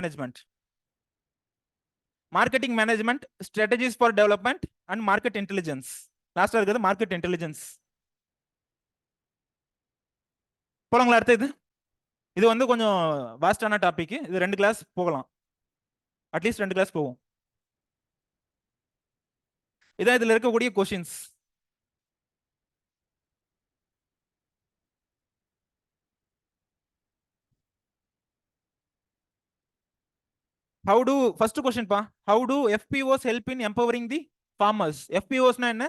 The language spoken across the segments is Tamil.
management. Marketing management, strategies for development and market intelligence. Last இருக்குது market intelligence. போலாங்களா அடுத்து இது வந்து கொஞ்சம் வாஸ்டான டாபிக். இது 2 கிளாஸ் போகலாம், அட்லீஸ்ட் 2 கிளாஸ் போகும். இதான் இதுல இருக்கக்கூடிய questions. How do first question pa, how do FPOs help in empowering the farmers? FPOs na enna?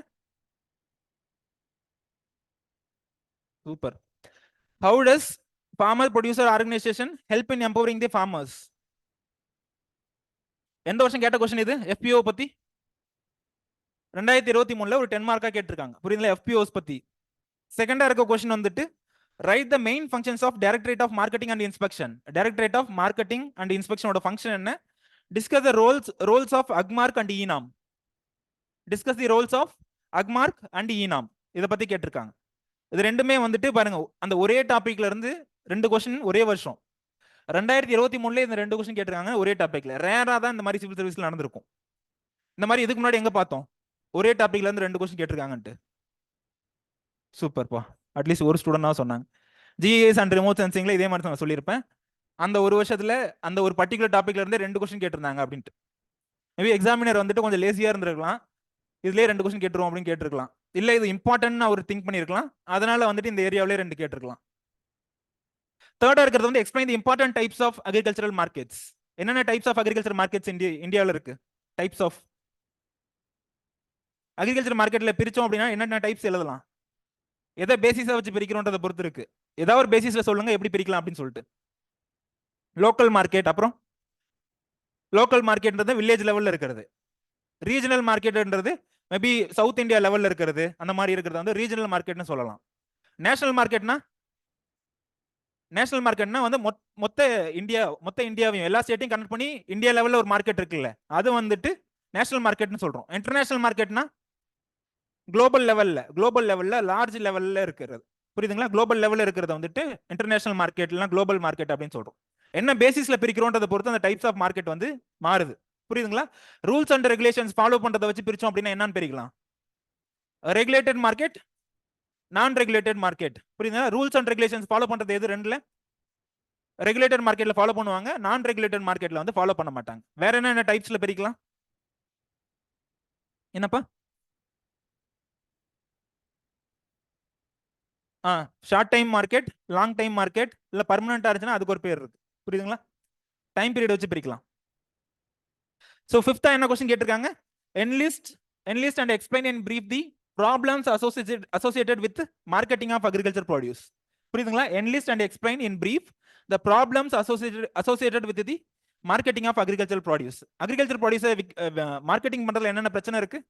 Super. How does farmer producer organization help in empowering the farmers? எந்த வருஷம் கேட்ட கொஸ்டின் இது? FPO பத்தி 2023ல ஒரு 10 மார்க்கா கேட்டிருக்காங்க. புரியுதுங்களா? FPOs பத்தி. செகண்டா இருக்க கொஸ்டின் வந்துட்டு write the main functions of Directorate of Marketing and Inspection. Directorate of Marketing and Inspection ஓட ஃபங்க்ஷன் என்ன? Discuss the roles of AGMARK and ENAM. Discuss the roles of AGMARK and ENAM. இத பத்தி கேட்டிருக்காங்க. இது ரெண்டுமே வந்துட்டு பாருங்க, அந்த ஒரே டாபிக்ல இருந்து 2 கொஸ்டின் ஒரே வருஷம். 2023ல இந்த 2 கொஸ்டின் கேட்டிருக்காங்க ஒரே டாபிக்ல. ரேரா தான் இந்த மாதிரி சிவில் சர்வீஸ்ல நடந்திருக்கும். இந்த மாதிரி இதுக்கு முன்னாடி எங்க பார்த்தோம் ஒரே டாபிக்ல இருந்து 2 கொஸ்டின் கேட்டிருக்காங்கன்ட்டு? சூப்பர்ப்பா, அட்லீஸ்ட் ஒரு ஸ்டூடெண்ட் சொன்னாங்க. ஜிஎஸ் அண்ட் ரிமோட் சென்சிங்ல இதே மாதிரி நான் சொல்லியிருப்பேன். அந்த ஒரு வருஷத்துல அந்த ஒரு பர்டிகுலர் டாபிக்ல இருந்து 2 கொஸ்டின் கேட்டிருந்தாங்க அப்படின்ட்டு. மேபி எக்ஸாமினர் வந்துட்டு கொஞ்சம் லேசியா இருந்திருக்கலாம், இதுலயே 2 கொஸ்டின் கேட்டுருவோம் அப்படின்னு கேட்டிருக்கலாம். இல்ல இது இம்பார்ட்டன்ட் அவர் திங்க் பண்ணிருக்கலாம், அதனால வந்துட்டு இந்த ஏரியாவிலே 2 கேட்டிருக்கலாம். தேர்டா இருக்கிறது வந்து explain the important types of agricultural markets. என்னென்ன டைப்ஸ் ஆஃப் அக்ரிகல்ச்சர் மார்க்கெட்ஸ் இந்தியாவில் இருக்கு? டைப்ஸ் ஆஃப் அக்ரிகல்ச்சர் மார்க்கெட்ல பிரிச்சோம் அப்படின்னா என்னென்ன டைப்ஸ் எழுதலாம்? எதை பேசிஸா வச்சு பிரிக்கிறோன்றதை பொறுத்து இருக்கு. ஏதாவது ஒரு பேசிஸ்ல சொல்லுங்க எப்படி பிரிக்கலாம் அப்படின்னு சொல்லிட்டு. லோக்கல் மார்க்கெட், அப்புறம் லோக்கல் மார்க்கெட்ன்றது வில்லேஜ் லெவல்ல இருக்கிறது. ரீஜனல் மார்க்கெட்ன்றது மேபி சவுத் இந்தியா லெவல்ல இருக்கிறது, அந்த மாதிரி இருக்கிறது வந்து ரீஜனல் மார்க்கெட்னு சொல்லலாம். நேஷனல் மார்க்கெட்னா வந்து மொத்த இந்தியாவையும் எல்லா ஸ்டேட்டையும் கனெக்ட் பண்ணி இந்தியா லெவல்ல ஒரு மார்க்கெட் இருக்குல்ல, அது வந்துட்டு நேஷனல் மார்க்கெட்னு சொல்றோம். இன்டர்நேஷனல் மார்க்கெட்னா குளோபல் லெவல்ல லார்ஜ் லெவல்ல இருக்கிறது. புரியுதுங்களா? குளோபல் லெவல்ல இருக்கிறது வந்துட்டு இன்டர்நேஷனல் மார்க்கெட்ல குளோபல் மார்க்கெட் அப்படின்னு சொல்றோம். என்ன பேசிஸ்ல பிரிக்கிறோன்றதை பொறுத்து அந்த டைப்ஸ் ஆஃப் மார்க்கெட் வந்து மாறுது. புரியுதுங்களா? ரூல்ஸ் அண்ட் ரெகுலேஷன்ஸ் ஃபாலோ பண்றதை வச்சு பிரிச்சோம் அப்படின்னா என்னன்னு பிரிக்கலாம்? ரெகுலேட்டட் மார்க்கெட், நான் ரெகுலேட்டட் மார்க்கெட். புரியுதுங்களா? ரூல்ஸ் அண்ட் ரெகுலேஷன்ஸ் ஃபாலோ பண்றது எது? ரெண்டுல ரெகுலேட்டட் மார்க்கெட்ல ஃபாலோ பண்ணுவாங்க, நான் ரெகுலேட்டட் மார்க்கெட்ல வந்து ஃபாலோ பண்ண மாட்டாங்க. வேற என்ன டைப்ஸ்ல பிரிக்கலாம்? என்னப்பா? Short time market, long time market, இல்ல பர்மனண்டா இருந்துச்சுன்னா அதுக்கு ஒரு பேர் இருக்கு. புரியுதுங்களா? டைம் பீரியட் வச்சு பிரிக்கலாம். சோ ஃபிஃப்த்தா என்ன क्वेश्चन கேட்டிருக்காங்க? enlist and explain in brief the problems associated with marketing of agriculture produce. புரியுதுங்களா? enlist and explain in brief the problems associated with the marketing of agricultural produce. agriculture produce marketing பண்றதுல என்னென்ன பிரச்சனை இருக்கு?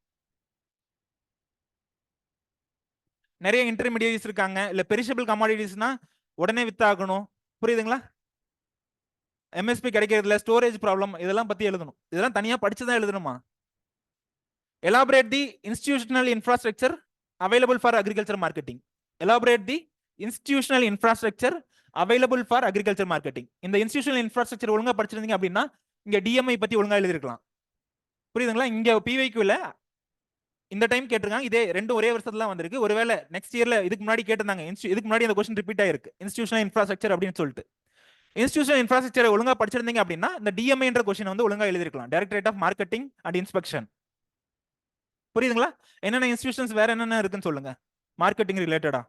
நிறைய இன்டர்மீடியேட்ஸ் இருக்காங்க, இல்ல பெரிஷபிள் கமாடிட்டிஸ்னா உடனே வித்தாகணும். புரியுதுங்களா? எம்எஸ்பி கிடைக்கிறதுல ஸ்டோரேஜ் ப்ராப்ளம், இதெல்லாம் பத்தி எழுதணும். இதெல்லாம் தனியா படிச்சுதான் எழுதணுமா? elaborate the institutional infrastructure available for agriculture marketing. elaborate the institutional infrastructure available for agriculture marketing. இந்த institutional infrastructure ஒழுங்கா படிச்சிருந்தீங்க அப்படின்னா இங்க டிஎம்ஐ பத்தி ஒழுங்கா எழுதிருக்கலாம். புரியுதுங்களா? இங்க பிவைக்யூல இந்த டைம் கேட்டிருக்காங்க, இதே ரெண்டும் ஒரே வருஷத்துல வந்திருக்கு. ஒருவேளை நெக்ஸ்ட் இயர்ல இதுக்கு முன்னாடி கேட்டிருந்தாங்க, இதுக்கு முன்னாடி அந்த क्वेश्चन ரிப்பீட் ஆயிருக்கு, இன்ஸ்டிடியூஷனல் இன்ஃப்ராஸ்ட்ரக்சர் அப்படின்னு சொல்லிட்டு. இன்ஸ்டிடியூஷனல் இன்ஃப்ராஸ்ட்ரக்சர் ஒழுங்கா படிச்சிருந்தீங்க அப்படின்னா இந்த டிஎம்ஐன்ற क्वेश्चन வந்து ஒழுங்கா எழுதிருக்கலாம், directorate of marketing and inspection. புரியுதுங்களா? என்னென்ன இன்ஸ்டிடியூஷன்ஸ் வேற என்னென்ன இருக்குன்னு சொல்லுங்க மார்க்கெட்டிங் ரிலேட்டடா.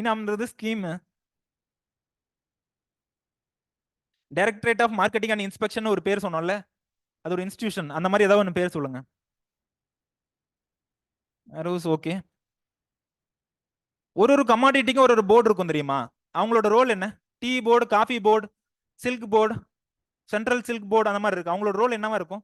இனாம்ன்றது scheme. Directorate of marketing and inspection ஒரு பேர் சொன்னோம்ல, அது ஒரு இன்ஸ்டிடியூஷன். அந்த மாதிரி ஏதாவது ஒன்று பேர் சொல்லுங்க. ஓகே. ஒரு கமாடிட்டிக்கும் ஒரு போர்டு இருக்கும் தெரியுமா? அவங்களோட ரோல் என்ன? Tea board, coffee board, silk board, central silk board, அந்த மாதிரி இருக்கு. அவங்களோட ரோல் என்னவா இருக்கும்?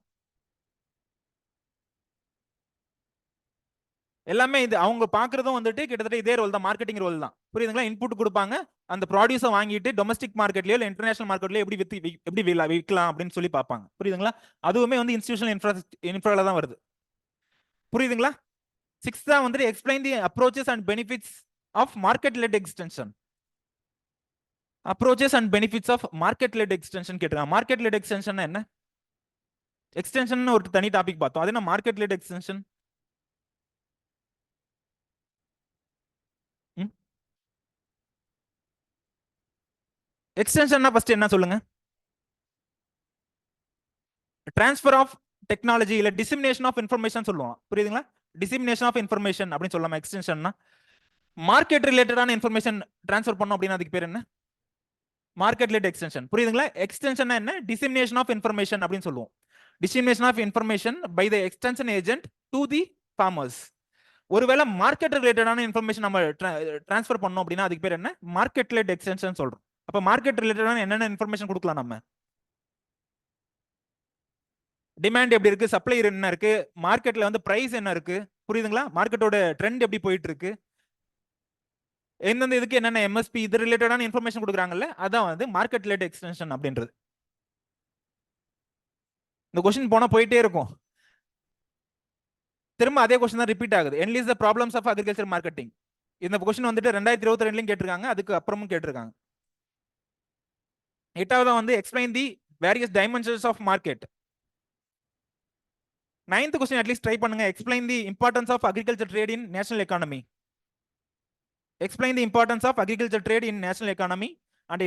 எல்லாமே இது அவங்க பாக்குறதும் வந்துட்டு கிட்டத்தட்ட இதே ரோல் தான், மார்க்கெட்டிங் ரோல் தான். புரியுதுங்களா? இன்புட் கொடுப்பாங்க, அந்த ப்ராடியூஸை வாங்கிட்டு டொமஸ்டிக் மார்க்கெட்லயோ இல்லை இன்டர்நேஷனல் மார்க்கெட்லயோ எப்படி விற்கலாம் அப்படின்னு சொல்லி பார்ப்பாங்க. புரியுதுங்களா? அதுவுமே வந்து இன்ஸ்டிடியூஷனல் இன்ஃப்ரால தான் வருது. புரியுதுங்களா? 6th தான் வந்துட்டு explain the approaches and benefits of market led extension. Approaches and benefits of market led extension கேட்டிருக்காங்க. மார்க்கெட் லெட் எக்ஸ்டென்ஷன் என்ன? எக்ஸ்டென்ஷன் ஒரு தனி டாபிக் பார்த்தோம். அது என்ன மார்க்கெட் லெட் எக்ஸ்டென்ஷன்? எக்ஸ்டென்ஷன்னா ஃபர்ஸ்ட் என்ன சொல்லுங்க? டிரான்ஸ்ஃபர் ஆஃப் டெக்னாலஜி இல்ல டிசிமினேஷன் ஆஃப் இன்ஃபர்மேஷன் சொல்லுவோம். புரியுதுங்களா? டிசிமினேஷன் ஆஃப் இன்ஃபர்மேஷன் அப்படின்னு சொல்லலாமா எக்ஸ்டென்ஷன்னா? மார்க்கெட் ரிலேட்டடான இன்ஃபர்மேஷன் டிரான்ஸ்ஃபர் பண்ணோம் அப்படின்னா அதுக்கு பேர் என்ன? Market led extension. புரியுதுங்களா? எக்ஸ்டென்ஷன் என்ன? டிசிமினேஷன் ஆஃப் இன்ஃபர்மேஷன் அப்படின்னு சொல்லுவோம். Dissemination of information by the extension agent to the farmers. ஒருவேளை மார்க்கெட் ரிலேட்டடான இன்ஃபர்மேஷன் நம்ம டிரான்ஸ்ஃபர் பண்ணோம் அப்படின்னா அதுக்கு பேர் என்ன? மார்க்கெட் லெட் எக்ஸ்டென்ஷன் சொல்றோம். அப்ப மார்க்கெட் ரிலேட்டடான என்னென்ன இன்ஃபர்மேஷன் கொடுக்கலாம் நம்ம? டிமாண்ட் எப்படி இருக்கு, சப்ளை என்ன இருக்கு, மார்க்கெட்ல வந்து பிரைஸ் என்ன இருக்கு, புரியுதுங்களா? மார்க்கெட்டோட ட்ரெண்ட் எப்படி போயிட்டு இருக்கு, எந்தெந்த இதுக்கு என்னென்ன எம்எஸ்பி இது ரிலேட்டடான இன்ஃபர்மேஷன் கொடுக்குறாங்கல்ல, அதான் வந்து மார்க்கெட் லெட் எக்ஸ்டென்ஷன் அப்படின்றது. இந்த கொஸ்டின் போனா போயிட்டே இருக்கும். திரும்ப அதே கொஸ்டின் தான் ரிப்பீட் ஆகுது. Enlist the problems of agriculture marketing. இந்த கொஸ்டின் வந்துட்டு 2022லயும் கேட்டிருக்காங்க, அதுக்கு அப்புறமும் கேட்டிருக்காங்க. 8வது வந்து explain the various dimensions of market. 9th question at least try பண்ணுங்க. Explain the importance of agriculture trade in national economy. Explain the importance of agriculture trade in national economy and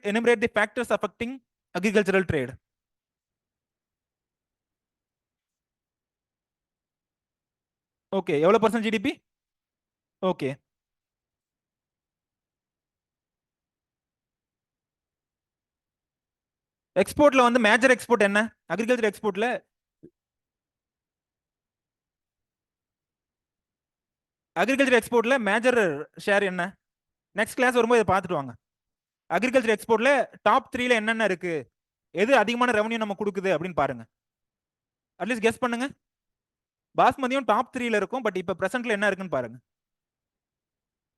enumerate the factors affecting agricultural trade. Okay, எவ்வளவு பர்சன்ட் ஜிடிபி? ஓகே, எக்ஸ்போர்ட்ல வந்து மேஜர் எக்ஸ்போர்ட் என்ன? அக்ரிகல்ச்சர் எக்ஸ்போர்ட்ல மேஜர் ஷேர் என்ன? நெக்ஸ்ட் கிளாஸ் வரும்போது இதை பார்த்துட்டு வாங்க. அக்ரிகல்ச்சர் எக்ஸ்போர்ட்ல டாப் 3ல என்னென்ன இருக்கு, எது அதிகமான ரெவன்யூ நம்ம கொடுக்குது அப்படின்னு பாருங்க. அட்லீஸ்ட் கெஸ் பண்ணுங்க. பாஸ்மதியும் டாப் 3ல இருக்கும், பட் இப்ப பிரசன்ட்ல என்ன இருக்குன்னு பாருங்க.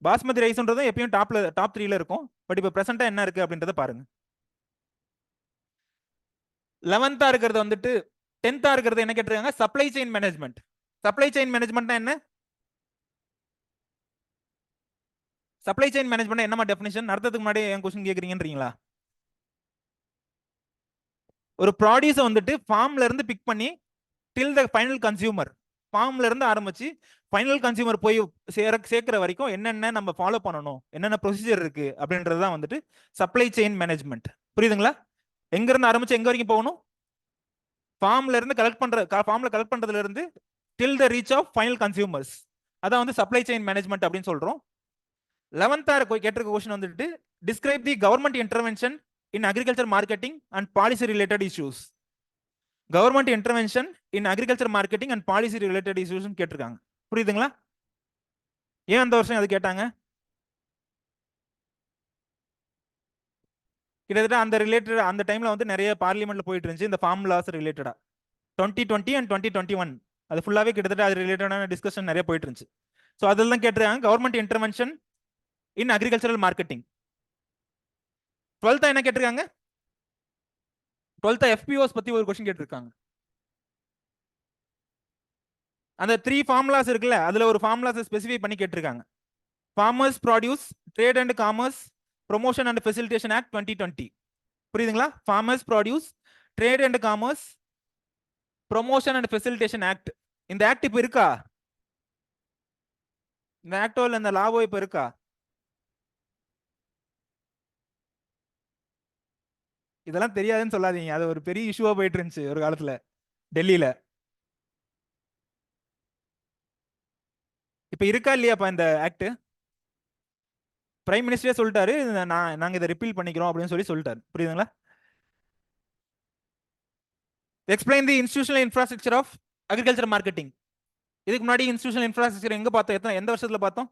பாஸ்மதி ரைஸ்ன்றதும் எப்பயும் டாப் 3ல இருக்கும், பட் இப்ப பிரசன்டா என்ன இருக்கு அப்படின்றத பாருங்க. 11th இருக்கிறது வந்துட்டு 10th இருக்கிறது என்ன கேட்டிருக்காங்க? Supply chain management. Supply chain மேனேஜ்மெண்ட்னா என்ன? சப்ளை செயின் மேனேஜ்மெண்ட் என்னமா டெஃபினிஷன்? நடத்துறதுக்கு முன்னாடி என் கொஸ்டின் கேக்குறீங்கன்றீங்களா? ஒரு ப்ராடியூஸை வந்துட்டு ஃபார்ம்ல இருந்து பிக் பண்ணி டில் த ஃபைனல் கன்சியூமர், ஃபார்ம்ல இருந்து ஆரம்பிச்சு ஃபைனல் கன்சியூமர் போய் சேர்க்கிற வரைக்கும் என்னென்ன நம்ம ஃபாலோ பண்ணணும், என்னென்ன ப்ரொசீஜர் இருக்கு அப்படின்றது தான் வந்துட்டு சப்ளை செயின் மேனேஜ்மெண்ட். புரியுதுங்களா? எங்க இருந்து ஆரம்பிச்சு எங்க வரைக்கும் போகணும்? ஃபார்ம்ல இருந்து கலெக்ட் பண்றதுல இருந்து till the reach of final consumers, அதான் வந்து சப்ளை செயின் மேனேஜ்மெண்ட் அப்படின்னு சொல்றோம். 11th கேட்டிருக்க கொஸ்டின் வந்துட்டு describe the government intervention in agriculture marketing and policy related issues. Government intervention in agriculture marketing and policy related issues கேட்டிருக்காங்க. புரியுதுங்களா? ஏன் அந்த வருஷம் அது கேட்டாங்க? கிட்டத்தட்ட அந்த டைம்ல வந்து நிறைய பார்லிமெண்ட்ல போயிட்டு இருந்துச்சு இந்த ஃபார்ம் லாஸ் ரிலேட்டடா. 2020 அண்ட் 2021 அது ஃபுல்லாவே கிட்டத்தட்ட அது ரிலேட்டடான டிஸ்கஷன் நிறைய போயிட்டு இருந்துச்சு. ஸோ அதெல்லாம் கேட்டிருக்காங்க. கவர்மெண்ட் இன்டர்வென்ஷன் இன் அக்ரிகல்ச்சரல் மார்க்கெட்டிங். 12th என்ன கேட்டிருக்காங்க? 12th எஃபிஓஸ் பத்தி ஒரு கொஸ்டின் கேட்டிருக்காங்க. அந்த 3 ஃபார்முலாஸ் இருக்குல்ல, அதுல ஒரு ஃபார்முலாஸ் ஸ்பெசிஃபை பண்ணி கேட்டிருக்காங்க. Farmers produce trade and commerce promotion and facilitation act 2020. புரியுதுங்களா? Farmers produce trade and commerce promotion and facilitation act. இந்த ஆக்ட் இப்ப இருக்கா? இந்த ஆக்டோ இல்ல இந்த லாவோ இப்ப இருக்கா? இதெல்லாம் தெரியாதுன்னு சொல்லாதீங்க. அது ஒரு பெரிய இஷ்யூவா போயிட்டு இருந்துச்சு ஒரு காலத்துல டெல்லியில. இப்ப இருக்கா இல்லையாப்பா இந்த ஆக்ட்? பிரைம் மினிஸ்டரே சொல்லிட்டாரு, நாங்க இதை ரிப்பீல் பண்ணிக்கிறோம் அப்படின்னு சொல்லிட்டாரு. புரியுதுங்களா? Explain the institutional infrastructure of agriculture marketing. இதுக்கு முன்னாடி இன்ஸ்டிடியூஷனல் இன்ஃப்ராஸ்ட்ரக்சர் எங்க பார்த்தோம்? எந்த வருஷத்துல பார்த்தோம்?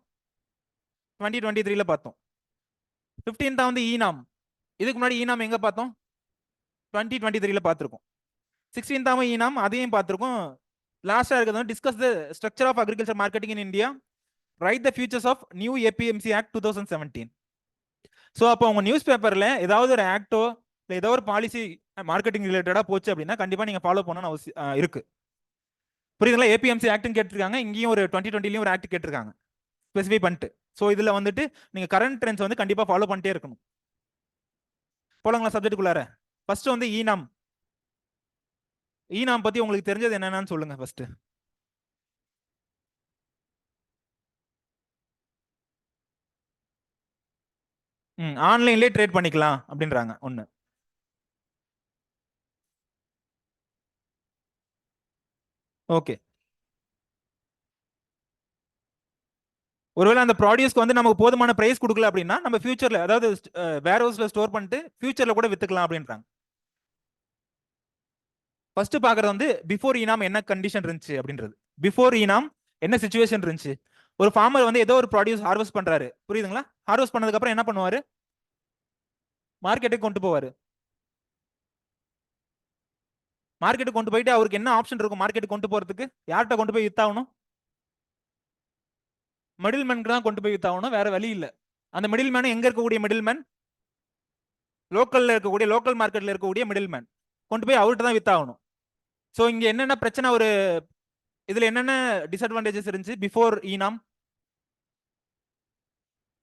2023ல பார்த்தோம். 15th வந்து ஈனாம். இதுக்கு முன்னாடி ஈனாம் எங்க பார்த்தோம்? 2023ல பார்த்திருக்கோம். 16th ஈனாம், அதையும் பார்த்திருக்கோம். லாஸ்டா இருக்கிறது discuss the structure of agriculture marketing in India, write the futures of new APMC act 2017. So அப்போ உங்க நியூஸ் பேப்பர்ல ஏதாவது ஒரு ஆக்டோ இல்லை ஏதோ ஒரு பாலிசி மார்க்கெட்டிங் ரிலேட்டடா போச்சு அப்படின்னா கண்டிப்பா நீங்க ஃபாலோ பண்ணணும்னு அவசியம் இருக்கு. புரியுதுங்களா? ஏபிஎம்சி ஆக்ட்னு கேட்டிருக்காங்க, இங்கேயும் ஒரு 2020லயும் ஒரு ஆக்ட் கேட்டிருக்காங்க ஸ்பெசிஃபை பண்ணிட்டு. ஸோ இதுல வந்துட்டு நீங்க கரண்ட் ட்ரெண்ட்ஸ் வந்து கண்டிப்பா ஃபாலோ பண்ணிட்டே இருக்கணும். போலாங்களா சப்ஜெக்ட்டுக்குள்ளார? ஃபர்ஸ்ட் வந்து ஈனாம். ஈனாம் பத்தி உங்களுக்கு தெரிஞ்சது என்னன்னு சொல்லுங்க ஃபர்ஸ்ட். ஆன்லைன்லயே ட்ரேட் பண்ணிக்கலாம் அப்படின்றாங்க ஒண்ணு. ஓகே. ஒருவேளை அந்த ப்ராடியூஸ்க்கு வந்து நமக்கு போதுமான பிரைஸ் கொடுக்கல அப்படின்னா நம்ம ஃபியூச்சர்ல, அதாவது வேர் ஹவுஸ்ல ஸ்டோர் பண்ணிட்டு ஃபியூச்சர்ல கூட வித்துக்கலாம் அப்படின்றாங்க. ஃபர்ஸ்ட் பாக்குறது வந்து பிஃபோர் ஈனாம் என்ன கண்டிஷன் இருந்துச்சு அப்படின்றது. பிஃபோர் ஈனாம் என்ன சிச்சுவேஷன் இருந்துச்சு? ஒரு ஃபார்மர் வந்து ஏதோ ஒரு ப்ராடியூஸ் ஹார்வெஸ்ட் பண்றாரு, புரியுதுங்களா? ஹார்வெஸ்ட் பண்ணதுக்கு அப்புறம் என்ன பண்ணுவாரு? மார்க்கெட்டுக்கு கொண்டு போவாரு. மார்க்கெட்டுக்கு கொண்டு போயிட்டு அவருக்கு என்ன ஆப்ஷன் இருக்கும் மார்க்கெட்டுக்கு கொண்டு போறதுக்கு? யார்கிட்ட கொண்டு போய் வித்தாகணும்? மிடில் மேனுக்கு தான் கொண்டு போய் வித்தாகணும், வேற வழி இல்ல. அந்த மிடில் மேன் எங்க இருக்கக்கூடிய மிடில் மேன்? லோக்கல்ல இருக்கக்கூடிய, லோக்கல் மார்க்கெட்ல இருக்கக்கூடிய மிடில் மேன் கொண்டு போய் அவர்கிட்ட தான் வித்தாகணும். ஸோ இங்க என்னென்ன பிரச்சனை, ஒரு இதுல என்னென்ன டிஸ்அட்வான்டேஜஸ் இருந்துச்சு பிஃபோர் ஈனாம்?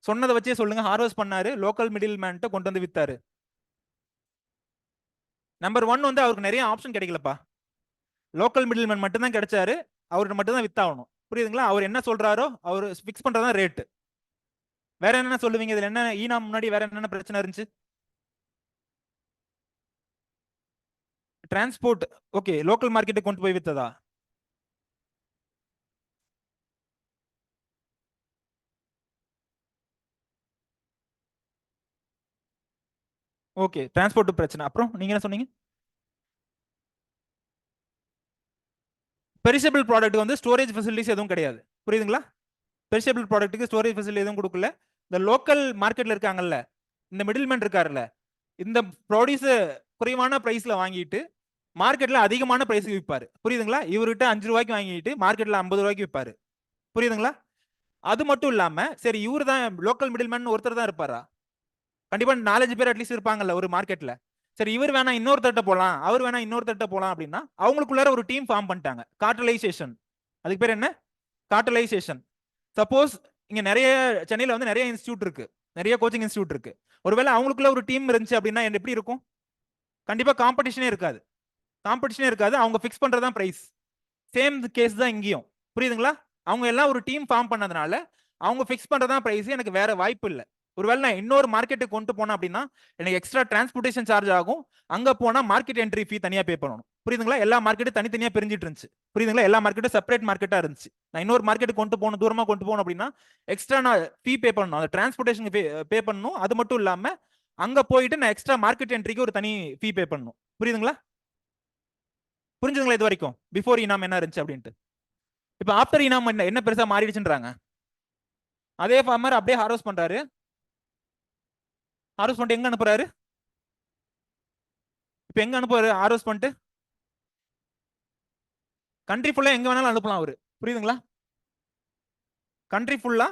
சொன்னதை வச்சே சொல்லுங்க. ஹார்வெஸ்ட் பண்ணாரு, லோக்கல் மிடில் மேன்ட்ட கொண்டு வந்து வித்தாரு. நம்பர் 1 வந்து அவருக்கு நிறைய ஆப்ஷன் கிடைக்கலப்பா. லோக்கல் மிடில் மேன் மட்டும் தான் கிடைச்சாரு, அவர்கிட்ட மட்டும் தான் வித்தாகணும். புரியுதுங்களா? அவர் என்ன சொல்றாரோ அவர் ஃபிக்ஸ் பண்றதா ரேட். வேற என்ன சொல்லுவீங்க இதுல? என்ன ஈனாம் முன்னாடி வேற என்னென்ன பிரச்சனை இருந்துச்சு? டிரான்ஸ்போர்ட். ஓகே, லோக்கல் மார்க்கெட்டுக்கு கொண்டு போய் வித்ததா? ஓகே, டிரான்ஸ்போர்ட் பிரச்சனை. அப்புறம் நீங்க என்ன சொன்னீங்க? பெரிஷபிள் ப்ராடக்ட் வந்து ஸ்டோரேஜ் ஃபெசிலிட்டிஸ் எதுவும் கிடையாது, புரியுதுங்களா? பெரிஷபிள் ப்ராடக்ட்டுக்கு ஸ்டோரேஜ் ஃபெசிலிட்டி எதுவும் கொடுக்கல. இந்த லோக்கல் மார்க்கெட்ல இருக்காங்கல்ல, இந்த மிடில் மேன் இருக்காருல்ல, இந்த ப்ராடியூஸ் குறைவான பிரைஸ்ல வாங்கிட்டு மார்க்கெட்ல அதிகமான பிரைஸ்க்கு விற்பாரு, புரியுதுங்களா? இவர்கிட்ட 5 ரூபாய்க்கு வாங்கிட்டு மார்க்கெட்ல 50 ரூபாய்க்கு விற்பாரு, புரியுதுங்களா? அது மட்டும் இல்லாம சரி, இவரு தான் லோக்கல் மிடில் மேன் ஒருத்தர் தான் இருப்பாரா? கண்டிப்பா 4-5 பேர் அட்லீஸ்ட் இருப்பாங்கல்ல ஒரு மார்க்கெட்ல. சரி, இவர் வேணா இன்னொருத்தட்ட போலாம், அவர் வேணா இன்னொருத்தட்ட போலாம் அப்படின்னா அவங்களுக்குள்ளார ஒரு டீம் ஃபார்ம் பண்ணிட்டாங்க, கார்டலைசேஷன். அதுக்கு பேர் என்ன? கார்டலைசேஷன். சப்போஸ் இங்க நிறைய சென்னையில வந்து நிறைய இன்ஸ்டியூட் இருக்கு, நிறைய கோச்சிங் இன்ஸ்டியூட் இருக்கு. ஒருவேளை அவங்களுக்குள்ள ஒரு டீம் இருந்துச்சு அப்படின்னா எப்படி இருக்கும்? கண்டிப்பா காம்படிஷனே இருக்காது. காம்படிஷனே இருக்காது, அவங்க ஃபிக்ஸ் பண்றதுதான் பிரைஸ். சேம் கேஸ் தான் இங்கேயும், புரியுதுங்களா? அவங்க எல்லாம் ஒரு டீம் ஃபார்ம் பண்ணதுனால அவங்க ஃபிக்ஸ் பண்றதுதான் பிரைஸ். எனக்கு வேற வாய்ப்பு இல்லை. ஒருவேளை நான் இன்னொரு மார்க்கெட்டுக்கு கொண்டு போனேன் அப்படின்னா எனக்கு எக்ஸ்ட்ரா டிரான்ஸ்போர்டேஷன் சார்ஜ் ஆகும். அங்க போனா மார்க்கெட் என்ட்ரி ஃபீ தனியா பே பண்ணணும், புரியுதுங்களா? எல்லா மார்க்கெட்டும் தனித்தனியா பிரிஞ்சிட்டு இருந்துச்சு, புரியுதுங்களா? எல்லா மார்க்கெட்டும் செப்பரேட் மார்க்கெட்டா இருந்துச்சு. நான் இன்னொரு மார்க்கெட்டுக்கு கொண்டு போகணும், தூரமா கொண்டு போகணும் அப்படின்னா எக்ஸ்ட்ரா நான் ஃபீ பே பண்ணணும், அந்த டிரான்ஸ்போர்டேஷன் பே பண்ணணும். அது மட்டும் இல்லாம அங்க போயிட்டு நான் எக்ஸ்ட்ரா மார்க்கெட் என்ட்ரிக்கு ஒரு தனி ஃபீ பே பண்ணணும், புரியுதுங்களா? புரிஞ்சுதுங்களா இது வரைக்கும் பிஃபோர் இனாம் என்ன இருந்துச்சு அப்படின்ட்டு? இப்போ ஆஃப்டர் இனாம் என்ன பெருசா மாறிடுச்சுன்றாங்க. அதே ஃபார்மர் அப்படியே ஹார்வெஸ்ட் பண்றாரு, ஹார்வெஸ்ட் பண்ணிட்டு எங்க அனுப்புறாரு? இப்போ எங்க அனுப்புவாரு ஹார்வெஸ்ட் பண்ணிட்டு? கண்ட்ரி ஃபுல்லா எங்க வேணாலும் அனுப்பலாம் அவரு, புரியுதுங்களா? கண்ட்ரி ஃபுல்லா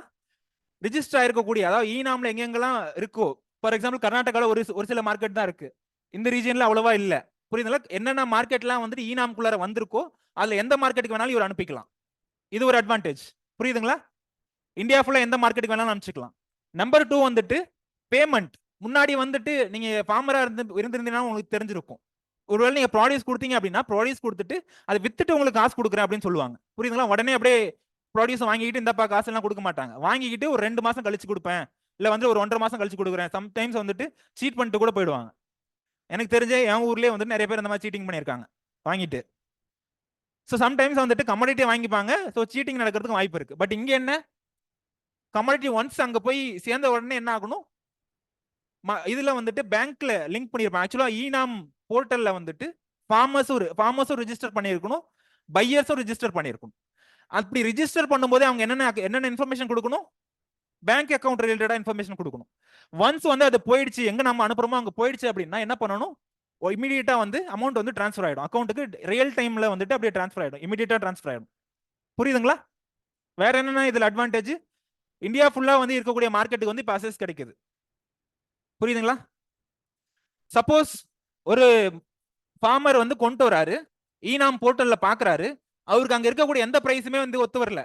ரிஜிஸ்டர் ஆயிருக்கக்கூடிய, அதாவது ஈனாம்ல எங்கெங்கெல்லாம் இருக்கோ, ஃபார் எக்ஸாம்பிள் கர்நாடகாவில் ஒரு சில மார்க்கெட் தான் இருக்கு, இந்த ரீஜன்ல அவ்வளவா இல்ல, புரியுதுங்களா? என்னென்ன மார்க்கெட்லாம் வந்துட்டு ஈனாம்குள்ளார வந்திருக்கோ அதுல எந்த மார்க்கெட்டுக்கு வேணாலும் இவர் அனுப்பிக்கலாம். இது ஒரு அட்வான்டேஜ், புரியுதுங்களா? இந்தியா ஃபுல்லா எந்த மார்க்கெட்டுக்கு வேணாலும் அனுப்பிச்சிக்கலாம். நம்பர் 2 வந்துட்டு பேமெண்ட். முன்னாடி வந்துட்டு நீங்க ஃபார்மரா இருந்திருந்தீங்கன்னா உங்களுக்கு தெரிஞ்சிருக்கும். ஒருவேளை நீங்க ப்ராடியூஸ் கொடுத்தீங்க அப்படின்னா ப்ராடியூஸ் கொடுத்துட்டு அதை வித்துட்டு உங்களுக்கு காசு கொடுக்குறேன் அப்படின்னு சொல்லுவாங்க, புரியுதுங்களா? உடனே அப்படியே ப்ராடியூஸ் வாங்கிட்டு இந்தப்பா காசு எல்லாம் கொடுக்க மாட்டாங்க. வாங்கிக்கிட்டு ஒரு 2 மாசம் கழிச்சு கொடுப்பேன், இல்ல வந்து ஒரு 1.5 மாசம் கழிச்சு கொடுக்குறேன். சம்டைம்ஸ் வந்துட்டு சீட் பண்ணிட்டு கூட போயிடுவாங்க. எனக்கு தெரிஞ்ச என் ஊர்லயே வந்துட்டு நிறைய பேர் இந்த மாதிரி சீட்டிங் பண்ணியிருக்காங்க வாங்கிட்டு. ஸோ சம்டைம்ஸ் வந்துட்டு கமாடிட்டி வாங்கிப்பாங்க, ஸோ சீட்டிங் நடக்கிறதுக்கு வாய்ப்பு இருக்கு. பட் இங்க என்ன, கமாடிட்டி ஒன்ஸ் அங்க போய் சேர்ந்த உடனே என்ன ஆகணும்? இதுல வந்துட்டு பேங்க்ல லிங்க் பண்ணிருப்பாங்க. ஆக்சுவலா ஈனாம் போர்ட்டல்ல வந்துட்டு ஃபார்மர்ஸும் ரிஜிஸ்டர் பண்ணியிருக்கணும், பையர்ஸும் ரிஜிஸ்டர் பண்ணியிருக்கணும். அப்படி ரிஜிஸ்டர் பண்ணும்போது அவங்க என்னென்ன இன்ஃபர்மேஷன் கொடுக்கணும்? பேங்க் அக்கௌண்ட் ரிலேட்டடா இன்ஃபர்மேஷன் கொடுக்கணும். ஒன்ஸ் வந்து அது போயிடுச்சு, எங்க நம்ம அனுப்புறோமோ அங்க போயிடுச்சு அப்படின்னா என்ன பண்ணணும்? இமீடியட்டா வந்து அமௌண்ட் வந்து டிரான்ஸ்ஃபர் ஆயிடும் அக்கௌண்ட்டுக்கு, ரியல் டைம்ல வந்துட்டு அப்படியே டிரான்ஸ்ஃபர் ஆயிடும், இமீடியட்டா டிரான்ஸ்ஃபர் ஆயிடும், புரியுதுங்களா? வேற என்னன்னா இதுல அட்வான்டேஜ், இந்தியா ஃபுல்லா வந்து இருக்கக்கூடிய மார்க்கெட்டுக்கு வந்து இப்போ அக்சஸ் கிடைக்குது, புரியுதுங்களா? சப்போஸ் ஒரு ஃபார்மர் வந்து கொண்டு வராரு, ஈனாம் போர்ட்டல்ல பாக்குறாரு, அவருக்கு அங்க இருக்கக்கூடிய எந்த பிரைஸுமே வந்து ஒத்து வரல.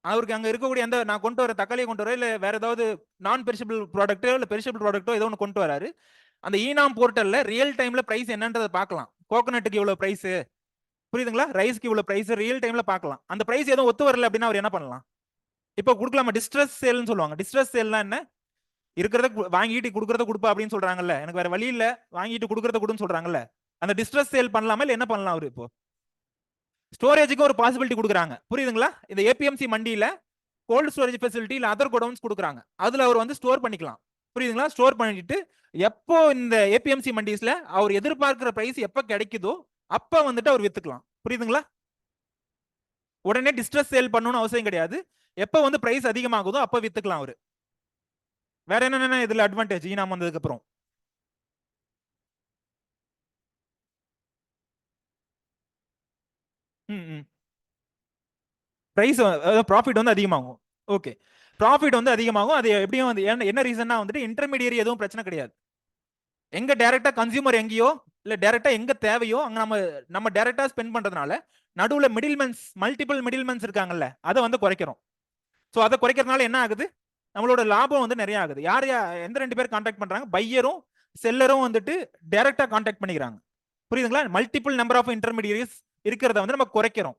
அவருக்கு அங்க இருக்கக்கூடிய எந்த நான் கொண்டு வர தக்காளியை கொண்டு வர இல்ல வேற ஏதாவது நான் பெரிஷபிள் ப்ராடக்ட்டோ இல்ல பெரிஷபிள் ப்ராடக்ட்டோ ஏதோ ஒன்று கொண்டு வராரு. அந்த ஈனாம் போர்ட்டல்ல ரியல் டைம்ல பிரைஸ் என்னன்றதை பார்க்கலாம். கோகோனட்டுக்கு இவ்வளவு பிரைஸ், புரியுதுங்களா? ரைஸ்க்கு இவ்வளவு பிரைஸ் ரியல் டைம்ல பார்க்கலாம். அந்த பிரைஸ் எதுவும் ஒத்து வரல அப்படின்னா அவர் என்ன பண்ணலாம்? இப்போ கொடுக்கலாமா? டிஸ்ட்ரெஸ் சேல்னு சொல்லுவாங்க. டிஸ்ட்ரெஸ் சேல்னா என்ன? இருக்கிறத வாங்கிட்டு கொடுக்கறத கொடுப்பா அப்படின்னு சொல்றாங்கல்ல, எனக்கு வேற வழி இல்ல வாங்கிட்டு கொடுக்கறத கொடுன்னு சொல்றாங்கல்ல, அந்த டிஸ்ட்ரெஸ் சேல் பண்ணலாமா இல்ல என்ன பண்ணலாம் அவரு? இப்போ ஸ்டோரேஜுக்கு ஒரு பாசிபிலிட்டி கொடுக்குறாங்க, புரியுதுங்களா? இந்த ஏபிஎம்சி மண்டியில கோல்டு ஸ்டோரேஜ் ஃபெசிலிட்டி இல்ல அதர் கோடவுன்ஸ் கொடுக்குறாங்க. அதுல அவர் வந்து ஸ்டோர் பண்ணிக்கலாம், புரியுதுங்களா? ஸ்டோர் பண்ணிட்டு எப்போ இந்த ஏபிஎம்சி மண்டிஸ்ல அவர் எதிர்பார்க்கிற பிரைஸ் எப்ப கிடைக்குதோ அப்ப வந்துட்டு அவர் வித்துக்கலாம், புரியுதுங்களா? உடனே டிஸ்ட்ரெஸ் சேல் பண்ணணும்னு அவசியம் கிடையாது. எப்ப வந்து பிரைஸ் அதிகமாகுதோ அப்ப வித்துக்கலாம் அவரு. வேற என்னென்ன இதுல அட்வான்டேஜ் ஈனாம் வந்ததுக்கு அப்புறம்? பிரைஸ் ப்ராஃபிட் வந்து அதிகமாகும். ஓகே, ப்ராஃபிட் வந்து அதிகமாகும். அது எப்படியும் வந்து என்ன ரீசன்னா வந்துட்டு இன்டர்மீடியரி எதுவும் பிரச்சனை கிடையாது. எங்க டைரக்டா கன்சியூமர் எங்கேயோ இல்ல டைரக்டா எங்க தேவையோ அங்க நம்ம டைரக்டா ஸ்பெண்ட் பண்றதுனால நடுவுல மிடில்மென்ஸ் மல்டிபிள் மிடில்மென்ஸ் இருக்காங்கல்ல, அதை வந்து குறைக்கிறோம். ஸோ அதை குறைக்கிறதுனால என்ன ஆகுது? நம்மளோட லாபம் வந்து நிறைய ஆகுது. யார் எந்த ரெண்டு பேர் கான்டாக்ட் பண்றாங்க? பையரும் செல்லரும் வந்துட்டு டைரக்டா கான்டாக்ட் பண்ணிக்கிறாங்க, புரியுதுங்களா? மல்டிபிள் நம்பர் ஆஃப் இன்டர்மீடியரிஸ் இருக்கிறத வந்து நம்ம குறைக்கிறோம்,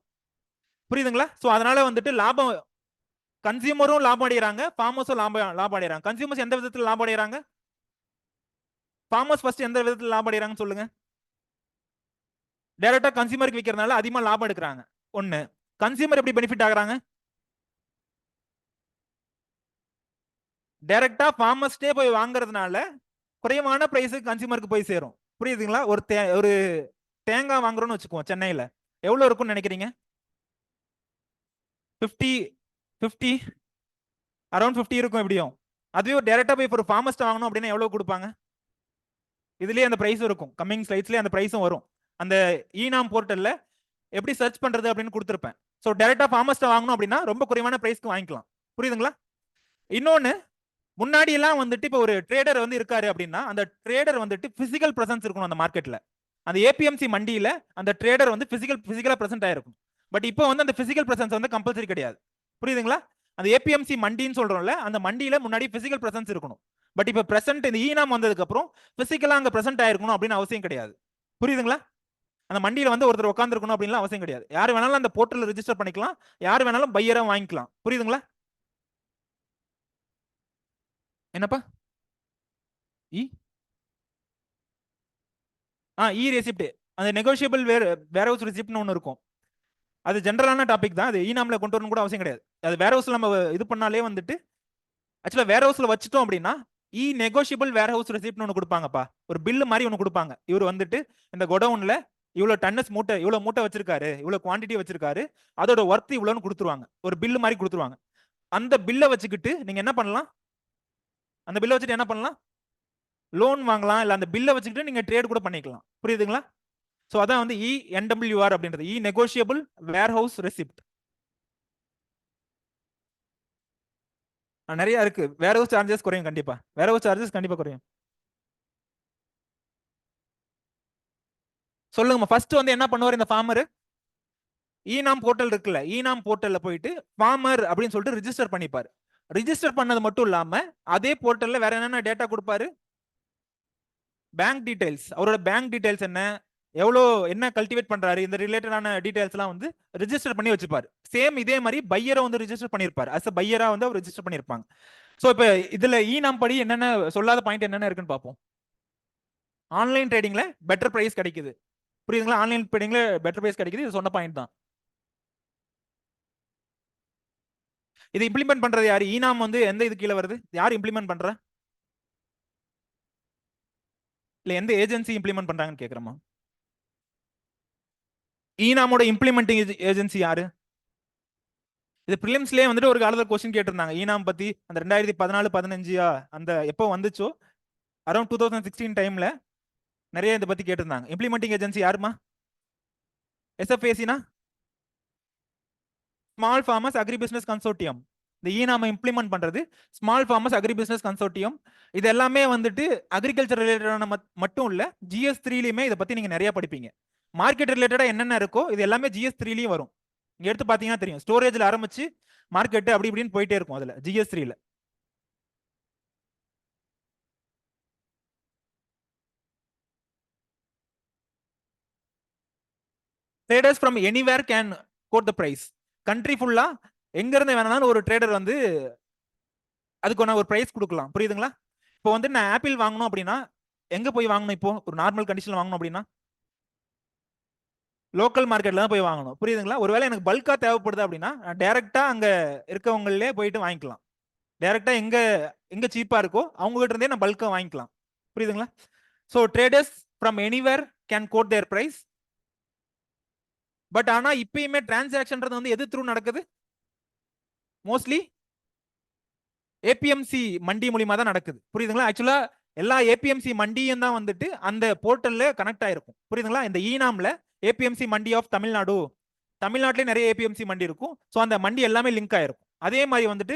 புரியுதுங்களா? ஸோ அதனால வந்துட்டு லாபம், கன்சியூமரும் லாபம் அடைகிறாங்க, ஃபார்மர்ஸும் லாபம் அடைகிறாங்க. கன்சியூமர்ஸ் எந்த விதத்தில் லாபம் அடைகிறாங்க? ஃபார்மர்ஸ் ஃபர்ஸ்ட் எந்த விதத்தில் லாபம் அடைகிறாங்கன்னு சொல்லுங்க. டைரக்டா கன்சியூமருக்கு விற்கிறதுனால அதிகமா லாபம் எடுக்கிறாங்க. ஒன்னு, கன்சியூமர் எப்படி பெனிஃபிட் ஆகுறாங்க? டைரக்டா ஃபார்மர்ஸ்டே போய் வாங்குறதுனால குறைவான பிரைஸுக்கு கன்சியூமருக்கு போய் சேரும், புரியுதுங்களா? ஒரு தேங்காய் வாங்குறோம்னு வச்சுக்குவோம் சென்னையில, எவ்வளவு இருக்கும்னு நினைக்கிறீங்க? 50 50 அரௌண்ட் 50 இருக்கும் எப்படியும். அதுவே டைரக்டா போய் ஒரு ஃபார்மஸ்ட் வாங்கணும் அப்படின்னா எவ்வளவு கொடுப்பாங்க? இதுலயே அந்த பிரைஸ் இருக்கும், கம்மிங் ஸ்லைட்ஸ்லயே அந்த பிரைஸும் வரும். அந்த ஈனாம் போர்ட்டல்ல எப்படி சர்ச் பண்றது அப்படின்னு கொடுத்துருப்பேன். ஸோ டைரக்டா ஃபார்மஸ்ட் வாங்கணும் அப்படின்னா ரொம்ப குறைவான பிரைஸ்க்கு வாங்கிக்கலாம், புரியுதுங்களா? இன்னொன்னு, முன்னாடி எல்லாம் வந்துட்டு இப்போ ஒரு ட்ரேடர் வந்து இருக்காரு அப்படின்னா அந்த ட்ரேடர் வந்துட்டு பிசிக்கல் பிரசன்ஸ் இருக்கணும் அந்த மார்க்கெட்ல. அந்த ஏபிஎம்சி மண்டியில அந்த ட்ரேடர் வந்து பிசிக்கலா பிரசன்ட் ஆயிருக்கும். பட் இப்போ வந்து அந்த பிசிக்கல் பிரசன்ஸ் வந்து கம்பல்சரி கிடையாது, புரியுதுங்களா? அந்த ஏபிஎம்சி மண்டின்னு சொல்றோம்ல, அந்த மண்டியில முன்னாடி பிசிக்கல் பிரசன்ஸ் இருக்கணும். பட் இப்போ பிரசன்ட் இந்த ஈனாம் வந்ததுக்கு அப்புறம் பிசிக்கலா அங்க பிரசன்ட் ஆயிருக்கணும் அப்படின்னு அவசியம் கிடையாது, புரியுதுங்களா? அந்த மண்டியில வந்து ஒருத்தர் உட்காந்துருக்கணும் அப்படின்னு அவசியம் கிடையாது. யார் வேணாலும் அந்த போர்ட்டல் ரெஜிஸ்டர் பண்ணிக்கலாம், யார் வேணாலும் பையரா வாங்கிக்கலாம், புரியுதுங்களா? என்னப்பா? இ ரெசிப்ட், அந்த நெகோஷியபிள் வேர் ஹவுஸ் ரெசிப்ட்னு ஒன்று இருக்கும். அது ஜென்ரலான டாபிக் தான், அது ஈனாம்ல கொண்டு வரணும் கூட அவசியம் கிடையாது. அது வேர் ஹவுஸ்ல நம்ம இது பண்ணாலே வந்துட்டு ஆக்சுவலா வேர் ஹவுஸ்ல வச்சுட்டோம் அப்படின்னா நெகோஷியபிள் வேர் ஹவுஸ் ரெசிப்ட்னு ஒன்று கொடுப்பாங்கப்பா. ஒரு பில்லு மாதிரி ஒன்று கொடுப்பாங்க. இவர் வந்துட்டு இந்த குடவுன்ல இவ்வளவு டன்னஸ் மூட்டை, இவ்வளவு மூட்டை வச்சிருக்காரு, இவ்வளவு குவான்டிட்டி வச்சிருக்காரு, அதோட ஒர்த் இவ்வளவுன்னு கொடுத்துருவாங்க. ஒரு பில்லு மாதிரி கொடுத்துருவாங்க. அந்த பில்லை வச்சுக்கிட்டு நீங்க என்ன பண்ணலாம்? அந்த பில்லை வச்சுட்டு என்ன பண்ணலாம்? லோன் வாங்கலாம், இல்ல அந்த பில்லை வச்சுக்கிட்டு நீங்க ட்ரேட் கூட பண்ணிக்கலாம், புரியுதுங்களா? ஸோ அதான் வந்து NWR அப்படின்றது, நெகோஷியபிள் வேர் ஹவுஸ் ரெசிப்ட். நிறைய இருக்கு. வேர் ஹவுஸ் சார்ஜஸ் குறையும், கண்டிப்பா வேர் ஹவுஸ் சார்ஜஸ் கண்டிப்பா குறையும். சொல்லுங்க. ஃபர்ஸ்ட் வந்து என்ன பண்ணுவார் இந்த ஃபார்மர்? ஈனாம் போர்ட்டல் இருக்குல்ல, ஈனாம் போர்ட்டல்ல போயிட்டு ஃபார்மர் அப்படின்னு சொல்லிட்டு ரிஜிஸ்டர் பண்ணிப்பாரு. ரிஜிஸ்டர் பண்ணது மட்டும் இல்லாம அதே போர்ட்டல்ல வேற என்னென்ன டேட்டா கொடுப்பாரு? பேங்க் டீடைல்ஸ், அவரோட பேங்க் டீடைல்ஸ் என்ன, எவ்வளோ என்ன கல்டிவேட் பண்றாரு, இந்த ரிலேட்டடான டீடைல்ஸ் எல்லாம் வந்து ரிஜிஸ்டர் பண்ணி வச்சுப்பாரு. சேம் இதே மாதிரி பையரை வந்து ரிஜிஸ்டர் பண்ணிருப்பாரு. அஸ் பையரா வந்து அவர் ரிஜிஸ்டர் பண்ணிருப்பாங்க. ஸோ இப்போ இதுல ஈனாம் படி என்னென்ன சொல்லாத பாயிண்ட் என்னென்ன இருக்குன்னு பார்ப்போம். ஆன்லைன் ட்ரேடிங்ல பெட்டர் பிரைஸ் கிடைக்குது, புரியுதுங்களா? ஆன்லைன் ட்ரேடிங்ல பெட்டர் பிரைஸ் கிடைக்குது, இது சொன்ன பாயிண்ட் தான். இதை இம்ப்ளிமெண்ட் பண்றது யாரு? ஈனாம் வந்து எந்த இது கீழே வருது? யார் இம்ப்ளிமெண்ட் பண்ற? இல்ல எந்த ஏஜென்சி இம்ப்ளிமெண்ட் பண்றாங்கன்னு கேக்குறமா? ஈனாமோட இம்ப்ளிமெண்டிங் ஏஜென்சி யாரு? இது பிலிம்ஸ்லயே வந்துட்டு ஒரு காலத்துல கொஸ்டின் கேட்டிருந்தாங்க ஈனாம் பத்தி. அந்த 2014-15 அந்த எப்போ வந்துச்சோ அரௌண்ட் 2016 டைம்ல நிறைய இதை பத்தி கேட்டிருந்தாங்க. இம்ப்ளிமெண்டிங் ஏஜென்சி யாருமா? SFACனா small farmers agri business consortium. இந்த ஈனாம இம்ப்ளிமெண்ட் பண்றது small farmers agri business consortium. இது எல்லாமே வந்துட்டு அக்ரிகல்ச்சர் ரிலேட்டடான மட்டும் இல்ல, GS3லயுமே இதை பத்தி நீங்க நிறைய படிப்பீங்க. மார்க்கெட் ரிலேட்டடா என்னென்ன இருக்கோ இது எல்லாமே GS3லயும் வரும். இங்க எடுத்து பாத்தீங்கன்னா தெரியும், ஸ்டோரேஜ்ல ஆரம்பிச்சு மார்க்கெட் அப்படி இப்படின்னு போயிட்டே இருக்கும் அதுல GS3ல. Traders from anywhere can quote the price. Country ஃபுல்லா எங்க இருந்து வேணாலும் ஒரு ட்ரேடர் வந்து அதுக்கு ஒரு பிரைஸ் கொடுக்கலாம். புரியுதுங்களா? இப்போ வந்து நான் ஆப்பிள் வாங்கணும் அப்படின்னா எங்க போய் வாங்கணும்? இப்போ ஒரு நார்மல் கண்டிஷன்ல வாங்கணும் அப்படின்னா லோக்கல் மார்க்கெட்ல தான் போய் வாங்கணும். புரியுதுங்களா? ஒருவேளை எனக்கு பல்கா தேவைப்படுது அப்படின்னா நான் டைரக்டா அங்க இருக்கவங்களே போயிட்டு வாங்கிக்கலாம். டைரக்டா எங்க எங்க சீப்பா இருக்கோ அவங்க கிட்ட இருந்தே நான் பல்கா வாங்கிக்கலாம். புரியுதுங்களா? So traders from anywhere can quote their price. But ஆனா இப்பயுமே டிரான்சாக்ஷன்றது வந்து எது த்ரூ நடக்குது? மோஸ்ட்லி ஏபிஎம்சி மண்டி மூலியமா தான் நடக்குது. புரியுதுங்களா? ஆக்சுவலா எல்லா ஏபிஎம்சி மண்டியும் தான் வந்துட்டு அந்த போர்ட்டல்ல கனெக்ட் ஆயிருக்கும். புரியுதுங்களா? இந்த ஈனாம்ல ஏபிஎம்சி மண்டி ஆஃப் தமிழ்நாடு, தமிழ்நாட்டிலே நிறைய ஏபிஎம்சி மண்டி இருக்கும். ஸோ அந்த மண்டி எல்லாமே லிங்க் ஆயிருக்கும். அதே மாதிரி வந்துட்டு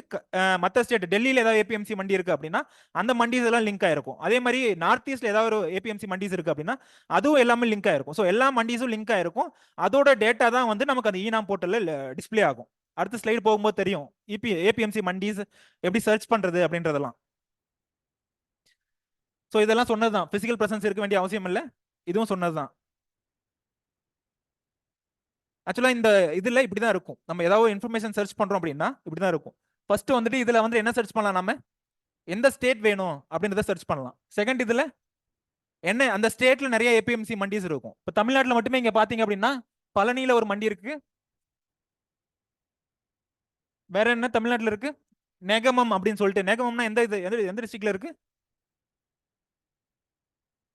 மற்ற ஸ்டேட் டெல்லியில் ஏதாவது ஏபிஎம்சி மண்டி இருக்கு அப்படின்னா அந்த மண்டிஸ் எல்லாம் லிங்க் ஆயிருக்கும். அதே மாதிரி நார்த் ஈஸ்ட்ல ஏதாவது ஒரு ஏபிஎம்சி மண்டிஸ் இருக்கு அப்படின்னா அதுவும் எல்லாமே லிங்க் ஆயிருக்கும். ஸோ எல்லா மண்டிஸும் லிங்க் ஆயிருக்கும். அதோட டேட்டா தான் வந்து நமக்கு அந்த ஈனாம் போர்ட்டல்ல டிஸ்பிளே ஆகும். அடுத்த ஸ்லைடு போகும்போது தெரியும் ஏபிஎம்சி மண்டிஸ் எப்படி சர்ச் பண்றது அப்படின்றதெல்லாம். ஸோ இதெல்லாம் சொன்னதுதான், பிசிக்கல் பிரசன்ஸ் இருக்க வேண்டிய அவசியம் இல்லை, இதுவும் சொன்னதுதான். ஆக்சுவலா இந்த இதுல இப்படிதான் இருக்கும். நம்ம ஏதாவது இன்ஃபர்மேஷன் சர்ச் பண்றோம் அப்படின்னா இப்படிதான் இருக்கும். ஃபர்ஸ்ட் வந்துட்டு இதுல வந்து என்ன சர்ச் பண்ணலாம்? நாம எந்த ஸ்டேட் வேணும் அப்படின்றத சர்ச் பண்ணலாம். செகண்ட் இதுல என்ன அந்த ஸ்டேட்ல நிறைய ஏபிஎம்சி மண்டிஸ் இருக்கும். இப்போ தமிழ்நாட்டில் மட்டுமே இங்க பாத்தீங்க அப்படின்னா பழனியில ஒரு மண்டி இருக்கு. வேற என்ன தமிழ்நாட்டில் இருக்கு? நெகமம் அப்படின்னு சொல்லிட்டு. நெகமம்னா எந்த இது எந்த டிஸ்ட்ரிக்ட்ல இருக்கு?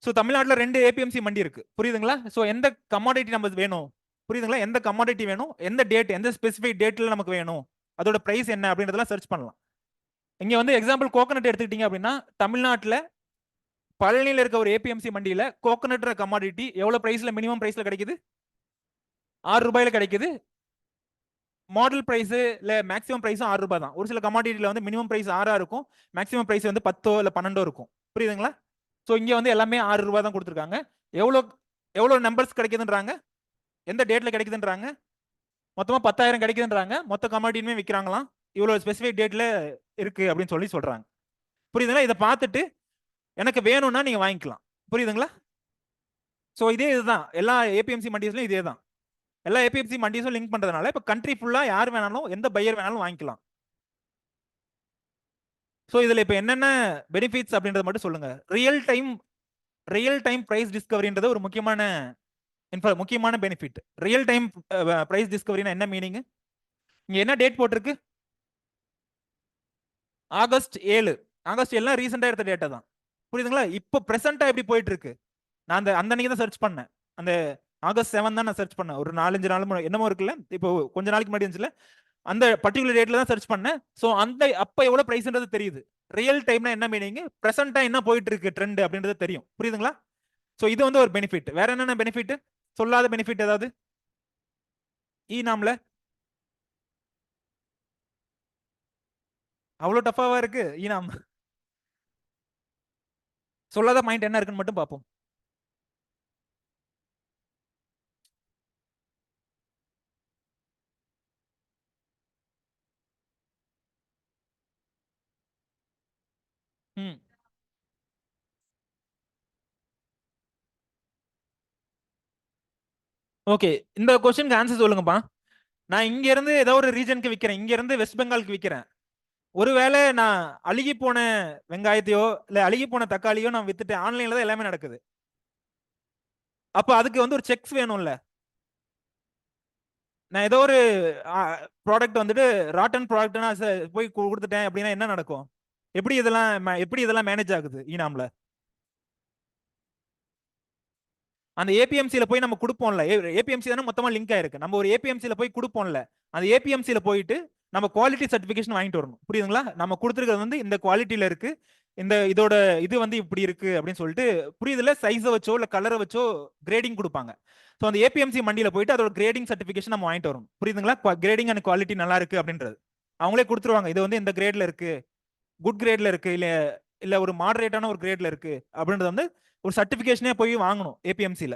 ஸோ தமிழ்நாட்டில் 2 ஏபிஎம்சி மண்டி இருக்கு. புரியுதுங்களா? ஸோ எந்த கமாடிட்டி நம்ம வேணும்? புரியுதுங்களா? எந்த கமாடிட்டி வேணும், எந்த டேட், எந்த ஸ்பெசிஃபிக் டேட்ல நமக்கு வேணும், அதோட பிரைஸ் என்ன அப்படின்றதெல்லாம் சர்ச் பண்ணலாம். இங்க வந்து எக்ஸாம்பிள் கோகனட் எடுத்துக்கிட்டீங்க அப்படின்னா தமிழ்நாட்டில் பழனியில் இருக்க ஒரு ஏபிஎம்சி மண்டியில கோகனட் கமாடிட்டி எவ்வளவு பிரைஸ்ல, மினிமம் பிரைஸ்ல கிடைக்குது? 6 ரூபாயில கிடைக்குது. மாடல் பிரைஸ் இல்ல மேக்ஸிமம் பிரைஸும் 6 ரூபாய் தான். ஒரு சில கமாடிட்டில வந்து மினிமம் பிரைஸ் 6 இருக்கும், மேக்ஸிமம் பிரைஸ் வந்து 10 இல்ல 12 இருக்கும். புரியுதுங்களா? ஸோ இங்க வந்து எல்லாமே 6 ரூபாய் தான் கொடுத்துருக்காங்க. எவ்வளவு எவ்வளவு நம்பர்ஸ் கிடைக்குதுன்றாங்க, எந்த டேட்ல கிடைக்குதுன்றாங்க, மொத்தமா 10,000 கிடைக்குதுன்றாங்க. மொத்த கமாடிட்டியுமே விற்கிறாங்களாம், இவ்வளவு ஸ்பெசிஃபிக் டேட்ல இருக்கு அப்படின்னு சொல்றாங்க. புரியுதுங்களா? இதை பார்த்துட்டு எனக்கு வேணும்னா நீங்க வாங்கிக்கலாம். புரியுதுங்களா? ஸோ இதே இதுதான் எல்லா ஏபிஎம்சி மண்டிஸ்லயும் இதே தான். எல்லா ஏபிஎம்சி மண்டிஸும் லிங்க் பண்றதுனால இப்போ கண்ட்ரி ஃபுல்லா யார் வேணாலும் எந்த பையர் வேணாலும் வாங்கிக்கலாம். ஸோ இதுல இப்போ என்னென்ன பெனிஃபிட்ஸ் அப்படின்றத மட்டும் சொல்லுங்க. ரியல் டைம் பிரைஸ் டிஸ்கவரின்றது ஒரு முக்கியமான பெனிஃபிட். ரியல் டைம் பிரைஸ் டிஸ்கவரினா என்ன மீனிங்? இங்க என்ன டேட் போட்டிருக்கு? ஆகஸ்ட் 7. ஆகஸ்ட் 7 ரீசெண்டா எடுத்த டேட்டா தான். புரியுதுங்களா? இப்போ பிரசண்டா எப்படி போயிட்டு இருக்கு? நான் அந்த அன்னைக்கு தான் சர்ச் பண்ணேன். அந்த ஆகஸ்ட் 7 தான் நான் சர்ச் பண்ணேன். ஒரு 4-5 நாள் என்னமோ இருக்குல்ல, இப்போ கொஞ்ச நாளைக்கு முன்னாடி இருந்துச்சுல, அந்த பர்டிகுலர் டேட்ல தான் சர்ச் பண்ணேன். ஸோ அந்த அப்ப எவ்வளவு பிரைஸ்ன்றது தெரியுது. ரியல் டைம்னா என்ன மீனிங், பிரசண்டா என்ன போயிட்டு இருக்கு ட்ரெண்ட் அப்படின்றது தெரியும். புரியுதுங்களா? ஸோ இது வந்து ஒரு பெனிஃபிட். வேற என்னென்ன பெனிஃபிட்? சொல்லாத பெனிஃபிட் ஏதாவது நாம்ல? அவ்வளவு டஃபாவா இருக்கு நாம்? சொல்லாத பாயிண்ட் என்ன இருக்குன்னு மட்டும் பார்ப்போம். ஓகே, இந்த கொஸ்டினுக்கு ஆன்சர் சொல்லுங்கப்பா. நான் இங்க இருந்து ஏதோ ஒரு ரீஜனுக்கு விற்கிறேன், இங்க இருந்து வெஸ்ட் பெங்காலுக்கு விற்கிறேன். ஒருவேளை நான் அழுகி போன வெங்காயத்தையோ இல்ல அழுகி போன தக்காளியோ நான் வித்துட்டேன், ஆன்லைன்ல தான் எல்லாமே நடக்குது. அப்ப அதுக்கு வந்து ஒரு செக்ஸ் வேணும்ல. நான் ஏதோ ஒரு ப்ராடக்ட் வந்துட்டு ராட்டன் ப்ராடக்ட் நான் போய் கொடுத்துட்டேன் அப்படின்னா என்ன நடக்கும்? எப்படி இதெல்லாம் மேனேஜ் ஆகுது ஈனாம்ல? அந்த ஏபிஎம்சியில போய் நம்ம கொடுப்போம்ல, ஏபிஎம்சி தானே மொத்தமா லிங்க் ஆயிருக்கு. நம்ம ஒரு ஏபிஎம்சியில போய் கொடுப்போம்ல, அந்த ஏபிஎம்சியில போயிட்டு நம்ம குவாலிட்டி சர்டிபிகேஷன் வாங்கிட்டு வரணும். புரியுதுங்களா? நம்ம கொடுத்துருக்கிறது வந்து இந்த குவாலிட்டியில இருக்கு, இதோட இது வந்து இப்படி இருக்கு அப்படின்னு சொல்லிட்டு, புரியுதுல? சைஸை வச்சோ இல்ல கலரை வச்சோ கிரேடிங் கொடுப்பாங்க. ஸோ அந்த ஏபிஎம்சி மண்டியில போயிட்டு அதோட கிரேடிங் சர்டிபிகேஷன் நம்ம வாங்கிட்டு வரணும். புரியுதுங்களா? கிரேடிங் அண்ட் குவாலிட்டி நல்லா இருக்கு அப்படின்றது அவங்களே கொடுத்துருவாங்க. இது வந்து இந்த கிரேட்ல இருக்கு, குட் கிரேட்ல இருக்கு, இல்ல ஒரு மாடரேட்டான ஒரு கிரேட்ல இருக்கு அப்படின்றது வந்து ஒரு சர்டிபிகேஷனே போய் வாங்கணும் ஏபிஎம்சியில.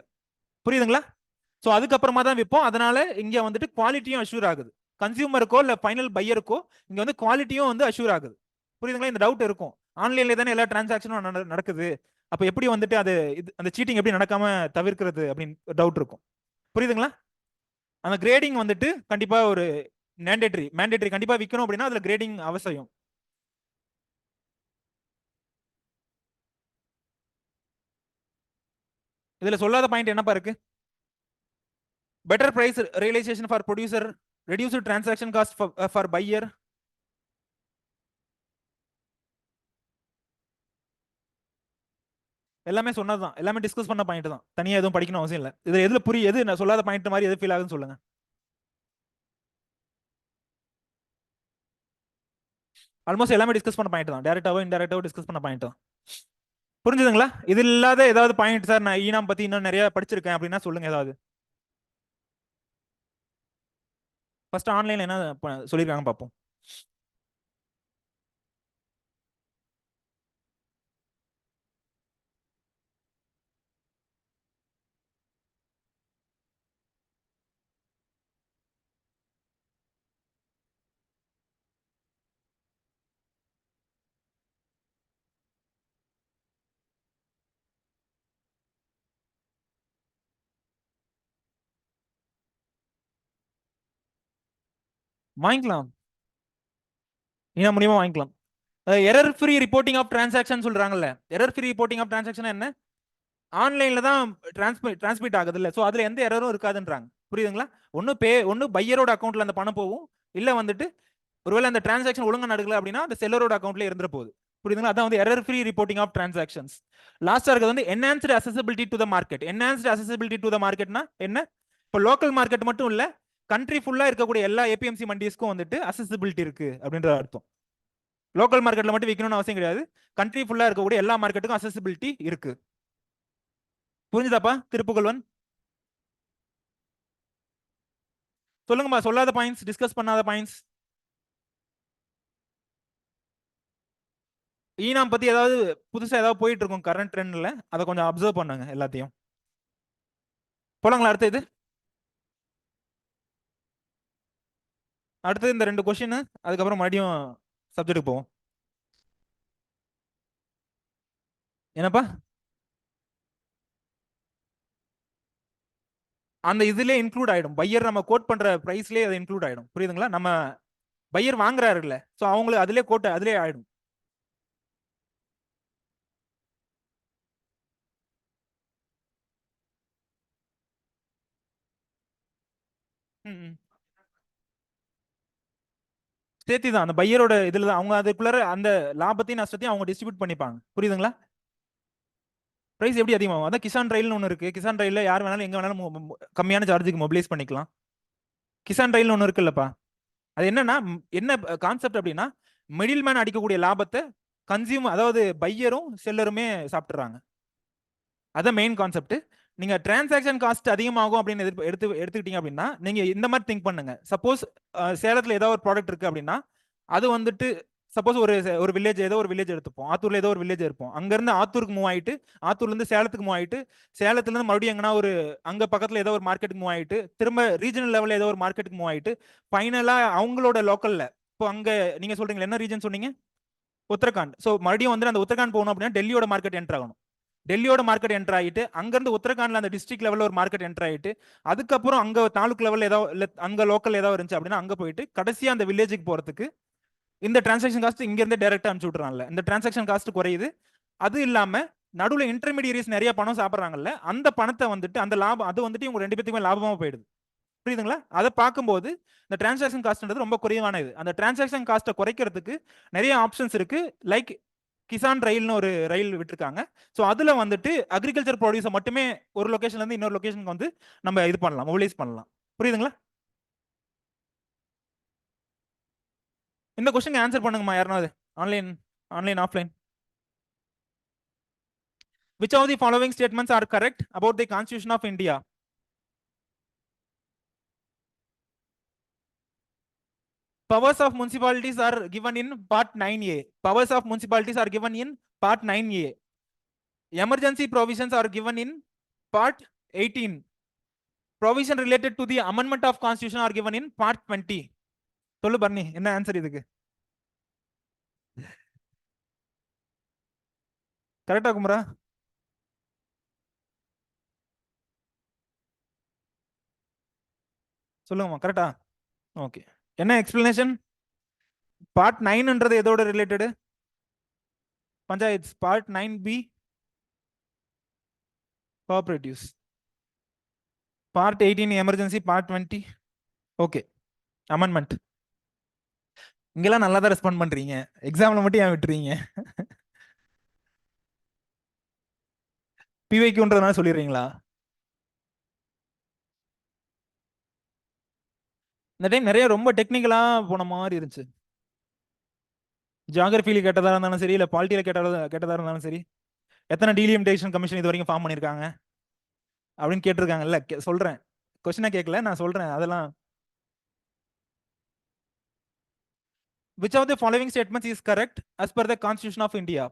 புரியுதுங்களா? ஸோ அதுக்கப்புறமா தான் விற்போம். அதனால இங்க வந்துட்டு குவாலிட்டியும் அஷ்யூர் ஆகுது. கன்சியூமருக்கோ இல்ல ஃபைனல் பையருக்கோ இங்க வந்து குவாலிட்டியும் வந்து அஷ்யூர் ஆகுது. புரியுதுங்களா? இந்த டவுட் இருக்கும். ஆன்லைன்ல தானே எல்லா டிரான்சாக்ஷனும் நடக்குது. அப்ப எப்படி வந்துட்டு அது அந்த சீட்டிங் எப்படி நடக்காம தவிர்க்கிறது அப்படின்னு டவுட் இருக்கும். புரியுதுங்களா? அந்த கிரேடிங் வந்துட்டு கண்டிப்பா ஒரு மேண்டேட்டரி கண்டிப்பா விற்கணும் அப்படின்னா அதுல கிரேடிங் அவசியம். இதுல சொல்லாத பாயிண்ட் என்னப்பா இருக்கு? Better price realisation for producer, reduced transaction cost for buyer. எல்லாமே சொன்னதுதான், எல்லாமே டிஸ்கஸ் பண்ண பாயிண்ட் தான். தனியா எதுவும் படிக்கணும் அவசியம் இல்லை. இது எதுல எது நான் சொல்லாத பாயிண்ட் மாதிரி எது ஃபீல் ஆகுதுன்னு சொல்லுங்க. ஆல்மோஸ்ட் எல்லாமே டிஸ்கஸ் பண்ண பாயிண்ட் தான். டேரக்டாவோ இன்டெரக்டாவோ டிஸ்கஸ் பண்ண பாயிண்ட் தான். புரிஞ்சுதுங்களா? இது இல்லாத ஏதாவது பாயிண்ட் சார் நான் ஈனாம் பத்தி இன்னும் நிறைய படிச்சிருக்கேன் அப்படின்னா சொல்லுங்க ஏதாவது. ஃபர்ஸ்ட் ஆன்லைன்ல என்ன சொல்லியிருக்காங்க பார்ப்போம். வாங்கிக்கலாம், ஈனா மூலியமா வாங்கிக்கலாம். Error free reporting of transaction சொல்றாங்கல்ல. Error free reporting of transaction என்ன? ஆன்லைன்ல தான் டிரான்ஸ்மிட் ஆகுது இல்ல. ஸோ அதுல எந்த எரரும் இருக்காதுன்றாங்க. புரியுதுங்களா? ஒன்னு பையரோட அக்கௌண்ட்ல அந்த பணம் போகும், இல்ல வந்துட்டு ஒருவேளை அந்த டிரான்சாக்ஷன் ஒழுங்கா நடக்கல அப்படின்னா அந்த செல்லரோட அக்கௌண்ட்ல இருந்துற போகுது. புரியுதுங்களா? அதான் வந்து error free reporting of transactions. லாஸ்டா இருக்கிறது வந்து enhanced accessibility to the market. Enhanced accessibility to the மார்க்கெட்னா என்ன? இப்போ லோக்கல் மார்க்கெட் மட்டும் இல்ல, கண்ட்ரி ஃபுல்லா இருக்கக்கூடிய எல்லா ஏபிஎம்சி மண்டிஸ்க்கும் வந்துட்டு அசசிபிலிட்டி இருக்கு அப்படின்ற அர்த்தம். லோக்கல் மார்க்கெட்ல மட்டும் விற்கணும்னு அவசியம் கிடையாது. கண்ட்ரி ஃபுல்லா இருக்கக்கூடிய எல்லா மார்க்கெட்டுக்கும் அசசிபிலிட்டி இருக்கு. புரிஞ்சுதாப்பா திருப்புகழ்வன்? சொல்லுங்கம்மா, சொல்லாத பாயிண்ட்ஸ், டிஸ்கஸ் பண்ணாத பாயிண்ட்ஸ். ஈனாம் பத்தி ஏதாவது புதுசா ஏதாவது போயிட்டு இருக்கும் கரண்ட் ட்ரெண்ட்ல, அதை கொஞ்சம் அப்சர்வ் பண்ணுங்க எல்லாத்தையும். போலாங்களா? அடுத்து இது, அடுத்து இந்த 2 கொஸ்டின், அதுக்கப்புறம் மறுபடியும் சப்ஜெக்ட் போவோம். என்னப்பா? அந்த இதுலயே இன்க்ளூட் ஆயிடும். பையர் நம்ம கோட் பண்ற பிரைஸ்லயே அது இன்க்ளூட் ஆயிடும். புரியுதுங்களா? நம்ம பையர் வாங்குறாருல்ல, சோ அவங்களுக்கு அதுலயே கோட் அதுலயே ஆயிடும். சேர்த்தி தான் அந்த பையரோட இதுல தான் அவங்க அதுக்குள்ள அந்த லாபத்தையும் நஷ்டத்தையும் அவங்க டிஸ்ட்ரிபியூட் பண்ணிப்பாங்க. புரியுதுங்களா? பிரைஸ் எப்படி அதிகமாகும்? அதான் கிசான் ரயில்னு ஒன்று இருக்கு. கிசான் ரயில்ல யார் வேணாலும் எங்க வேணாலும் கம்மியான சார்ஜுக்கு மொபிலைஸ் பண்ணிக்கலாம். கிசான் ரயில் ஒன்று இருக்குல்லப்பா. அது என்னன்னா என்ன கான்செப்ட் அப்படின்னா, மிடில் மேன் அடிக்கக்கூடிய லாபத்தை கன்சியூமர், அதாவது பையரும் செல்லருமே சாப்பிட்டுறாங்க. அதான் மெயின் கான்செப்ட். நீங்க டிரான்சாக்ஷன் காஸ்ட் அதிகமாகும் அப்படின்னு எடுத்துக்கிட்டீங்க அப்படின்னா நீங்க இந்த மாதிரி திங்க் பண்ணுங்க. சப்போஸ் சேலத்துல ஏதாவது ஒரு ப்ராடக்ட் இருக்கு அப்படின்னா அது வந்துட்டு சப்போஸ் ஒரு வில்லேஜ், ஏதோ ஒரு வில்லேஜ் எடுத்துப்போம். ஆத்தூர்ல ஏதோ ஒரு வில்லேஜ் இருப்போம். அங்க இருந்து ஆத்தூருக்கு மூவ் ஆயிட்டு, ஆத்தூர்ல இருந்து சேலத்துக்கு மூவ் ஆயிட்டு, சேலத்துல இருந்து மறுபடியும் எங்கன்னா ஒரு அங்க பக்கத்துல ஏதோ ஒரு மார்க்கெட்டுக்கு மூவ் ஆயிட்டு, திரும்ப ரீஜனல் லெவல்ல ஏதோ ஒரு மார்க்கெட்டுக்கு மூவ் ஆயிட்டு, ஃபைனலா அவங்களோட லோக்கல்ல, இப்போ அங்க நீங்க சொல்றீங்களா என்ன ரீஜன் சொன்னீங்க? உத்தரகாண்ட். ஸோ மறுபடியும் வந்து அந்த உத்தரகாண்ட் போகணும் அப்படின்னா டெல்லியோட மார்க்கெட் என்டர் ஆகணும். டெல்லியோட மார்க்கெட் என்டர் ஆகிட்டு, அங்கிருந்து உத்தரகாண்ட்ல அந்த டிஸ்ட்ரிக்ட் லெவலில் ஒரு மார்க்கெட் என்டர் ஆகிட்டு, அதுக்கப்புறம் அங்க தாலுக் லெவலில் ஏதாவது இல்லை அங்க லோக்கல் ஏதாவது இருந்துச்சு அப்படின்னா அங்க போயிட்டு கடைசியா அந்த வில்லேஜுக்கு போறதுக்கு இந்த டிரான்சாக்ஷன் காஸ்ட் இங்க இருந்து டைரக்டா அனுப்பிச்சு விட்டுறாங்கல்ல, இந்த டிரான்சாக்ஷன் காஸ்ட் குறையுது. அது இல்லாம நடுவில் இன்டர்மீடியரிஸ் நிறைய பணம் சாப்பிட்றாங்கல்ல, அந்த பணத்தை வந்துட்டு அந்த லாபம் அது வந்துட்டு இவங்க 2 பேத்துக்குமே லாபமா போயிடுது. புரியுதுங்களா? அதை பார்க்கும்போது இந்த டிரான்சாக்ஷன் காஸ்ட்ன்றது ரொம்ப குறைவான இது. அந்த டிரான்சாக்ஷன் காஸ்ட்டை குறைக்கிறதுக்கு நிறைய ஆப்ஷன்ஸ் இருக்கு. லைக் கிசான் ரயில்னு ஒரு ரயில் விட்டுருக்காங்க. ஸோ அதுல வந்துட்டு அக்ரிகல்ச்சர் ப்ராடியூஸை மட்டுமே ஒரு லொகேஷன்ல இருந்து இன்னொரு லொகேஷனுக்கு வந்து நம்ம இது பண்ணலாம், மொபிலைஸ் பண்ணலாம். புரியுதுங்களா? இந்த கொஸ்டின் ஆன்சர் பண்ணுங்கம்மா யாருனாவது. Online, offline. Which of the following statements are correct about the Constitution of India? Powers of municipalities are given in Part 9A. Powers of municipalities are given in Part 9A. Emergency provisions are given in Part 18. provision related to the amendment of constitution are given in part 20. சொல்லு பர்னி, என்ன ஆன்சர் இதுக்கு? கரெக்டா குமரா? சொல்லுங்கம்மா, கரெக்டா? ஓகே. என்ன எக்ஸ்பிளனேஷன்? பார்ட் 9ன்றது எதோட related? Panchayat. Part 9B cooperatives. Part 18 emergency. Part 20 okay amendment. இங்கெல்லாம் நல்லா தான் ரெஸ்பாண்ட் பண்றீங்க, எக்ஸாம்ல மட்டும் ஏன் விட்டுறீங்க? பிவைக்குன்றதுனால சொல்லிடுறீங்களா? இந்த டைம் நிறைய ரொம்ப டெக்னிக்கலா போன மாதிரி இருந்துச்சு. ஜியாகிரபியில கேட்டதா இருந்தாலும் சரி, இல்ல பாலிட்டியில கேட்டதா இருந்தாலும் சரி, எத்தனை டீலிமிட்டேஷன் கமிஷன் இது வரைக்கும் ஃபார்ம் பண்ணிருக்காங்க அப்படின்னு கேட்டிருக்காங்கல்ல. சொல்றேன், கொஸ்டினா கேட்கல, நான் சொல்றேன் அதெல்லாம். Which of the following statements is correct as per the Constitution of India?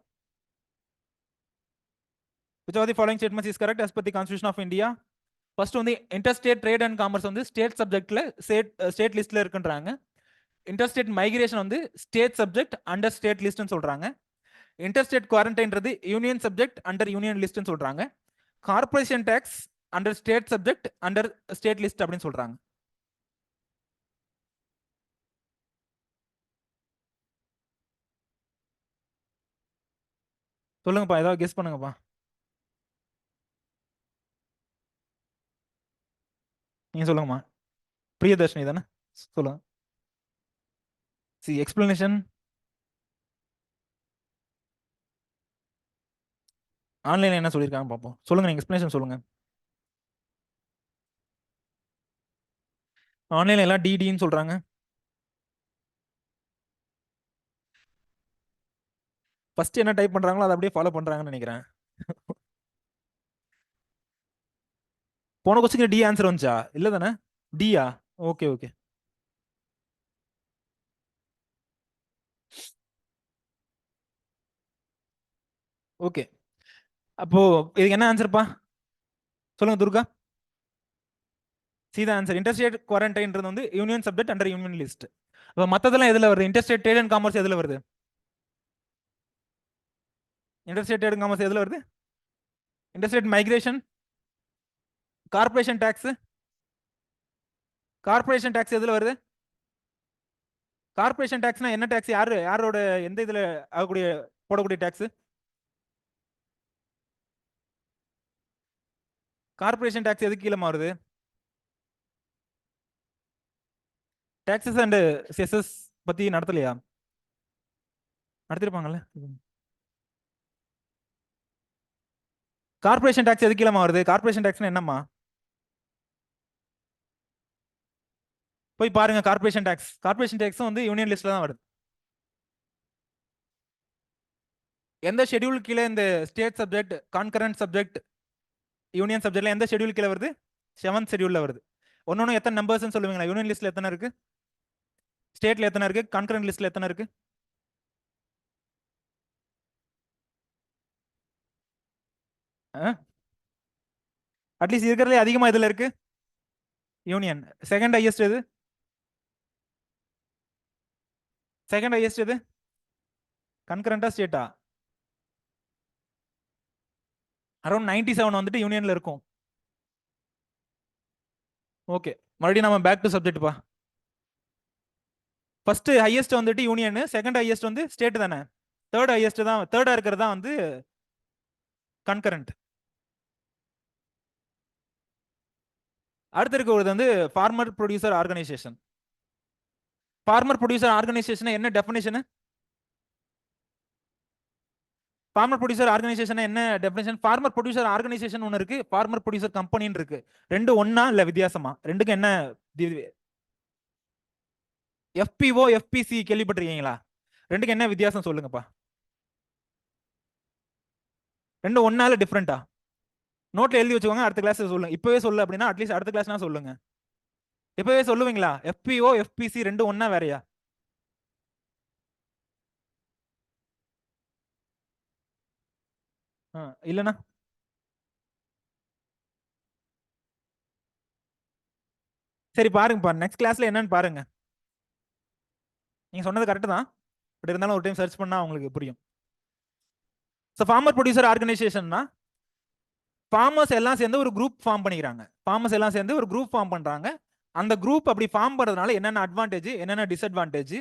Which of the following statements is correct as per the Constitution of India? First வந்து interstate trade and commerce வந்து ஸ்டேட் சப்ஜெக்ட்ல ஸ்டேட் லிஸ்ட்ல இருக்குன்றாங்க. இன்டர்ஸ்டேட் மைக்ரேஷன் வந்து ஸ்டேட் சப்ஜெக்ட் அண்டர் ஸ்டேட் லிஸ்ட்னு சொல்றாங்க. இன்டர்ஸ்டேட் குவாரண்டைன்றது யூனியன் சப்ஜெக்ட் அண்டர் யூனியன் லிஸ்ட்னு சொல்றாங்க. Corporation tax under state subject under state list அப்படின்னு சொல்றாங்க. சொல்லுங்கப்பா, ஏதாவது கெஸ் பண்ணுங்கப்பா. நீங்க சொல்லுங்கம்மா. பிரியதர்ஷினி தானே? சொல்லுங்க. C explanation. ஆன்லைன்ல என்ன சொல்லியிருக்காங்க பார்ப்போம். சொல்லுங்க, நீங்க எக்ஸ்பிளனேஷன் சொல்லுங்க. ஆன்லைன்ல எல்லாம் டிடின்னு சொல்றாங்க. ஃபர்ஸ்ட் என்ன டைப் பண்றாங்களோ அதை அப்படியே ஃபாலோ பண்றாங்கன்னு நினைக்கிறேன். போன கொஸ்டின் டி ஆன்சர் வந்துச்சா? இல்ல தானே? டியா? Okay okay. ஓகே, அப்போ இதுக்கு என்ன ஆன்சர்ப்பா? சொல்லுங்க துர்கா. சீதா ஆன்சர். இன்டர்ஸ்டேட் குவாரண்டைன்றது வந்து union subject under union list. அப்போ மற்றதெல்லாம் எதுல வருது? இன்டர்ஸ்டேட் ட்ரேட் அண்ட் காமர்ஸ் எதுல வருது? இன்டர்ஸ்டேட் ட்ரேட் அண்ட் காமர்ஸ் எதுல வருது? Interstate migration, corporation tax. Corporation tax எதுல வருது? கார்பரேஷன் டாக்ஸ்னா என்ன டாக்ஸ்? யாரோட எந்த இதுல ஆகக்கூடிய போடக்கூடிய டாக்ஸ்? கார்பரேஷன் டாக்ஸ் எதுக்கு கீழே மாறுது? டாக்ஸஸ் அண்ட் செசஸ் பத்தி நடத்தலையா? நடத்திருப்பாங்கல்ல. கார்பரேஷன் டாக்ஸ் எதுக்கு கீழே வருது? கார்பரேஷன் டாக்ஸ்னா என்னம்மா? போய் பாருங்க. கார்பரேஷன் டாக்ஸ் வந்து யூனியன் லிஸ்ட்ல தான் வருது. எந்த ஷெட்யூல் கீழே இந்த state subject, concurrent subject, union சப்ஜெக்ட்ல எந்த ஷெட்யூல் கீழே வருது? 7th ஷெட்யூல்ல வருது. ஒன்னொன்னு எத்தனை நம்பர்ஸ்னு சொல்லுவீங்களா? யூனியன் லிஸ்ட்ல எத்தனை இருக்கு? ஸ்டேட்ல எத்தனை இருக்கு? கான்கரண்ட் லிஸ்ட்ல எத்தனை இருக்கு? அட்லீஸ்ட் இருக்கிறதுல அதிகமா இதுல இருக்கு யூனியன். செகண்ட் ஹையஸ்ட் எது? செகண்ட் ஹையஸ்ட் எது? கன்கரண்டா ஸ்டேட்டா? அரௌண்ட் 97 வந்துட்டு யூனியன்ல இருக்கும். ஓகே, மறுபடியும் நம்ம பேக் டு சப்ஜெக்ட் பா. ஃபர்ஸ்ட் ஹையஸ்ட் வந்துட்டு யூனியன், செகண்ட் ஹையஸ்ட் வந்து ஸ்டேட் தானே? தேர்ட் ஹையஸ்ட் தான், தேர்டா இருக்கிறது தான் வந்து கன்கரண்ட். அடுத்து இருக்கிறது வந்து farmer producer organisation. Farmer producer organisation என்ன டெஃபினேஷன்? ஃபார்மர் ப்ரொடியூசர் ஆர்கனைசேஷன் என்ன டெஃபினேஷன்? ஃபார்மர் ப்ரொடியூசர் ஆர்கனைசேஷன் ஒன்று இருக்கு, ஃபார்மர் ப்ரொடியூசர் கம்பெனின்னு இருக்கு. ரெண்டு ஒன்னா இல்ல வித்தியாசமா? ரெண்டுக்கு என்ன? எஃபிஓ எஃபிசி கேள்விப்பட்டிருக்கீங்களா? ரெண்டுக்கு என்ன வித்தியாசம் சொல்லுங்கப்பா. ரெண்டு ஒன்னா இல்ல டிஃப்ரெண்டா? நோட்ல எழுதி வச்சுக்கோங்க, அடுத்த கிளாஸ் சொல்லுங்க. இப்பவே சொல்லு அப்படின்னா அட்லீஸ்ட் அடுத்த கிளாஸ்னா சொல்லுங்க. இப்பவே சொல்லுவீங்களா? எஃபிஓ எஃபிசி ரெண்டு ஒன்னா வேறையா? இல்லனா சரி பாருங்கப்பா, நெக்ஸ்ட் கிளாஸ்ல என்னன்னு பாருங்க. நீங்க சொன்னது கரெக்ட் தான், பட் இருந்தாலும் ஒரு டைம் சர்ச் பண்ணா உங்களுக்கு புரியும். ஸோ ஃபார்மர் ப்ரொடியூசர் ஆர்கனைசேஷன்னா ஃபார்மர்ஸ் எல்லாம் சேர்ந்து ஒரு குரூப் ஃபார்ம் பண்ணிக்கிறாங்க. ஃபார்மர்ஸ் எல்லாம் சேர்ந்து ஒரு குரூப் ஃபார்ம் பண்றாங்க. அந்த குரூப் அப்படி ஃபார்ம் பண்றதுனால என்னென்ன அட்வான்டேஜ், என்னென்ன டிஸ்அட்வான்டேஜ்,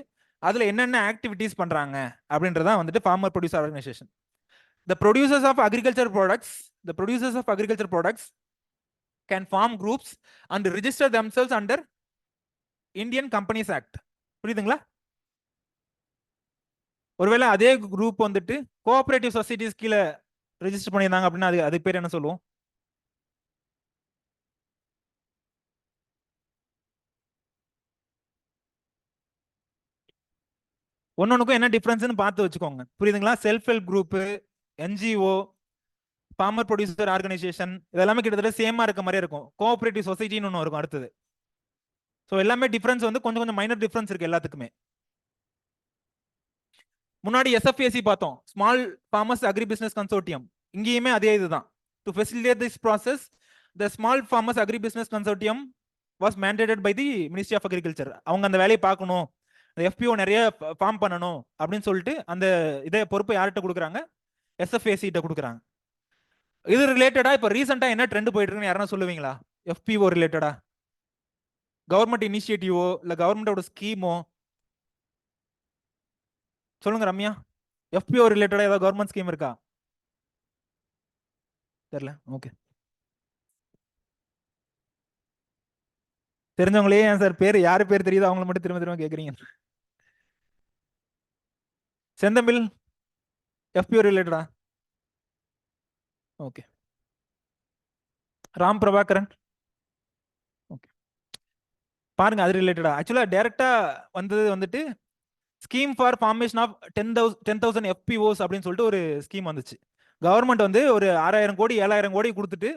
அதுல என்னென்ன ஆக்டிவிட்டீஸ் பண்றாங்க அப்படின்றதா வந்துட்டு farmer producer organisation. The producers of agriculture products, the producers of agriculture products can form groups and register themselves under Indian Companies Act. புரியுதுங்களா? ஒருவேளை அதே குரூப் வந்துட்டு கோஆபரேட்டிவ் சொசைட்டிஸ் கீழே ரெஜிஸ்டர் பண்ணியிருந்தாங்க அப்படின்னா அதுக்கு பேர் என்ன சொல்லுவோம்? ஒன்னொன்னுக்கும் என்ன டிஃபரன்ஸ்னு பார்த்து வச்சுக்கோங்க. புரியுதுங்களா? Self help group, NGO, farmer producer organisation இதெல்லாமே கிட்டத்தட்ட சேமா இருக்க மாதிரி இருக்கும். கோஆபரேட்டிவ் சொசைட்டின்னு ஒன்று இருக்கும் அடுத்தது. ஸோ எல்லாமே டிஃபரன்ஸ் வந்து கொஞ்சம் கொஞ்சம் மைனர் டிஃபரன்ஸ் இருக்கு எல்லாத்துக்குமே. முன்னாடி எஸ்எஃப்ஏசி பார்த்தோம், small farmers agri business consortium. இங்கேயுமே அதே இதுதான். To facilitate this process the small farmers agri business consortium was mandated by the ministry of agriculture. அவங்க அந்த வேலையை பார்க்கணும், எஃபிஓ நிறைய ஃபார்ம் பண்ணணும் அப்படின்னு சொல்லிட்டு அந்த இதை பொறுப்பை யார்கிட்ட கொடுக்குறாங்க? எஸ்எஃப்ஏசி கிட்ட கொடுக்குறாங்க. இது ரிலேட்டடா இப்ப ரீசெண்டா என்ன ட்ரெண்ட் போயிட்டு இருக்குன்னு யாரா சொல்லுவீங்களா? எஃபிஓ ரிலேட்டடா கவர்மெண்ட் இனிஷியேட்டிவோ இல்ல கவர்மெண்டோட ஸ்கீமோ சொல்லுங்க ரம்யா. எஃபிஓ ரிலேட்டடா ஏதாவது கவர்மெண்ட் ஸ்கீம் இருக்கா? தெரியல. ஓகே, தெரிஞ்சவங்களே ஏன் சார் பேர், யாரு பேர் தெரியுதோ அவங்கள மட்டும் திரும்ப திரும்ப கேக்குறீங்க. செந்தமிழ் எஃபிஓ ரிலேட்டடா? ஓகே. ராம் பிரபாகரன்? ஓகே. பாருங்க அது ரிலேட்டடா. ஆக்சுவலா டைரக்டா வந்தது வந்துட்டு ஸ்கீம் ஃபார் ஃபார்மேஷன் ஆஃப் 10,000 எஃபிஓஸ் அப்படின்னு சொல்லிட்டு ஒரு ஸ்கீம் வந்துச்சு. கவர்மெண்ட் வந்து ஒரு 6,000 கோடி 7,000 கோடி கொடுத்துட்டு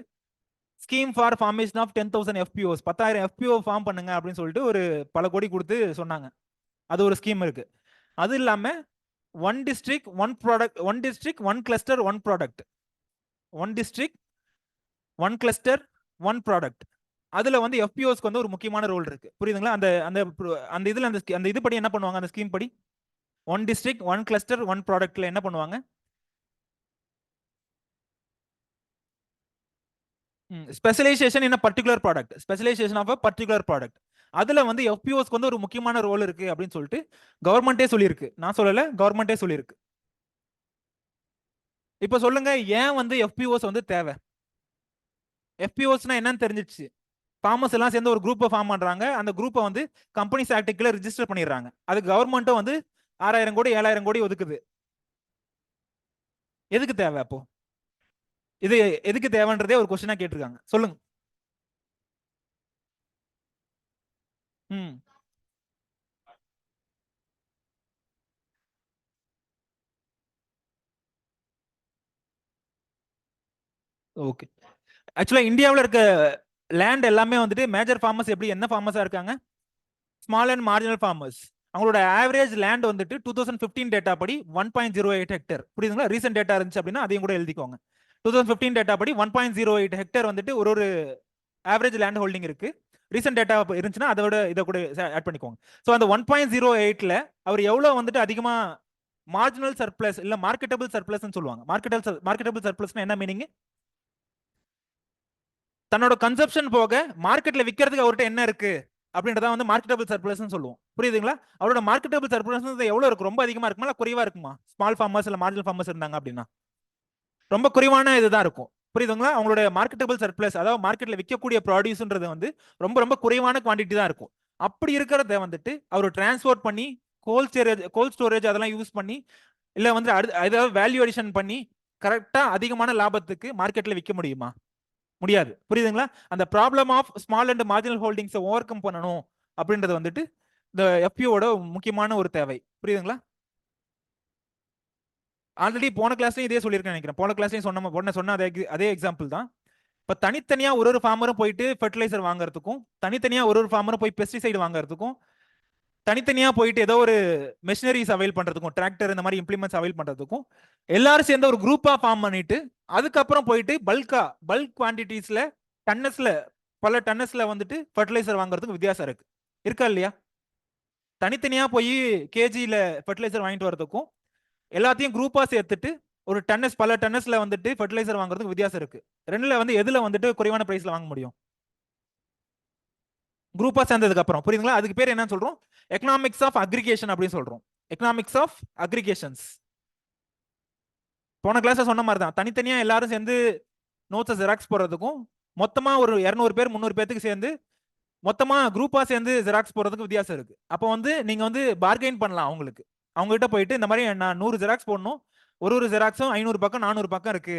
scheme for formation of 10,000 FPOs, 10,000 FPO form பண்ணுங்க அப்படின்னு சொல்லிட்டு ஒரு பல கோடி கொடுத்து சொன்னாங்க. அது ஒரு ஸ்கீம் இருக்கு. அது இல்லாம one district one product, one district one cluster one product, one district one cluster one product. அதுல வந்து எஃபிஓஸ்க்கு வந்து ஒரு முக்கியமான ரோல் இருக்கு. புரியுதுங்களா? அந்த அந்த அந்த இதுல அந்த இது படி என்ன பண்ணுவாங்க? அந்த ஸ்கீம் படி one district one cluster one ப்ராடக்ட்ல என்ன பண்ணுவாங்க? Specialisation in particular product, specialisation of a particular product. அதுல வந்து எஃபிஓஸ்க்கு வந்து ஒரு முக்கியமான ரோல் இருக்கு அப்படின்னு சொல்லிட்டு கவர்மெண்டே சொல்லியிருக்கு. நான் சொல்லல, கவர்மெண்டே சொல்லியிருக்கு. இப்ப சொல்லுங்க, ஏன் வந்து எஃபிஓஸ் வந்து தேவை? எஃபிஓஸ்னா என்னன்னு தெரிஞ்சிச்சு. ஃபார்மர்ஸ் எல்லாம் சேர்ந்து ஒரு குரூப்பை ஃபார்ம் பண்றாங்க. அந்த குரூப்பை வந்து கம்பெனிஸ் ஆக்டுக்குள்ள ரிஜிஸ்டர் பண்ணிடுறாங்க. அதுக்கு கவர்மெண்ட்டும் வந்து 6,000 கோடி 7,000 கோடி ஒதுக்குது. எதுக்கு தேவை அப்போ? இது எதுக்கு தேவைன்றதே ஒரு கொஸ்டினா கேட்டிருக்காங்க. சொல்லுங்க. ம் ஓகே. ஆக்சுவலா இந்தியாவில் இருக்க லேண்ட் எல்லாமே வந்துட்டு மேஜர் ஃபார்மர்ஸ் எப்படி என்ன ஃபார்மர்ஸா இருக்காங்க? Small and marginal farmers. அவங்களோட ஆவரேஜ் லேண்ட் வந்துட்டு 2015 டேட்டா படி 1.08 ஹெக்டேர். புரியுதுங்களா? ரீசெண்ட் டேட்டா இருந்துச்சு அப்படின்னா அதையும் கூட எழுதிக்கோங்க. 2015 டேட்டா படி 1.08 ஹெக்டேர் வந்துட்டு ஒரு ஆவரேஜ் லேண்ட் ஹோல்டிங் இருக்கு. ரீசெண்ட் டேட்டா இருந்துச்சுன்னா அதோட இதை கூட ஆட் பண்ணிக்கோங்க. ஸோ அந்த 1.08ல அவர் எவ்வளவு வந்துட்டு அதிகமா மார்ஜினல் சர்ப்ளஸ் இல்ல மார்க்கெட்டபிள் சர்ப்ளஸ் சொல்லுவாங்க. மார்க்கெட்டபிள் சர்ப்ளஸ் என்ன மீனிங்? தன்னோட கன்சப்ஷன் போக மார்க்கெட்ல விற்கிறதுக்கு அவர்கிட்ட என்ன இருக்கு அப்படின்றத வந்து மார்க்கெட்டபிள் சர்ப்ளஸ் சொல்லுவோம். புரியுதுங்களா? அவரோட மார்க்கெட்டபிள் சர்ப்ளஸ் எவ்வளவு இருக்கு? ரொம்ப அதிகமா இருக்குமா இல்ல குறைவா இருக்குமா? ஸ்மால் ஃபார்மர்ஸ் இல்ல மார்ஜினல் ஃபார்மர்ஸ் இருந்தாங்க அப்படின்னா ரொம்ப குறைவான இதுதான் இருக்கும். புரியுதுங்களா? அவங்களோட மார்க்கெட்டபிள் சர்ப்ளஸ், அதாவது மார்க்கெட்ல விற்கக்கூடிய ப்ராடியூஸ்ன்றது வந்து ரொம்ப ரொம்ப குறைவான குவான்டிட்டி தான் இருக்கும். அப்படி இருக்கிறத வந்துட்டு அவர் டிரான்ஸ்போர்ட் பண்ணி கோல்ட் ஸ்டோரேஜ் அதெல்லாம் யூஸ் பண்ணி இல்ல வந்து ஏதாவது வேல்யூ அடிஷன் பண்ணி கரெக்டா அதிகமான லாபத்துக்கு மார்க்கெட்ல விற்க முடியுமா? முடியாது. புரியுதுங்களா? அந்த problem of small and marginal ஹோல்டிங்ஸை ஓவர் கம் பண்ணணும் அப்படின்றது வந்துட்டு இந்த எஃபிஓட முக்கியமான ஒரு தேவை. புரியுதுங்களா? ஆல்ரெடி போன கிளாஸ்லயும் இதே சொல்லியிருக்கேன் நினைக்கிறேன். போன கிளாஸ்லயும் சொன்ன அதே எக்ஸாம்பிள் தான். இப்ப தனித்தனியா ஒரு ஃபார்மரும் போயிட்டு ஃபெர்டிலைசர் வாங்குறதுக்கும், தனித்தனியா ஒரு ஃபார்மரும் போய் பெஸ்டிசைடு வாங்குறதுக்கும், தனித்தனியா போயிட்டு ஏதோ ஒரு மெஷினரிஸ் அவைல் பண்றதுக்கும், டிராக்டர் இந்த மாதிரி இம்ப்ளிமெண்ட்ஸ் அவைல் பண்றதுக்கும் எல்லாரும் சேர்ந்து ஒரு குரூப்பா ஃபார்ம் பண்ணிட்டு அதுக்கப்புறம் போயிட்டு பல்க் குவான்டிட்டிஸ்ல டன்னஸ்ல 10,000 10,000 10,000 10,000 10,000 10,000 10,000 10,000 10,000 10,000 10,000 10,000 10,000 10,000 10,000 10,000 10,000 10,000 பல டன்னஸ்ல வந்துட்டு ஃபர்டிலைசர் வாங்குறதுக்கு வித்தியாசம் இருக்கு. இருக்கா இல்லையா? தனித்தனியா போய் கேஜியில ஃபர்டிலைசர் வாங்கிட்டு வரதுக்கும் எல்லாத்தையும் குரூப்பா சேர்த்துட்டு ஒரு டன்னஸ் பல டன்னஸ்ல வந்துட்டு ஃபர்டிலைசர் வாங்குறதுக்கு வித்தியாசம் இருக்கு. ரெண்டுல வந்து எதுல வந்துட்டு குறைவான பிரைஸ்ல வாங்க முடியும்? குரூப்பா சேர்ந்ததுக்கு அப்புறம். புரியுதுங்களா? அதுக்கு பேர் என்ன சொல்றோம்? எக்கனாமிக்ஸ் ஆஃப் அக்ரிகேஷன் அப்படின்னு சொல்றோம். Economics of aggregations. போன கிளாஸ்ல சொன்ன மாதிரி தான், தனித்தனியா எல்லாரும் சேர்ந்து நோட்ஸை ஜெராக்ஸ் போடுறதுக்கும் மொத்தமா ஒரு 200 பேர் 300 பேருக்கு சேர்ந்து மொத்தமா குரூப்பா சேர்ந்து ஜெராக்ஸ் போடுறதுக்கு வித்தியாசம் இருக்கு. அப்போ வந்து நீங்க வந்து பார்கெயின் பண்ணலாம் அவங்களுக்கு. அவங்க கிட்ட போயிட்டு இந்த மாதிரி நான் 100 ஜெராக்ஸ் போடணும், ஒரு ஜெராக்ஸும் 500 பக்கம் 400 பக்கம் இருக்கு,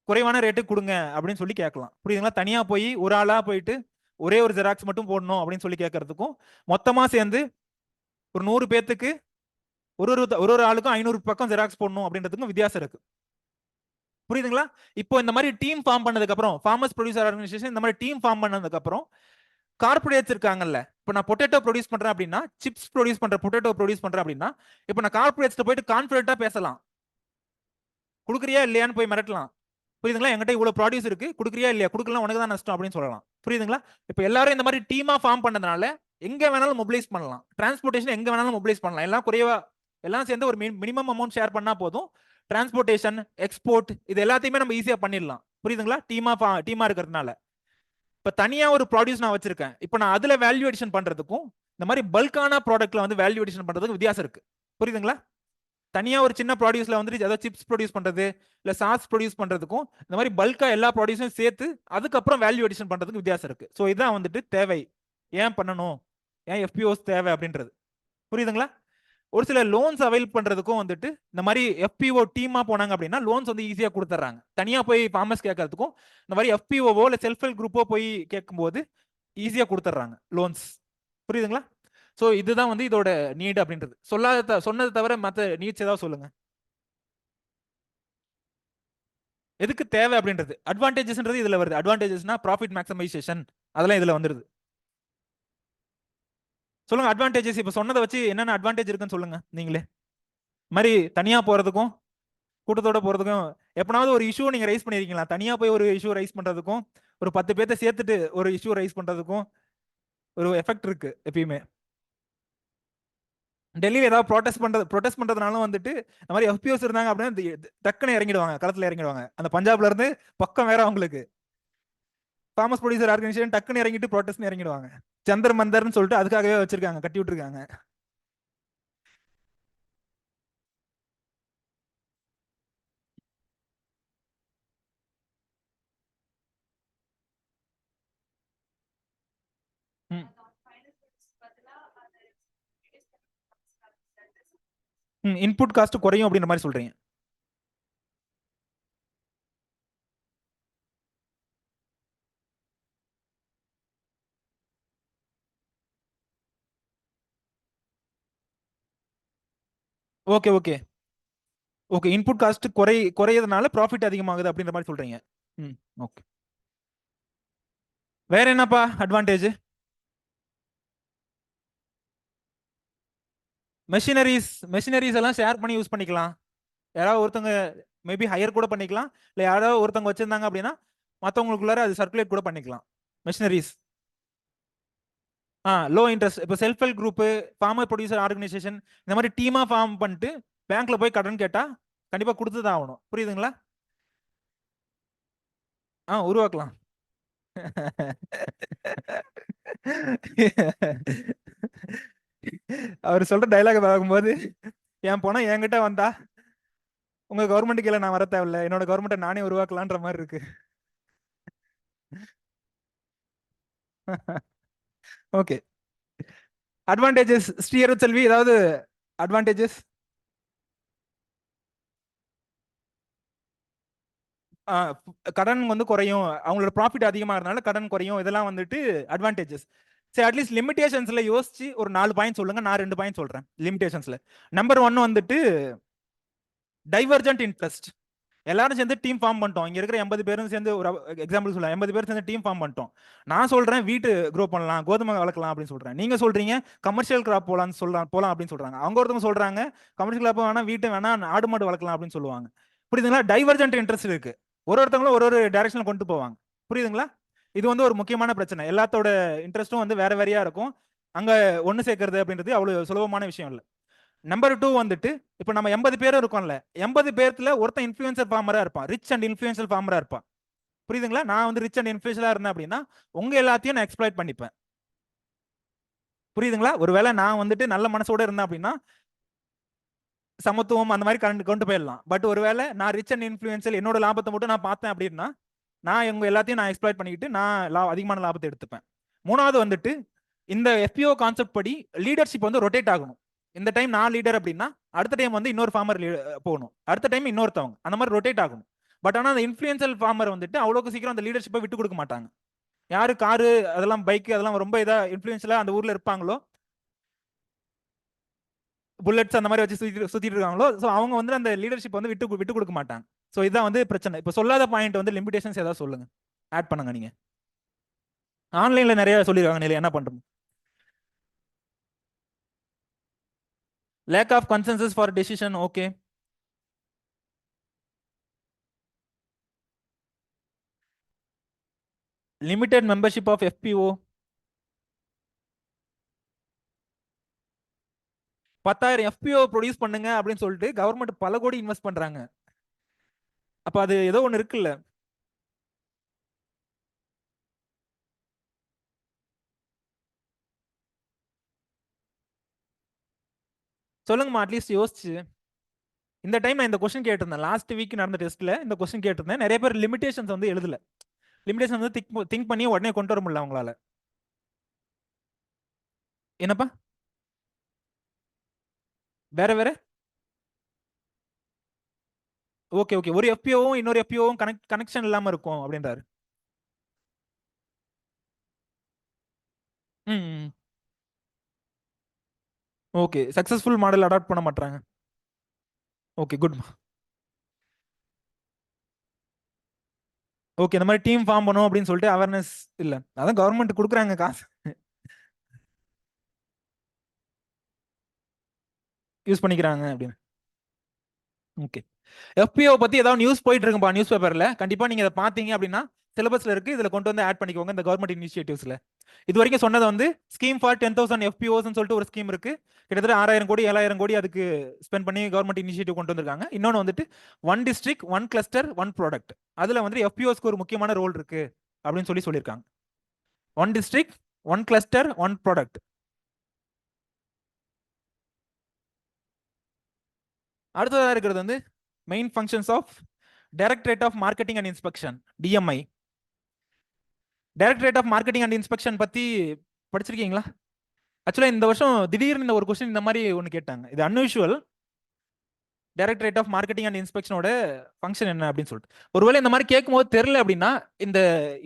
குறைவான ரேட்டு கொடுங்க அப்படின்னு சொல்லி கேட்கலாம். புரியுதுங்களா? தனியா போய் ஒரு ஆளா போயிட்டு ஒரே ஒரு ஜெராக்ஸ் மட்டும் போடணும் அப்படின்னு சொல்லி கேட்கறதுக்கும் மொத்தமா சேர்ந்து ஒரு 100 பேத்துக்கு ஒரு ஆளுக்கும் 500 பக்கம் ஜெராக்ஸ் போடணும் அப்படின்றதுக்கும் வித்தியாசம் இருக்கு. புரியுதுங்களா? இப்போ இந்த மாதிரி டீம் ஃபார்ம் பண்ணதுக்கு அப்புறம், ஃபார்மர்ஸ் ப்ரொடியூசர் ஆர்கனைசேஷன் இந்த மாதிரி டீம் ஃபார்ம் பண்ணதுக்கு அப்புறம் கார்பரேட்ஸ் இருக்காங்கல்ல, இப்போ நான் பொட்டேட்டோ ப்ரொடியூஸ் பண்றேன் அப்படின்னா, சிப்ஸ் ப்ரொடியூஸ் பண்ற பொட்டேட்டோ ப்ரொடியூஸ் பண்றேன் அப்படின்னா, இப்போ நான் கார்பரேட்ஸ்ல போயிட்டு கான்ஃபிடென்ட்டா பேசலாம். கொடுக்குறியா இல்லையான்னு போய் மிரட்டலாம். புரியுதுங்களா? என்கிட்ட இவ்வளவு ப்ராடியூஸ் இருக்கு, கொடுக்குறியா இல்லையா, கொடுக்கலாம் உனக்கு தான் நஷ்டம் அப்படின்னு சொல்லலாம். புரியுதுங்களா? இப்போ எல்லாரும் இந்த மாதிரி டீமா ஃபார்ம் பண்ணதுனால எங்க வேணாலும் மொபிலைஸ் பண்ணலாம். டிரான்ஸ்போர்ட்டேஷன் எங்க வேணாலும் மொபிலைஸ் பண்ணலாம். எல்லாம் குறைவா எல்லாம் சேர்ந்து ஒரு மினிமம் அமௌண்ட் ஷேர் பண்ணா போதும். டிரான்ஸ்போர்ட்டேஷன், எக்ஸ்போர்ட் இது எல்லாத்தையுமே நம்ம ஈஸியா பண்ணிடலாம். புரியுதுங்களா? டீமா இருக்கிறதுனால. இப்ப தனியா ஒரு ப்ராடியூஸ் நான் வச்சிருக்கேன், இப்போ நான் அதுல வேல்யூ எடிஷன் பண்றதுக்கும் இந்த மாதிரி பல்கான ப்ராடக்ட்ல வந்து வேல்யூ எடிஷன் பண்றதுக்கு வித்தியாசம் இருக்கு. புரியுதுங்களா? தனியா ஒரு சின்ன ப்ராடியூஸ்ல வந்துட்டு ஏதாவது சிப்ஸ் ப்ரொடியூஸ் பண்றது இல்ல சாஸ் ப்ரொடியூஸ் பண்றதுக்கும் இந்த மாதிரி பல்கா எல்லா ப்ராடியூஸும் சேர்த்து அதுக்கப்புறம் வேல்யூ எடிஷன் பண்றதுக்கு வித்தியாசம் இருக்கு. ஸோ இதான் வந்துட்டு தேவை, ஏன் பண்ணணும், ஏன் எஃபிஓஸ் தேவை அப்படின்றது. புரியுதுங்களா? ஒரு சில லோன்ஸ் அவைல் பண்றதுக்கும் வந்துட்டு இந்த மாதிரி எஃபிஓ டீமா போனாங்க அப்படின்னா லோன்ஸ் வந்து ஈஸியா கொடுத்துட்றாங்க. தனியா போய் ஃபார்மர்ஸ் கேட்கறதுக்கும் இந்த மாதிரி எஃபிஓவோ இல்ல செல்ஃப் ஹெல்ப் குரூப்போ போய் கேட்கும்போது ஈஸியா கொடுத்துட்றாங்க லோன்ஸ். புரியுதுங்களா? ஸோ இதுதான் வந்து இதோட நீட் அப்படின்றது. சொன்னதை தவிர மற்ற நீட்ஸ் ஏதாவது சொல்லுங்க. எதுக்கு தேவை அப்படின்றது. அட்வான்டேஜஸ்ன்றது இதுல வருது. அட்வான்டேஜஸ்னா ப்ராஃபிட் மேக்ஸமைசேஷன் அதெல்லாம் இதுல வந்துருது. சொல்லுங்க அட்வான்டேஜஸ். இப்போ சொன்னதை வச்சு என்னென்ன அட்வான்டேஜ் இருக்குன்னு சொல்லுங்க நீங்களே. மாதிரி தனியா போறதுக்கும் கூட்டத்தோட போறதுக்கும் எப்பனாவது ஒரு இஷ்யூ நீங்க ரைஸ் பண்ணிருக்கீங்களா? தனியா போய் ஒரு இஷ்யூ ரைஸ் பண்றதுக்கும் ஒரு 10 பேர்த்த சேர்த்துட்டு ஒரு இஷ்யூ ரைஸ் பண்றதுக்கும் ஒரு எஃபெக்ட் இருக்கு எப்பயுமே. டெல்லியில ஏதாவது ப்ரொடெஸ்ட் பண்றதுனால வந்துட்டு இந்த மாதிரி எஃபிஓஸ் இருந்தாங்க அப்படின்னா டக்குன்னு இறங்கிடுவாங்க, களத்துல இறங்கிடுவாங்க. அந்த பஞ்சாப்ல இருந்து பக்கம் வேற அவங்களுக்கு ஃபார்மர்ஸ் ப்ரொடியூசர் ஆர்கனைசேஷன் டக்குன்னு இறங்கிட்டு ப்ரொடெஸ்ட் இறங்கிடுவாங்க. சந்தர் மந்தர்னு சொல்லிட்டு அதுக்காகவே வச்சிருக்காங்க, கட்டி விட்டுருக்காங்க. இன்புட் காஸ்ட் குறையும் அப்படின்ற மாதிரி சொல்றீங்க. Okay okay okay. Input cost குறையறதுனால ப்ராஃபிட் அதிகமாகுது அப்படின்ற மாதிரி சொல்றீங்க. ஓகே. வேற என்னப்பா அட்வான்டேஜ்? மெஷினரிஸ் எல்லாம் ஷேர் பண்ணி யூஸ் பண்ணிக்கலாம். யாராவது ஒருத்தவங்க மேபி ஹையர் கூட பண்ணிக்கலாம், இல்லை யாராவது ஒருத்தவங்க வச்சிருந்தாங்க அப்படின்னா மற்றவங்களுக்குள்ளார அது சர்க்குலேட் கூட பண்ணிக்கலாம். Machineries low interest. இப்போ self help group, farmer producer organisation இந்த மாதிரி டீமா ஃபார்ம் பண்ணிட்டு பேங்க்ல போய் கடன் கேட்டா கண்டிப்பா கொடுத்துதான் ஆகணும். புரியுதுங்களா? உருவாக்கலாம். அவர் சொல்ற டைலாக் பார்க்கும்போது என் பணம் என்கிட்ட வந்தா உங்க கவர்மெண்ட் கீழே நான் வர தேவையில்ல, என்னோட கவர்மெண்ட்டை நானே உருவாக்கலான்ற மாதிரி இருக்கு. ஓகே. அட்வான்டேஜஸ் ஸ்ரீஹரி செல்வி, ஏதாவது அட்வான்டேஜஸ்? கடன் வந்து குறையும், அவங்களோட ப்ராஃபிட் அதிகமாகறதுனால கடன் குறையும், இதெல்லாம் வந்துட்டு அட்வான்டேஜஸ். சரி, அட்லீஸ்ட் லிமிடேஷன்ஸ்ல யோசிச்சு ஒரு 4 பாயிண்ட் சொல்லுங்க, நான் 2 பாயிண்ட் சொல்றேன். லிமிடேஷன்ஸ்ல நம்பர் 1 வந்துட்டு டைவர்ஜென்ட் இன்ட்ரெஸ்ட். எல்லாரும் சேர்ந்து டீம் ஃபார்ம் பண்ணிட்டோம். இங்க இருக்கிற 80 பேரும் சேர்ந்து ஒரு எக்ஸாம்பிள் சொல்லலாம், 80 பேர் சேர்ந்து டீம் ஃபார்ம் பண்ணிட்டோம். நான் சொல்றேன் வீட்டு க்ரோ பண்ணலாம், கோதுமை வளர்க்கலாம் அப்படின்னு சொல்றேன். நீங்க சொல்றீங்க கமர்ஷியல் கிராப் போலாம் அப்படின்னு சொல்றாங்க. அவங்க ஒருத்தவங்க சொல்றாங்க கமர்ஷியல் கிராப் வேணா, வீட்டு வேணா, ஆடு மாடு வளர்க்கலாம் அப்படின்னு சொல்லுவாங்க. புரியுதுங்களா? டைவர்ஜென்ட் இன்ட்ரெஸ்ட் இருக்கு. ஒருத்தவங்களும் ஒரு டைரக்ஷன்ல கொண்டு போவாங்க. புரியுதுங்களா? இது வந்து ஒரு முக்கியமான பிரச்சனை. எல்லாத்தோட இன்ட்ரெஸ்ட்டும் வந்து வேற வேறையா இருக்கும். அங்க ஒண்ணு சேர்க்கறது அப்படின்றது அவ்வளவு சுலபமான விஷயம் இல்லை. நம்பர் 2 வந்துட்டு இப்போ நம்ம 80 பேரும் இருக்கோம்ல, 80 பேர்த்துல ஒருத்தன் இன்ஃபுளுசர் ஃபார்மரா இருப்பான், ரிச் அண்ட் இன்ஃபுளுசல் ஃபார்மரா இருப்பான். புரியுதுங்களா? நான் வந்து ரிச் அண்ட் இன்ஃபுளுசலா இருந்தேன் அப்படின்னா உங்க எல்லாத்தையும் நான் எக்ஸ்ப்ளாய்ட் பண்ணிப்பேன். புரியுதுங்களா? ஒருவேளை நான் வந்துட்டு நல்ல மனசோட இருந்தேன் அப்படின்னா சமத்துவம் அந்த மாதிரி கொண்டு போயிடலாம். பட் ஒருவேளை நான் ரிச் அண்ட் இன்ஃபுளுசல் என்னோட லாபத்தை மட்டும் நான் பார்த்தேன் அப்படின்னா நான் உங்க எல்லாத்தையும் நான் எக்ஸ்ப்ளாய்ட் பண்ணிக்கிட்டு நான் அதிகமான லாபத்தை எடுத்துப்பேன். மூணாவது வந்துட்டு இந்த FPO கான்செப்ட் படி லீடர்ஷிப் வந்து ரொட்டேட் ஆகணும். இந்த டைம் நான் லீடர் அப்படின்னா அடுத்த டைம் வந்து இன்னொரு ஃபார்மர் போகணும், அடுத்த டைம் இன்னொருத்தவங்க, அந்த மாதிரி ரொட்டேட் ஆகணும். பட் ஆனால் அந்த இன்ஃபுளுசல் ஃபார்மர் வந்துட்டு அவ்வளோக்கு சீக்கிரம் அந்த லீடர்ஷிப்பை விட்டு கொடுக்க மாட்டாங்க. யாரு காரு அதெல்லாம் பைக் அதெல்லாம் ரொம்ப இதா இன்ஃபுளுசலா அந்த ஊர்ல இருப்பாங்களோ, புல்லட்ஸ் அந்த மாதிரி வச்சு சுத்திட்டு இருக்காங்களோ, ஸோ அவங்க வந்து அந்த லீடர்ஷிப் வந்து விட்டு கொடுக்க மாட்டாங்க. ஸோ இதுதான் வந்து பிரச்சனை. இப்போ சொல்லாத பாயிண்ட் வந்து லிமிடேஷன்ஸ் ஏதாவது சொல்லுங்க, ஆட் பண்ணுங்க. நீங்க ஆன்லைன்ல நிறைய சொல்லிருக்காங்க, நீங்க என்ன பண்றோம்? Lack of consensus for decision. Okay, limited membership of FPO. 10,000 FPO produce பண்ணுங்க அப்படின்னு சொல்லிட்டு கவர்மெண்ட் பல கோடி இன்வெஸ்ட் பண்றாங்க. அப்ப அது ஏதோ ஒண்ணு இருக்குல்ல. சொல்லுங்கம்மா, அட்லீஸ்ட் யோசிச்சு. இந்த டைம் நான் இந்த கொஸ்டின் கேட்டிருந்தேன், லாஸ்ட் வீக் நடந்த டெஸ்ட்ல இந்த கொஸ்டின் கேட்டிருந்தேன். நிறைய பேர் லிமிடேஷன்ஸ் வந்து எழுதல. லிமிடேஷன் வந்து திங்க் பண்ணி உடனே கொண்டு வர முடியல அவங்களால. என்னப்பா வேற வேற? ஓகே ஓகே, ஒரு FPOவும் இன்னொரு FPOவும் கனெக்ஷன் இல்லாம இருக்கும் அப்படின்றாரு. ம், ஓகே. சக்சஸ்ஃபுல் மாடல் அடாப்ட் பண்ண மாட்டாங்க. Okay, good. ஓகே, இந்த மாதிரி டீம் ஃபார்ம் பண்ணும் அப்படின்னு சொல்லிட்டு அவேர்னஸ் இல்ல. அதான் கவர்மெண்ட் கொடுக்குறாங்க காசு, யூஸ் பண்ணிக்கிறாங்க அப்படின்னு. ஓகே, FPO பத்தி ஏதாவது நியூஸ் போயிட்டு இருக்குப்பா நியூஸ் பேப்பர்ல, கண்டிப்பா நீங்க இதை பாத்தீங்க அப்படின்னா சிலபஸ்ல இருக்கு, இதுல கொண்டு வந்து ஆட் பண்ணிக்கோங்க இந்த கவர்மெண்ட் இனிஷியேட்டிவ்ஸ்ல. இது வரைக்கும் சொன்னது வந்து ஸ்கீம் ஃபார் 10,000 FPOs சொல்லிட்டு ஒரு ஸ்கீம் இருக்கு. கிட்டத்தட்ட 6,000 கோடி 7,000 கோடி அதுக்கு ஸ்பெண்ட் பண்ணி கவர்மெண்ட் இனிஷியேட்டிவ் கொண்டு வந்திருக்காங்க. இன்னொன்று வந்துட்டு one district one cluster one product, அதுல வந்து FPOஸ்க்கு ஒரு முக்கியமான ரோல் இருக்கு அப்படின்னு சொல்லியிருக்காங்க. One district one cluster one product. அடுத்ததாக இருக்கிறது வந்து main functions of directorate of marketing and inspection, DMI. Directorate of marketing and inspection பத்தி படிச்சிருக்கீங்களா? ஆக்சுவலா இந்த வருஷம் திடீர்னு இந்த ஒரு கொஸ்டின் இந்த மாதிரி ஒன்று கேட்டாங்க. இது unusual. Directorate of marketing and இன்ஸ்பெக்ஷனோட ஃபங்க்ஷன் என்ன அப்படின்னு சொல்லிட்டு ஒருவேளை இந்த மாதிரி கேட்கும்போது தெரியல அப்படின்னா இந்த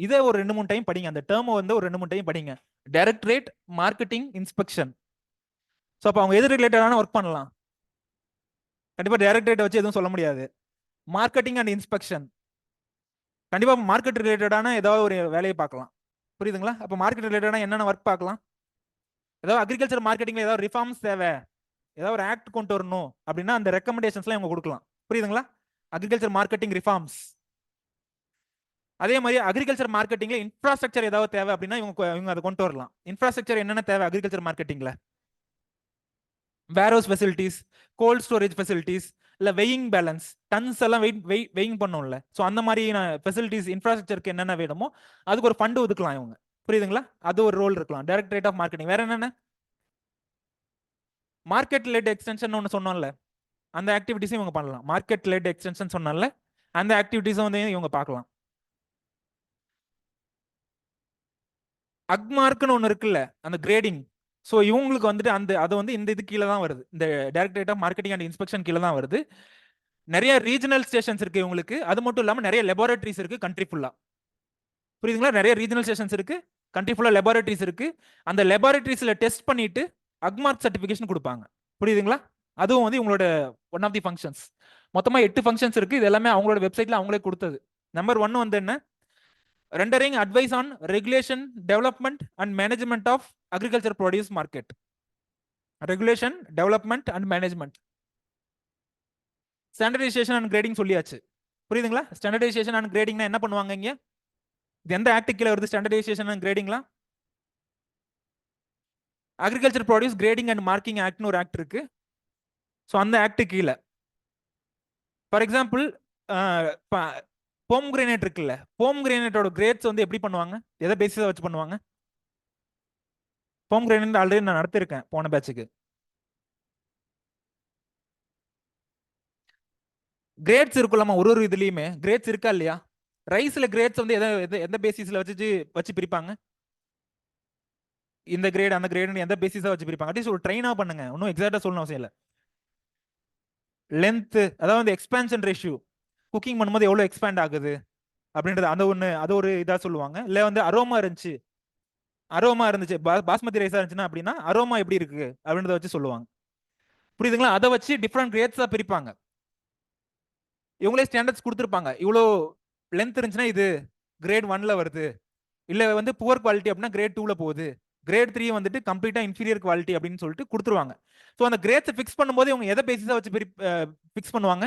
இதை ஒரு 2-3 டைம் படிங்க, அந்த டேர்மை வந்து ஒரு 2-3 டைம் படிங்க. Directorate marketing inspection. ஸோ அப்போ அவங்க எது ரிலேட்டடான ஒர்க் பண்ணலாம்? கண்டிப்பா டைரக்டரேட் வச்சு எதுவும் சொல்ல முடியாது. மார்க்கெட்டிங் அண்ட் இன்ஸ்பெக்ஷன் கண்டிப்பா மார்க்கெட் ரிலேட்டடான ஏதாவது ஒரு வேலையை பார்க்கலாம். புரியுதுங்களா? அப்போ மார்க்கெட் ரிலேட்டடான என்னென்ன ஒர்க் பார்க்கலாம்? ஏதாவது அக்ரிகல்ச்சர் மார்க்கெட்டிங்ல ஏதாவது ரிஃபார்ம்ஸ் தேவை, ஏதாவது ஒரு ஆக்ட் கொண்டு வரணும் அப்படின்னா அந்த ரெக்கமெண்டேஷன்ஸ்லாம் இவங்க கொடுக்கலாம். புரியுதுங்களா? Agriculture marketing reforms. அதே மாதிரி அக்ரிகல்ச்சர் மார்க்கெட்டிங்ல இன்ஃப்ராஸ்ட்ரக்சர் ஏதாவது தேவை அப்படின்னா இவங்க அதை கொண்டு வரலாம். இன்ஃப்ராஸ்ட்ரக்சர் என்னென்ன தேவை அக்ரிகல்ச்சர் மார்க்கெட்டிங்ல? Warehouse facilities, cold storage facilities, இல்ல வெயிங் பேலன்ஸ், டன்ஸ் எல்லாம் வெயிங் பண்ணும்ல, ஸோ அந்த மாதிரி ஃபெசிலிட்டிஸ் இன்ஃப்ராஸ்ட்ரக்சருக்கு என்னென்ன வேணுமோ அதுக்கு ஒரு ஃபண்ட் ஒதுக்கலாம் இவங்க. புரியுதுங்களா? அது ஒரு ரோல் இருக்கலாம் டைரக்டரேட் ஆஃப் மார்க்கெட்டிங். வேற என்னென்ன? மார்க்கெட் லெட் எக்ஸ்டென்ஷன் ஒன்று சொன்னோம்ல, அந்த ஆக்டிவிட்டிஸும் இவங்க பண்ணலாம். மார்க்கெட் லெட் எக்ஸ்டென்ஷன் சொன்னால அந்த ஆக்டிவிட்டிஸும் வந்து இவங்க பார்க்கலாம். அக்மார்க்னு ஒன்று இருக்குல்ல, அந்த கிரேடிங். ஸோ இவங்களுக்கு வந்துட்டு அந்த அது வந்து இந்த இது கீழே தான் வருது, இந்த directorate of marketing and inspection கீழே தான் வருது. நிறைய ரீஜனல் ஸ்டேஷன்ஸ் இருக்கு இவங்களுக்கு, அது மட்டும் இல்லாமல் நிறைய லெபார்டரிஸ் இருக்கு கண்ட்ரி ஃபுல்லா. புரியுதுங்களா? நிறைய ரீஜனல் ஸ்டேஷன்ஸ் இருக்கு, கண்ட்ரி ஃபுல்லா லெபார்டரிஸ் இருக்கு. அந்த லெபார்டரிஸ்ல டெஸ்ட் பண்ணிட்டு அக்மார்க் சர்டிஃபிகேஷன் கொடுப்பாங்க. புரியுதுங்களா? அதுவும் வந்து இவங்களோட ஒன் ஆஃப் தி ஃபங்க்ஷன்ஸ். மொத்தமா 8 ஃபங்க்ஷன்ஸ் இருக்கு, இது எல்லாமே அவங்களோட வெப்சைட்ல அவங்களே கொடுத்தது. நம்பர் 1 வந்து என்ன? Rendering advice on regulation development and management of agriculture produce market. Regulation development and management. Standardisation and grading சொல்லியாச்சு. புரியுதுங்களா? ஸ்டாண்டர்டைசேஷன் அண்ட் கிரேடிங்னா என்ன பண்ணுவாங்க இங்க? இது எந்த ஆக்ட் கீழே வருது? ஸ்டாண்டர்டைசேஷன் அண்ட் கிரேடிங்லாம். Agriculture produce grading and marking ஆக்ட்னு ஒரு ஆக்ட் இருக்கு. ஸோ அந்த ஆக்ட் கீழே ஃபார் எக்ஸாம்பிள் போம் கிரேனேட் இருக்குல்ல, போம் கிரேனேட்டோட கிரேட்ஸ் வந்து எப்படி பண்ணுவாங்க? எதை பேசிஸா வச்சு பண்ணுவாங்க? போம் கிரேனேட் ஆல்ரெடி நான் நடத்திருக்கேன் போன பேட்சுக்கு. கிரேட்ஸ் இருக்குல்லாமா, ஒரு இதுலயுமே கிரேட்ஸ் இருக்கா இல்லையா? ரைஸ்ல கிரேட்ஸ் வந்து எந்த பேசிஸ்ல வச்சு பிரிப்பாங்க? இந்த கிரேட் அந்த கிரேட் எந்த பேசிஸா வச்சு பிரிப்பாங்க? அட்லீஸ்ட் ஒரு ட்ரெயினா பண்ணுங்க, ஒன்றும் எக்ஸாக்டா சொல்லணும் அவசியம் இல்லை. லென்த், அதாவது எக்ஸ்பான்ஷன் ரேஷியோ, குக்கிங் பண்ணும்போது எவ்வளவு எக்ஸ்பேண்ட் ஆகுது அப்படின்றது அது ஒரு இதா சொல்லுவாங்க. இல்ல வந்து அரோமா இருந்துச்சு, பாஸ்மதி ரைஸா இருந்துச்சுன்னா அப்படின்னா அரோமா எப்படி இருக்கு அப்படின்றத வச்சு சொல்லுவாங்க. புரியுதுங்களா? அதை வச்சு டிஃப்ரெண்ட் கிரேட்ஸா பிரிப்பாங்க. இவங்களே ஸ்டாண்டர்ட்ஸ் கொடுத்துருப்பாங்க, இவ்வளோ லென்த் இருந்துச்சுன்னா இது கிரேட் 1ல வருது, இல்ல வந்து புவர் குவாலிட்டி அப்படின்னா கிரேட் 2ல போகுது, கிரேட் 3 வந்துட்டு கம்ப்ளீட்டா இன்ஃபீரியர் குவாலிட்டி அப்படின்னு சொல்லிட்டு கொடுத்துருவாங்க. ஸோ அந்த கிரேட்ஸ் ஃபிக்ஸ் பண்ணும்போது இவங்க எதை பேசிஸா வச்சு ஃபிக்ஸ் பண்ணுவாங்க?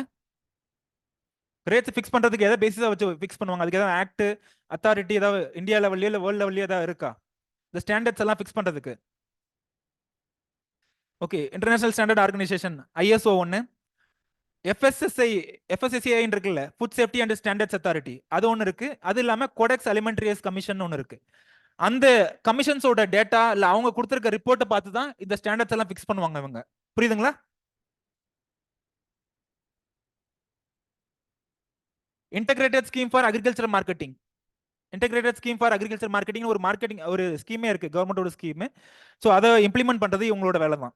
ரேட்ஸ் ஃபிக்ஸ் பண்றதுக்கு எதை பேசிஸா வச்சு ஃபிக்ஸ் பண்ணுவாங்க? அதுக்கு ஏதாவது ஆக்ட் அத்தாரிட்டி ஏதாவது இந்தியா லெவல்லையோ இல்லை வேர்ல்ட் லெவல்லையோ ஏதாவது இருக்கா இந்த ஸ்டாண்டர்ட்ஸ் எல்லாம் ஃபிக்ஸ் பண்றதுக்கு? Okay, international standard organisation ISO 1, FSSAI இருக்குல்ல, food safety and standards authority, அது ஒன்று இருக்கு. அது இல்லாம கோடெக்ஸ் அலிமெண்ட்ரியஸ் கமிஷன் ஒன்று இருக்கு. அந்த கமிஷன்ஸோட டேட்டா இல்ல அவங்க கொடுத்திருக்க ரிப்போர்ட்டை பார்த்து தான் இந்த ஸ்டாண்டர்ட்ஸ் எல்லாம் ஃபிக்ஸ் பண்ணுவாங்க இவங்க. புரியுதுங்களா? Integrated scheme for agriculture marketing, integrated scheme for agriculture marketing ஒரு மார்க்கெட்டிங் ஒரு ஸ்கீமே இருக்கு, கவர்மெண்டோட ஸ்கீம். ஸோ அதை இம்ப்ளிமெண்ட் பண்றது இவங்களோட வேலை தான்.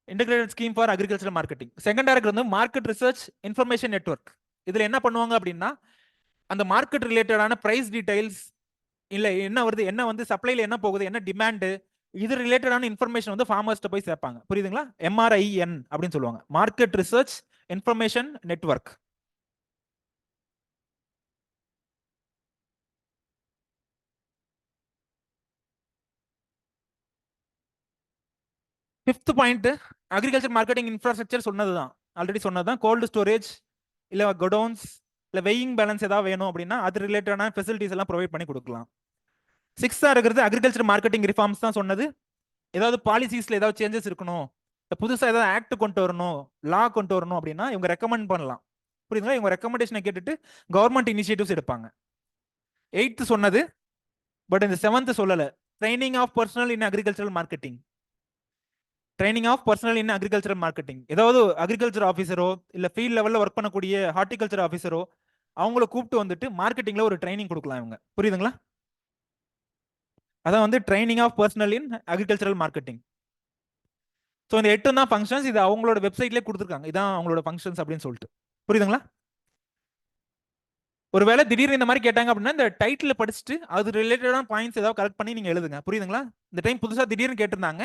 Integrated scheme for agriculture marketing. செகண்டா இருக்கிறது வந்து மார்க்கெட் ரிசர்ச் இன்ஃபர்மேஷன் நெட்வொர்க். இதுல என்ன பண்ணுவாங்க அப்படின்னா, அந்த மார்க்கெட் ரிலேட்டடான பிரைஸ் டீடைல்ஸ், இல்ல என்ன வருது, என்ன வந்து சப்ளைல என்ன போகுது, என்ன டிமாண்ட், இது ரிலேட்டடான இன்ஃபர்மேஷன் வந்து ஃபார்மர்ஸ்ட்ட போய் சேர்ப்பாங்க. புரியுதுங்களா? MRIN அப்படின்னு சொல்லுவாங்க, market research information network. Fifth point, agriculture marketing infrastructure சொன்னதுதான், ஆல்ரெடி சொன்னதுதான். கோல்டு ஸ்டோரேஜ் இல்ல கோடவுன்ஸ் இல்ல வெயிங் பேலன்ஸ் ஏதாவது வேணும் அப்படின்னா அது ரிலேட்டடான ஃபெசிலிட்டிஸ் எல்லாம் ப்ரொவைட் பண்ணி கொடுக்கலாம். சிக்ஸ்தா இருக்கிறது அக்ரிகல்ச்சர் மார்க்கெட்டிங் ரிஃபார்ம்ஸ் தான் சொன்னது. ஏதாவது பாலிசிஸ்ல ஏதாவது சேஞ்சஸ் இருக்கணும், புதுசா ஏதாவது ஆக்ட் கொண்டு வரணும், லா கொண்டு வரணும் அப்படின்னா இவங்க ரெக்கமெண்ட் பண்ணலாம். புரியுதுங்களா? இவங்க ரெக்கமெண்டேஷனை கேட்டுட்டு கவர்மெண்ட் இனிஷியேட்டிவ்ஸ் எடுப்பாங்க. எயித்து சொன்னது, பட் இந்த செவன்த் சொல்லல, training of personnel in agricultural marketing. Training of personnel in agricultural marketing, ஏதாவது அக்ரிகல்ச்சர் ஆஃபீஸரோ இல்ல ஃபீல்ட் லெவல்ல ஒர்க் பண்ணக்கூடிய ஹார்டிகல்ச்சர் ஆஃபீஸரோ அவங்கள கூப்பிட்டு வந்துட்டு மார்க்கெட்டிங்ல ஒரு ட்ரைனிங் கொடுக்கலாம் இவங்க. புரியுதுங்களா? அதான் வந்து training of personnel in agricultural marketing. So இந்த 8 தான் ஃபங்க்ஷன்ஸ், இது அவங்களோட வெப்சைட்லேயே கொடுத்துருக்காங்க, இதான் அவங்களோட ஃபங்க்ஷன்ஸ் அப்படின்னு சொல்லிட்டு. புரியுதுங்களா? ஒருவேளை திடீர்னு இந்த மாதிரி கேட்டாங்க அப்படின்னா இந்த டைட்டில் படிச்சுட்டு அது ரிலேட்டடான பாயிண்ட்ஸ் ஏதாவது கரெக்ட் பண்ணி நீங்க எழுதுங்க. புரியுதுங்களா? இந்த டைம் புதுசா திடீர்னு கேட்டிருந்தாங்க.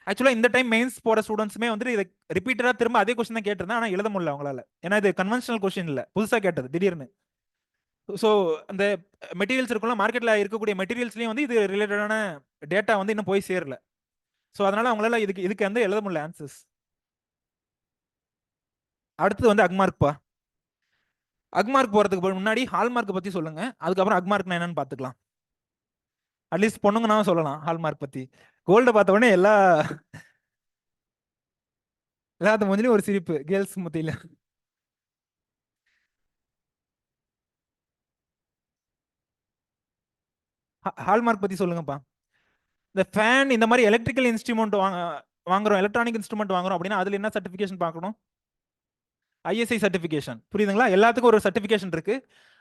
ஆக்சுவலா இந்த டைம் மெயின்ஸ் போற ஸ்டூடெண்ட்ஸுமே வந்து இதை ரிப்பீட்டடா திரும்ப அதே கொஸ்டின் தான் கேட்டிருந்தேன், ஆனா எழுத முடியல அவங்களால. ஏன்னா இது கன்வென்ஷனல் கொஸ்டின் இல்ல, புதுசா கேட்டது திடீர்னு. ஸோ அந்த மெட்டீரியல்ஸ் இருக்குல்ல, மார்க்கெட்ல இருக்கக்கூடிய மெட்டீரியல்ஸ்லயும் வந்து இது ரிலேட்டடான டேட்டா வந்து இன்னும் போய் சேரல. ஸோ அதனால அவங்களால இதுக்கு வந்து எழுத முடியல ஆன்சர்ஸ். அடுத்தது வந்து அக்மார்க்பா. அக்மார்க் போறதுக்கு முன்னாடி ஹால்மார்க் பத்தி சொல்லுங்க, அதுக்கப்புறம் அக்மார்க் என்னன்னு பாத்துக்கலாம். அட்லீஸ்ட் பொண்ணுங்கன்னா சொல்லலாம் ஹால்மார்க் பத்தி. கோல்ட பார்த்த உடனே எல்லாத்து மூஞ்சிலும் ஒரு சிரிப்பு, கேர்ள்ஸ் மத்தியில. ஹால்மார்க் பத்தி சொல்லுங்கப்பா. இந்த ஃபேன் இந்த மாதிரி எலக்ட்ரிக்கல் இன்ஸ்ட்ருமெண்ட் வாங்குறோம், எலக்ட்ரானிக் இன்ஸ்ட்ருமெண்ட் வாங்குறோம் அப்படின்னா அதுல என்ன சர்டிபிகேஷன் பார்க்கணும்? ISI certification. புரியுதுங்களா? எல்லாத்துக்கும் ஒரு சர்டிபிகேஷன் இருக்கு.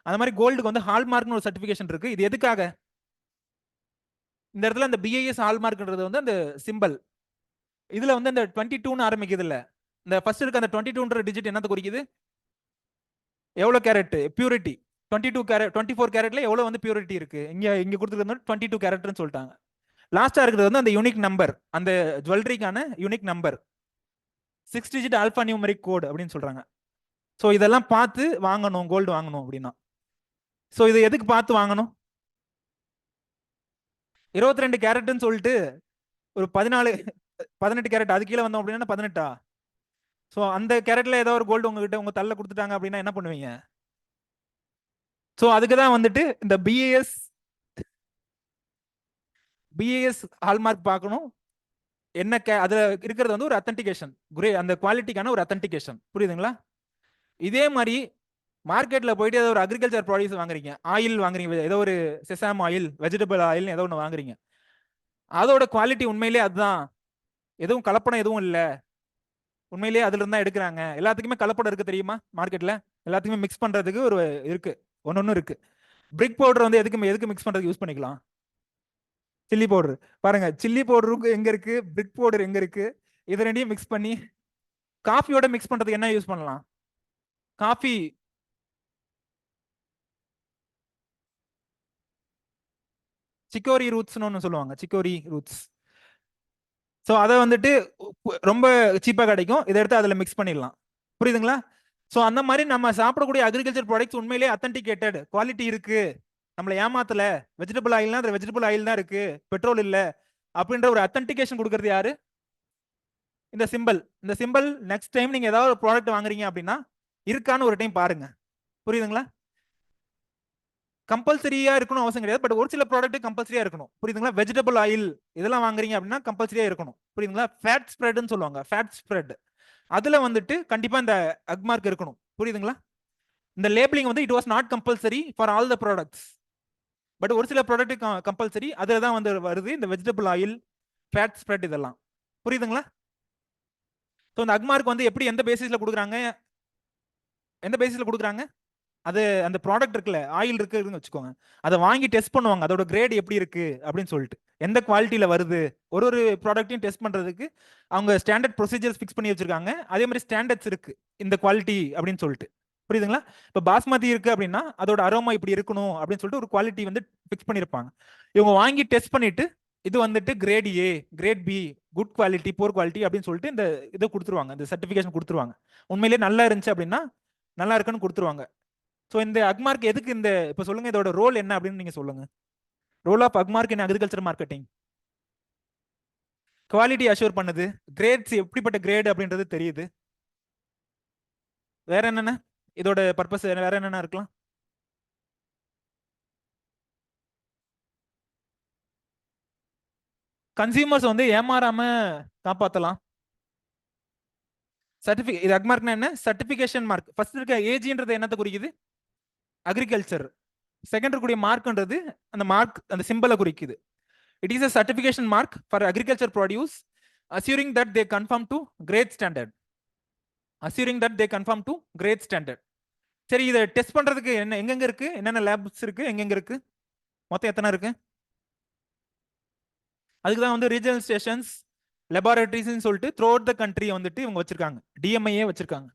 அந்த மாதிரி கோல்டுக்கு வந்து ஹால்மார்க்னு ஒரு சர்டிபிகேஷன் இருக்கு. இது எதுக்காக? இந்த இடத்துல இந்த BIS ஹால்மார்க்ன்றது வந்து அந்த சிம்பிள். இதுல வந்து இந்த 22ன்னு ஆரம்பிக்குது இல்ல, இந்த ஃபர்ஸ்ட் இருக்க அந்த 22ன்ற டிஜிட் என்னத்தை குறிக்குது? எவ்வளவு கேரட் பியூரிட்டி? 22 கேரட், 24 கேரட்ல எவ்வளவு வந்து பியூரிட்டி இருக்கு? இங்க கொடுத்துருக்கிறது 22 கேரட்னு சொல்லிட்டாங்க. லாஸ்டா இருக்கிறது வந்து அந்த யூனிக் நம்பர், அந்த ஜுவல்லரிக்கான unique number, 6 digit alpha numeric code அப்படின்னு சொல்றாங்க. ஸோ இதெல்லாம் பார்த்து வாங்கணும் கோல்டு வாங்கணும் அப்படின்னா. ஸோ இது எதுக்கு பார்த்து வாங்கணும்? 22 கேரட்னு சொல்லிட்டு ஒரு 18 கேரட் அது கீழே வந்தோம் அப்படின்னா 18ஆ? ஸோ அந்த கேரட்ல ஏதோ ஒரு கோல்டு உங்ககிட்ட உங்க தள்ள கொடுத்துட்டாங்க அப்படின்னா என்ன பண்ணுவீங்க? ஸோ அதுக்கு தான் வந்துட்டு இந்த பிஏஎஸ் ஹால்மார்க் பார்க்கணும். என்ன அதுல இருக்கிறது வந்து ஒரு அத்தன்டிகேஷன், அந்த குவாலிட்டிக்கான ஒரு அத்தன்டிகேஷன். புரியுதுங்களா? இதே மாதிரி மார்க்கெட்ல போயிட்டு ஏதோ ஒரு அக்ரிகல்ச்சர் ப்ராடக்ட்ஸ் வாங்குறீங்க, ஆயில் வாங்குறீங்க, ஏதோ ஒரு செசாம் ஆயில், வெஜிடபிள் ஆயில் ஏதோ ஒன்று வாங்குறீங்க, அதோட குவாலிட்டி உண்மையிலேயே அதுதான், எதுவும் கலப்படம் எதுவும் இல்லை, உண்மையிலேயே அதுல இருந்தா எடுக்கிறாங்க. எல்லாத்துக்குமே கலப்படம் இருக்கு தெரியுமா? மார்க்கெட்ல எல்லாத்துக்குமே மிக்ஸ் பண்றதுக்கு ஒரு இருக்கு, ஒன்னொன்னு இருக்கு. பிரிக் பவுடர் வந்து எதுக்கு மிக்ஸ் பண்றதுக்கு யூஸ் பண்ணிக்கலாம்? Chilli powder. பாருங்க, சில்லி பவுடருக்கு எங்க இருக்கு, பிரிக் பவுடர் எங்க இருக்கு? இது ரெண்டையும் மிக்ஸ் பண்ணி காஃபியோட மிக்ஸ் பண்றதுக்கு என்ன யூஸ் பண்ணலாம்? காஃபி சிக்கோரி ரூட்ஸ்னு ஒன்று சொல்லுவாங்க, சிக்கோரி ரூட்ஸ். ஸோ அதை வந்துட்டு ரொம்ப சீப்பாக கிடைக்கும், இதை எடுத்து அதில் மிக்ஸ் பண்ணிடலாம். புரியுதுங்களா? ஸோ அந்த மாதிரி நம்ம சாப்பிடக்கூடிய அக்ரிகல்ச்சர் ப்ராடக்ட்ஸ் உண்மையிலேயே அத்தன்டிகேட்டட் குவாலிட்டி இருக்கு, நம்மளை ஏமாத்தல, வெஜிடபிள் ஆயில்னா அது வெஜிடபிள் ஆயில் தான் இருக்கு, பெட்ரோல் இல்லை அப்படின்ற ஒரு அத்தன்டிகேஷன் கொடுக்கறது யாரு? இந்த சிம்பிள் நெக்ஸ்ட் டைம் நீங்க ஏதாவது ஒரு ப்ராடக்ட் வாங்குறீங்க அப்படின்னா இருக்கான்னு ஒரு டைம் பாருங்க. புரியுதுங்களா? கம்பல்சரியா இருக்கணும் அவசியம் கிடையாது, பட் ஒரு சில ப்ராடக்ட் கம்பல்சரியா இருக்கணும். புரியுதுங்களா? வெஜிடபிள் ஆயில் இதெல்லாம் வாங்குறீங்க அப்படின்னா கம்பல்சரியா இருக்கணும். புரியுதுங்களா? ஃபேட் ஸ்ப்ரெட்னு சொல்லுவாங்க, ஃபேட் ஸ்ப்ரெட். அதுல வந்துட்டு கண்டிப்பா இந்த அக்மார்க் இருக்கணும். புரியுதுங்களா? இந்த லேபிளிங் வந்து it was not compulsory for all the products, but ஒரு சில ப்ராடக்ட் கம்பல்சரி, அதுல தான் வந்து வருது இந்த வெஜிடபிள் ஆயில், ஃபேட் ஸ்ப்ரெட் இதெல்லாம். புரியுதுங்களா? ஸோ இந்த அக்மார்க் வந்து எப்படி, எந்த பேசிஸ்ல கொடுக்குறாங்க, அது அந்த ப்ராடக்ட் இருக்குல்ல, ஆயில் இருக்குன்னு வச்சுக்கோங்க, அதை வாங்கி டெஸ்ட் பண்ணுவாங்க, அதோட கிரேட் எப்படி இருக்கு அப்படின்னு சொல்லிட்டு, எந்த குவாலிட்டியில வருது. ஒரு ஒரு ப்ராடக்ட்டையும் டெஸ்ட் பண்றதுக்கு அவங்க ஸ்டாண்டர்ட் ப்ரொசீஜர்ஸ் ஃபிக்ஸ் பண்ணி வச்சிருக்காங்க. அதே மாதிரி ஸ்டாண்டர்ட்ஸ் இருக்கு இந்த குவாலிட்டி அப்படின்னு சொல்லிட்டு. புரியுதுங்களா? இப்போ பாஸ்மதி இருக்கு அப்படின்னா அதோட அரோமா இப்படி இருக்கணும் அப்படின்னு சொல்லிட்டு ஒரு குவாலிட்டி வந்து ஃபிக்ஸ் பண்ணியிருப்பாங்க. இவங்க வாங்கி டெஸ்ட் பண்ணிட்டு இது வந்துட்டு grade A, grade B, good quality, poor quality அப்படின்னு சொல்லிட்டு இந்த இதை கொடுத்துருவாங்க, இந்த சர்டிஃபிகேஷன் கொடுத்துருவாங்க. உண்மையிலேயே நல்லா இருந்துச்சு அப்படின்னா நல்லா இருக்குன்னு கொடுத்துருவாங்க. ஸோ இந்த அக்மார்க் எதுக்கு, இந்த இப்போ சொல்லுங்க இதோட ரோல் என்ன அப்படின்னு நீங்க சொல்லுங்க. Role of Agmark in agriculture marketing. Quality assure பண்ணுது, கிரேட்ஸ் எப்படிப்பட்ட கிரேட் அப்படின்றது தெரியுது. வேற என்னென்ன இதோட பர்பஸ், வேற என்னென்ன இருக்கலாம்? கன்சியூமர்ஸ் வந்து ஏமாறாம காப்பாத்தலாம். சர்டிஃபிகேட், இது அக்மார்க்னா என்ன? Certification mark. ஃபர்ஸ்ட் இருக்க ஏஜின்றது என்னத்தை குறிக்குது? அக்ரிகல்ச்சர். செகண்ட் இருக்கக்கூடிய மார்க்ன்றது அந்த மார்க், அந்த சிம்பலை குறிக்குது. It is a certification mark for agriculture produce assuring that they conform to grade standard. சரி, இதை டெஸ்ட் பண்றதுக்கு என்ன எங்கெங்க இருக்கு, என்னென்ன லேப்ஸ் இருக்கு, எங்கெங்க இருக்கு, மொத்தம் எத்தனை இருக்கு? அதுக்கு தான் வந்து ரீஜனல் ஸ்டேஷன்ஸ், லெபார்டரிஸ்ன்னு சொல்லிட்டு த்ரூ அவுட் த கண்ட்ரி வந்துட்டு இவங்க வச்சிருக்காங்க, டிஎம்ஐயே வச்சிருக்காங்க.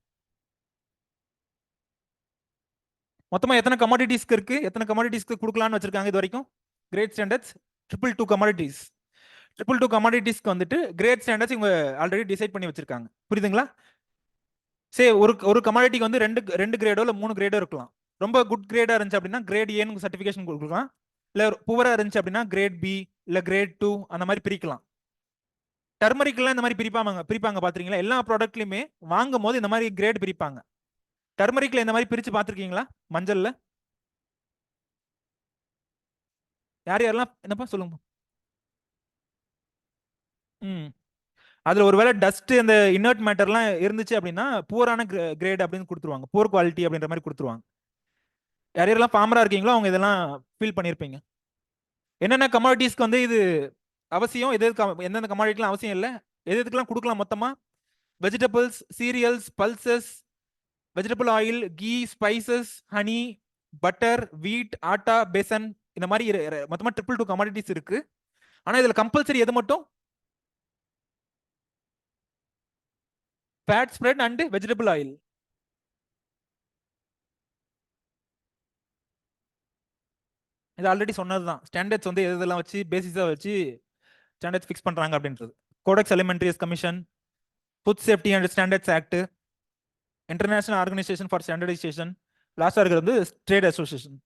மொத்தமா எத்தனை கமாடிட்டிஸ்க்கு இருக்கு, எத்தனை கமாடிட்டிஸ்க்கு கொடுக்கலாம்னு வச்சிருக்காங்க இது வரைக்கும்? Great standards 222 commodities. 222 கமாடிட்டிஸ்க்கு வந்துட்டு கிரேட் ஸ்டாண்டர்ட்ஸ் இவங்க ஆல்ரெடி டிசைட் பண்ணி வச்சிருக்காங்க. புரியுதுங்களா? சே ஒரு ஒரு கமாடிட்டிக்கு வந்து ரெண்டு ரெண்டு கிரேடோ இல்லை 3 கிரேடோ இருக்கலாம். ரொம்ப குட் கிரேடா இருந்துச்சு அப்படின்னா கிரேட் ஏன்னு சர்டிஃபிகேஷன் கொடுக்கலாம், இல்லை புவரா இருந்துச்சு அப்படின்னா கிரேட் பி இல்லை கிரேட் 2 அந்த மாதிரி பிரிக்கலாம். டர்மரிக்லாம் இந்த மாதிரி பிரிப்பாங்க பாத்துறீங்களா? எல்லா ப்ராடக்ட்லயுமே வாங்கும் போது இந்த மாதிரி கிரேட் பிரிப்பாங்க. டர்மரிக்ல இந்த மாதிரி பிரிச்சு பார்த்துருக்கீங்களா? மஞ்சள்ல யார் யாரெல்லாம், என்னப்பா சொல்லுங்க. ம், அதுல ஒருவேளை டஸ்ட், அந்த இன்னர்ட் மேட்டர்லாம் இருந்துச்சு அப்படின்னா புவரான கிரேட் அப்படின்னு கொடுத்துருவாங்க, புவர் குவாலிட்டி அப்படின்ற மாதிரி கொடுத்துருவாங்க. யார் யாரெல்லாம் ஃபார்மரா இருக்கீங்களோ அவங்க இதெல்லாம் ஃபீல் பண்ணியிருப்பீங்க. என்னென்ன கமாடிட்டிஸ்க்கு வந்து இது அவசியம், எந்தெந்த கமாடிட்டிலாம் அவசியம் இல்லை, எதுக்கெல்லாம் கொடுக்கலாம் மொத்தமா? Vegetables, cereals, pulses, vegetable oil, ghee, spices, honey, butter, wheat, atta, passion, இந்த மாதிரி மொத்தமா 222 கமாடிட்டிஸ் இருக்கு. ஆனா இதுல கம்பல்சரி எது மட்டும்? Fat spread and vegetable oil. இது ஆல்ரெடி சொன்னதுதான். ஸ்டாண்டர்ட்ஸ் வந்து எதெல்லாம் வச்சு பேசிஸா வச்சு ஸ்டாண்டர்ட்ஸ் ஃபிக்ஸ் பண்றாங்க அப்படின்றது. Codex alimentarius commission, food safety and standards act, international organisation for standardisation, லாஸ்டா இருக்கிறது வந்து ட்ரேட் அசோசியேஷன்.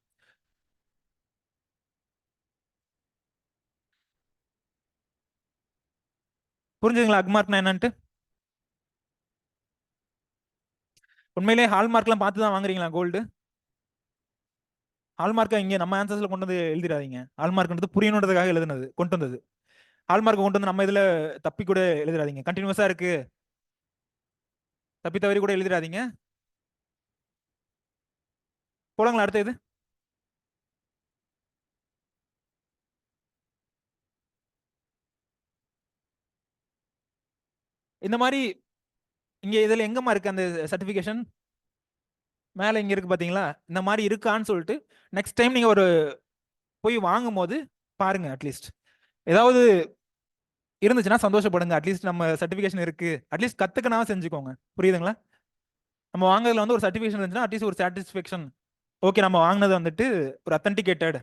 புரிஞ்சுதுங்களா அக்மார்க்னா என்னன்ட்டு? உண்மையிலேயே ஹால்மார்க்லாம் பார்த்து தான் வாங்குறீங்களா கோல்டு? ஹால்மார்க்கை இங்க நம்ம ஆன்சர்ஸ்ல கொண்டு வந்து எழுதிடாதீங்க. ஹால்மார்க்ன்றது புரியணுன்றதுக்காக எழுதுனது, கொண்டு வந்தது. ஹால்மார்க் கொண்டு வந்து நம்ம இதுல தப்பி கூட எழுதிடாதீங்க. கண்டினியூஸா இருக்கு, தப்பி தவறி கூட எழுதிடாதீங்க. போலாங்களா அடுத்த இது? இந்த மாதிரி இங்க இதுல எங்கம்மா இருக்கு அந்த சர்டிபிகேஷன்? மேல இங்க இருக்கு பாத்தீங்களா? இந்த மாதிரி இருக்கான்னு சொல்லிட்டு நெக்ஸ்ட் டைம் நீங்க ஒரு போய் வாங்கும் போது பாருங்க. அட்லீஸ்ட் ஏதாவது இருந்துச்சுன்னா சந்தோஷப்படுங்க. அட்லீஸ்ட் நம்ம சர்டிபிகேஷன் இருக்கு, அட்லீஸ்ட் கத்துக்கனா செஞ்சுக்கோங்க. புரியுதுங்களா? நம்ம வாங்குறதுல வந்து ஒரு சர்டிபிகேஷன் இருந்துச்சுன்னா அட்லீஸ்ட் ஒரு சாட்டிஸ்ஃபேக்ஷன். ஓகே, நம்ம வாங்கினது வந்துட்டு ஒரு அத்தன்டிகேட்டட்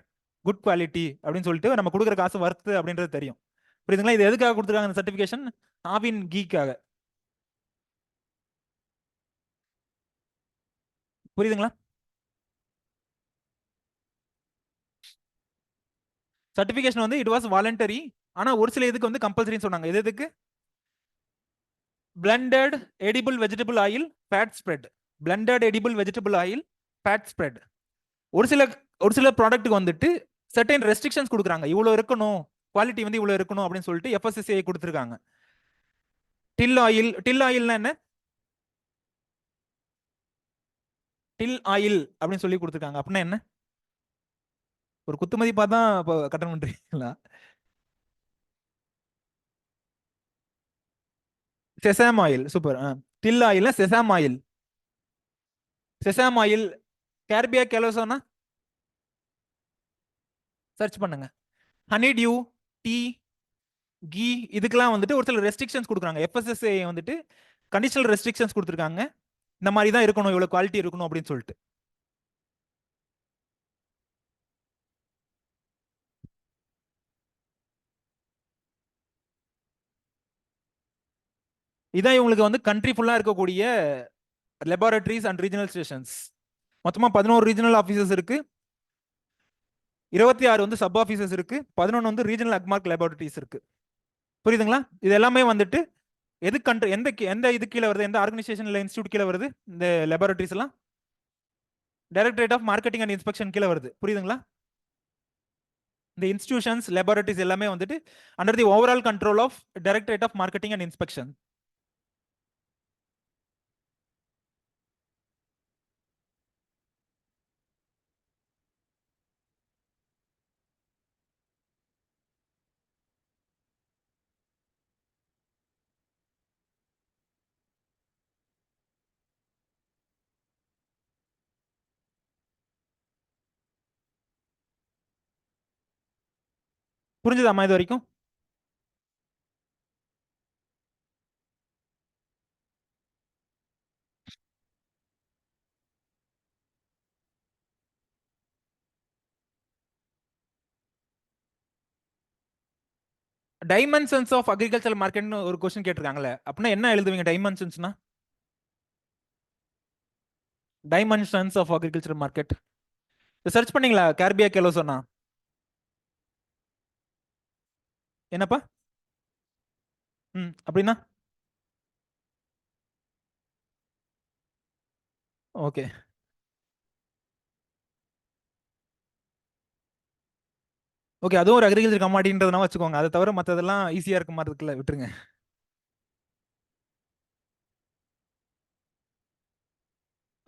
குட் குவாலிட்டி அப்படின்னு சொல்லிட்டு நம்ம கொடுக்குற காசு வர்த்து அப்படின்றது தெரியும். புரியுதுங்களா? இது எதுக்காக கொடுத்துருக்காங்க அந்த சர்டிபிகேஷன்? ஆவின் கீக்காக. புரியுதுங்களா? சர்டிபிகேஷன் வந்து இட் வாஸ் வாலண்டரி, ஆனா ஒரு சில இதுக்கு வந்து கம்பல்சரின்னு சொன்னாங்க. எது எதுக்கு? Blended edible vegetable oil fat spread. Blended edible vegetable oil fat spread. ஒரு சில ஒரு சில ப்ராடக்ட்டுக்கு வந்துட்டு சர்டைன் ரெஸ்ட்ரிக்ஷன்ஸ் கொடுக்குறாங்க. இவ்வளவு இருக்கணும், குவாலிட்டி வந்து இவ்வளவு இருக்கணும் அப்படின்னு சொல்லிட்டு எஃப்எஸ்எஸ்ஏ கொடுத்துருக்காங்க. டில் ஆயில். டில் ஆயில்னா என்ன? டில் ஆயில் அப்படின்னு சொல்லி கொடுத்துருக்காங்க. அப்படின்னா என்ன? ஒரு குத்து மதிப்பா தான் கட்டணம் பண்றீங்களா? Sesame oil. சூப்பர். டில் oil sesame oil. Sesame oil. கேர்பியா கேலோசோனா search பண்ணுங்க. ஹனி டியூ, டீ, கீ, இதுக்கெல்லாம் வந்துட்டு ஒரு சில ரெஸ்ட்ரிக்ஷன்ஸ் கொடுக்குறாங்க. எஃப்எஸ்எஸ்ஏ வந்துட்டு கண்டிஷனல் ரெஸ்ட்ரிக்ஷன்ஸ் கொடுத்துருக்காங்க. இந்த மாதிரி தான் இருக்கணும், இவ்வளவு குவாலிட்டி இருக்கணும் அப்படின்னு சொல்லிட்டு. இதான் இவங்களுக்கு வந்து கண்ட்ரி ஃபுல்லா இருக்கக்கூடிய லெபார்டரிஸ் அண்ட் ரீஜனல் ஸ்டேஷன்ஸ். மொத்தமா 11 ரீஜனல் ஆஃபீஸஸ் இருக்கு, 26 வந்து சப் ஆஃபீஸஸ் இருக்கு, 11 வந்து ரீஜனல் அக்மார்க் லெபார்டரிஸ் இருக்கு. புரியுதுங்களா? இது எல்லாமே வந்துட்டு எது கண்ட்ரி, எந்த எந்த இது கீழே வருது, எந்த ஆர்கனைசேஷன் இல்லை இன்ஸ்டியூட் கீழே வருது? இந்த லெபார்டரிஸ் எல்லாம் directorate of marketing and inspection கீழே வருது. புரியுதுங்களா? இந்த இன்ஸ்டிடியூஷன்ஸ் லெபார்டரிஸ் எல்லாமே வந்துட்டு under the overall control of directorate of marketing and inspection. புரிஞ்சுதாமா இது வரைக்கும்? டைமென்ஷன்ஸ் ஆஃப் அக்ரிகல்ச்சர் மார்க்கெட்னு ஒரு கொஸ்டின் கேட்டிருக்காங்கல்ல, அப்படின்னா என்ன எழுதுவீங்க டைமென்ஷன்ஸ்னா? Dimensions of agriculture market search பண்ணீங்களா? கேர்பியா கேலோசோனா என்னப்பா? அப்படின்னா ஓகே. ஓகே, அதுவும் ஒரு அக்ரிகல்ச்சர் கமாடின்றதுனா வச்சுக்கோங்க. அதை தவிர மற்றதெல்லாம் ஈஸியா இருக்க மாதிரி இருக்குல்ல, விட்டுருங்க.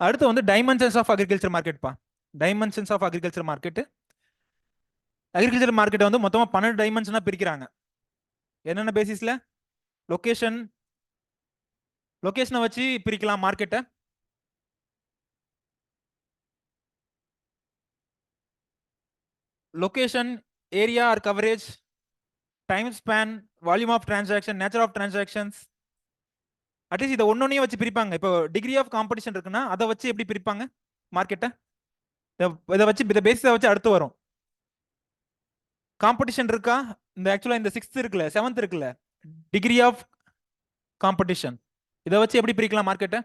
அடுத்து வந்து டைமென்ஷன்ஸ் ஆஃப் அக்ரிகல்ச்சர் மார்க்கெட் பா. Dimensions of agriculture market. Agriculture market வந்து மொத்தமா 12 டைமென்ஷனா பிரிக்கிறாங்க. என்னென்ன பேசிஸ்ல? லொகேஷன். லொகேஷனை வச்சு பிரிக்கலாம் மார்க்கெட்டை. Location, area or coverage, time span, volume of transaction, nature of transactions. At least இதை ஒன்னொன்னையும் வச்சு பிரிப்பாங்க. இப்போ டிகிரி ஆஃப் காம்படிஷன் இருக்குன்னா அதை வச்சு எப்படி பிரிப்பாங்க மார்க்கெட்டை? இதை வச்சு, இதை பேசிஸை வச்சு அடுத்து வரும். காம்படிஷன் இருக்கா? இந்த ஆக்சுவலா இந்த 6th இருக்குல்ல, 7th இருக்குல்ல, டிகிரி ஆஃப் காம்படிஷன், இதை வச்சு எப்படி பிரிக்கலாம் மார்க்கெட்டை?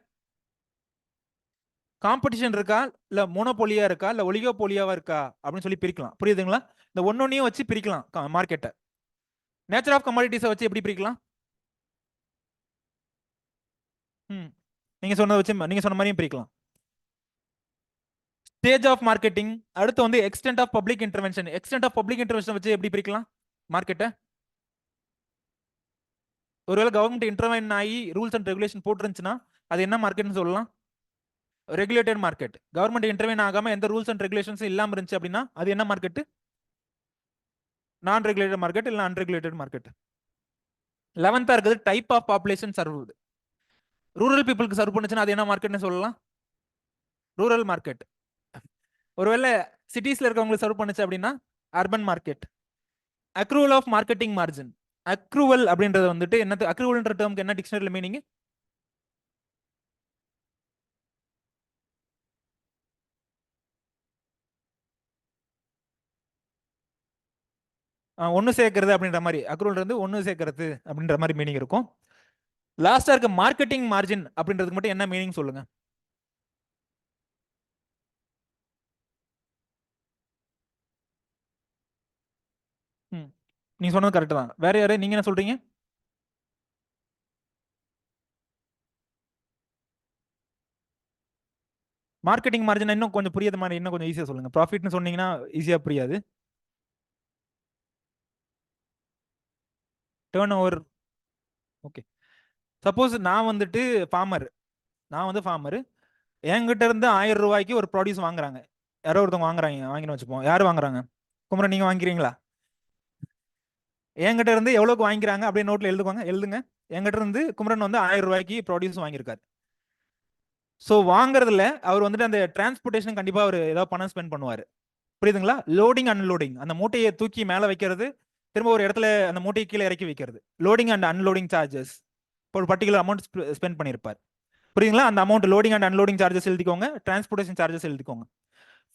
காம்படிஷன் இருக்கா, இல்ல மோனோபோலியா இருக்கா, இல்ல ஒலிகோபோலியாவா இருக்கா அப்படின்னு சொல்லி பிரிக்கலாம். புரியுதுங்களா? இந்த ஒன்னொன்னையும் வச்சு பிரிக்கலாம் மார்க்கெட்டை. நேச்சர் ஆஃப் கமாடிட்டிஸை வச்சு எப்படி பிரிக்கலாம்? நீங்க சொன்னதை வச்சு, நீங்க சொன்ன மாதிரியும் பிரிக்கலாம். ஸ்டேஜ் ஆஃப் மார்க்கெட்டிங், அடுத்து வந்து extent of public intervention. Extent of public intervention வச்சு எப்படி பிரிக்கலாம் மார்க்கெட்டை? ஒருவேளை கவர்மெண்ட் இன்டர்வென் ஆகி ரூல்ஸ் அண்ட் ரெகுலேஷன் போட்டுருந்துச்சுன்னா அது என்ன மார்க்கெட்னு சொல்லலாம்? Regulated market. கவர்மெண்ட் இன்டர்வென் ஆகாம எந்த ரூல்ஸ் அண்ட் ரெகுலேஷன்ஸ் இல்லாம இருந்துச்சு அப்படின்னா அது என்ன மார்க்கெட்? நான் ரெகுலேட்டட் மார்க்கெட் இல்ல அன்ரெகுலேட்டட் மார்க்கெட். 11th இருக்குது type of population served. Rural பீப்புளுக்கு சர்வ் பண்ணுச்சுன்னா அது என்ன மார்க்கெட்னு சொல்லலாம்? Rural market. ஒருவேளை சிட்டிஸ்ல இருக்கவங்களுக்கு சர்வ் பண்ணுச்சு அப்படின்னா urban market. Accrual of marketing margin. Accrual அப்படின்றது வந்துட்டு என்ன? அக்ரூவல்ன்ற டேர்ம்க்கு என்ன டிக்ஷனரியில மீனிங்? ஒன்னு சேர்க்கறது அப்படின்ற மாதிரி. அக்ரூவல் இருந்து ஒன்னு சேர்க்கறது அப்படின்ற மாதிரி மீனிங் இருக்கும். லாஸ்டா இருக்க மார்க்கெட்டிங் மார்ஜின் அப்படின்றதுக்கு மட்டும் என்ன மீனிங் சொல்லுங்க? நீங்க சொன்னது கரெக்ட் தான். வேற யாரு நீங்க என்ன சொல்றீங்க? மார்க்கெட்டிங் மார்ஜின் இன்னும் கொஞ்சம் புரியாத மாதிரி இன்னும் கொஞ்சம் ஈஸியா சொல்லுங்க. ப்ராஃபிட்னு சொன்னீங்கன்னா ஈஸியா புரியாது. Turn over. ஓகே. சப்போஸ் நான் வந்துட்டு ஃபார்மர். நான் வந்து ஃபார்மர். என்கிட்ட இருந்து 1000 ரூபாய்க்கு ஒரு ப்ராடியூஸ் வாங்குறாங்க. யாரோ ஒருத்தவங்க வாங்கினு வச்சுப்போம். யாரு வாங்குறாங்க? குமரன் நீங்க வாங்கிக்கிறீங்களா? என்கிட்ட இருந்து எவ்வளவுக்கு வாங்கிக்கிறாங்க அப்படியே நோட்ல எழுதுங்க. என்கிட்ட இருந்து குமரன் வந்து 1000 ரூபாய்க்கு ப்ராடியூஸ் வாங்கியிருக்காரு. ஸோ வாங்குறதுல அவர் வந்துட்டு அந்த டிரான்ஸ்போர்ட்டேஷன் கண்டிப்பா அவர் ஏதாவது பணம் ஸ்பெண்ட் பண்ணுவாரு. புரியுதுங்களா? லோடிங் அன்லோடிங், அந்த மூட்டையை தூக்கி மேலே வைக்கிறது, திரும்ப ஒரு இடத்துல அந்த மூட்டையை கீழே இறக்கி வைக்கிறது, லோடிங் அண்ட் அன்லோடிங் சார்ஜஸ் ஒரு பர்டிகுலர் அமௌண்ட் ஸ்பெண்ட் பண்ணியிருப்பார். புரியுதுங்களா? அந்த amount loading and unloading charges எழுதிக்கோங்க, டிரான்ஸ்போர்ட்டேஷன் சார்ஜஸ் எழுதிக்கோங்க.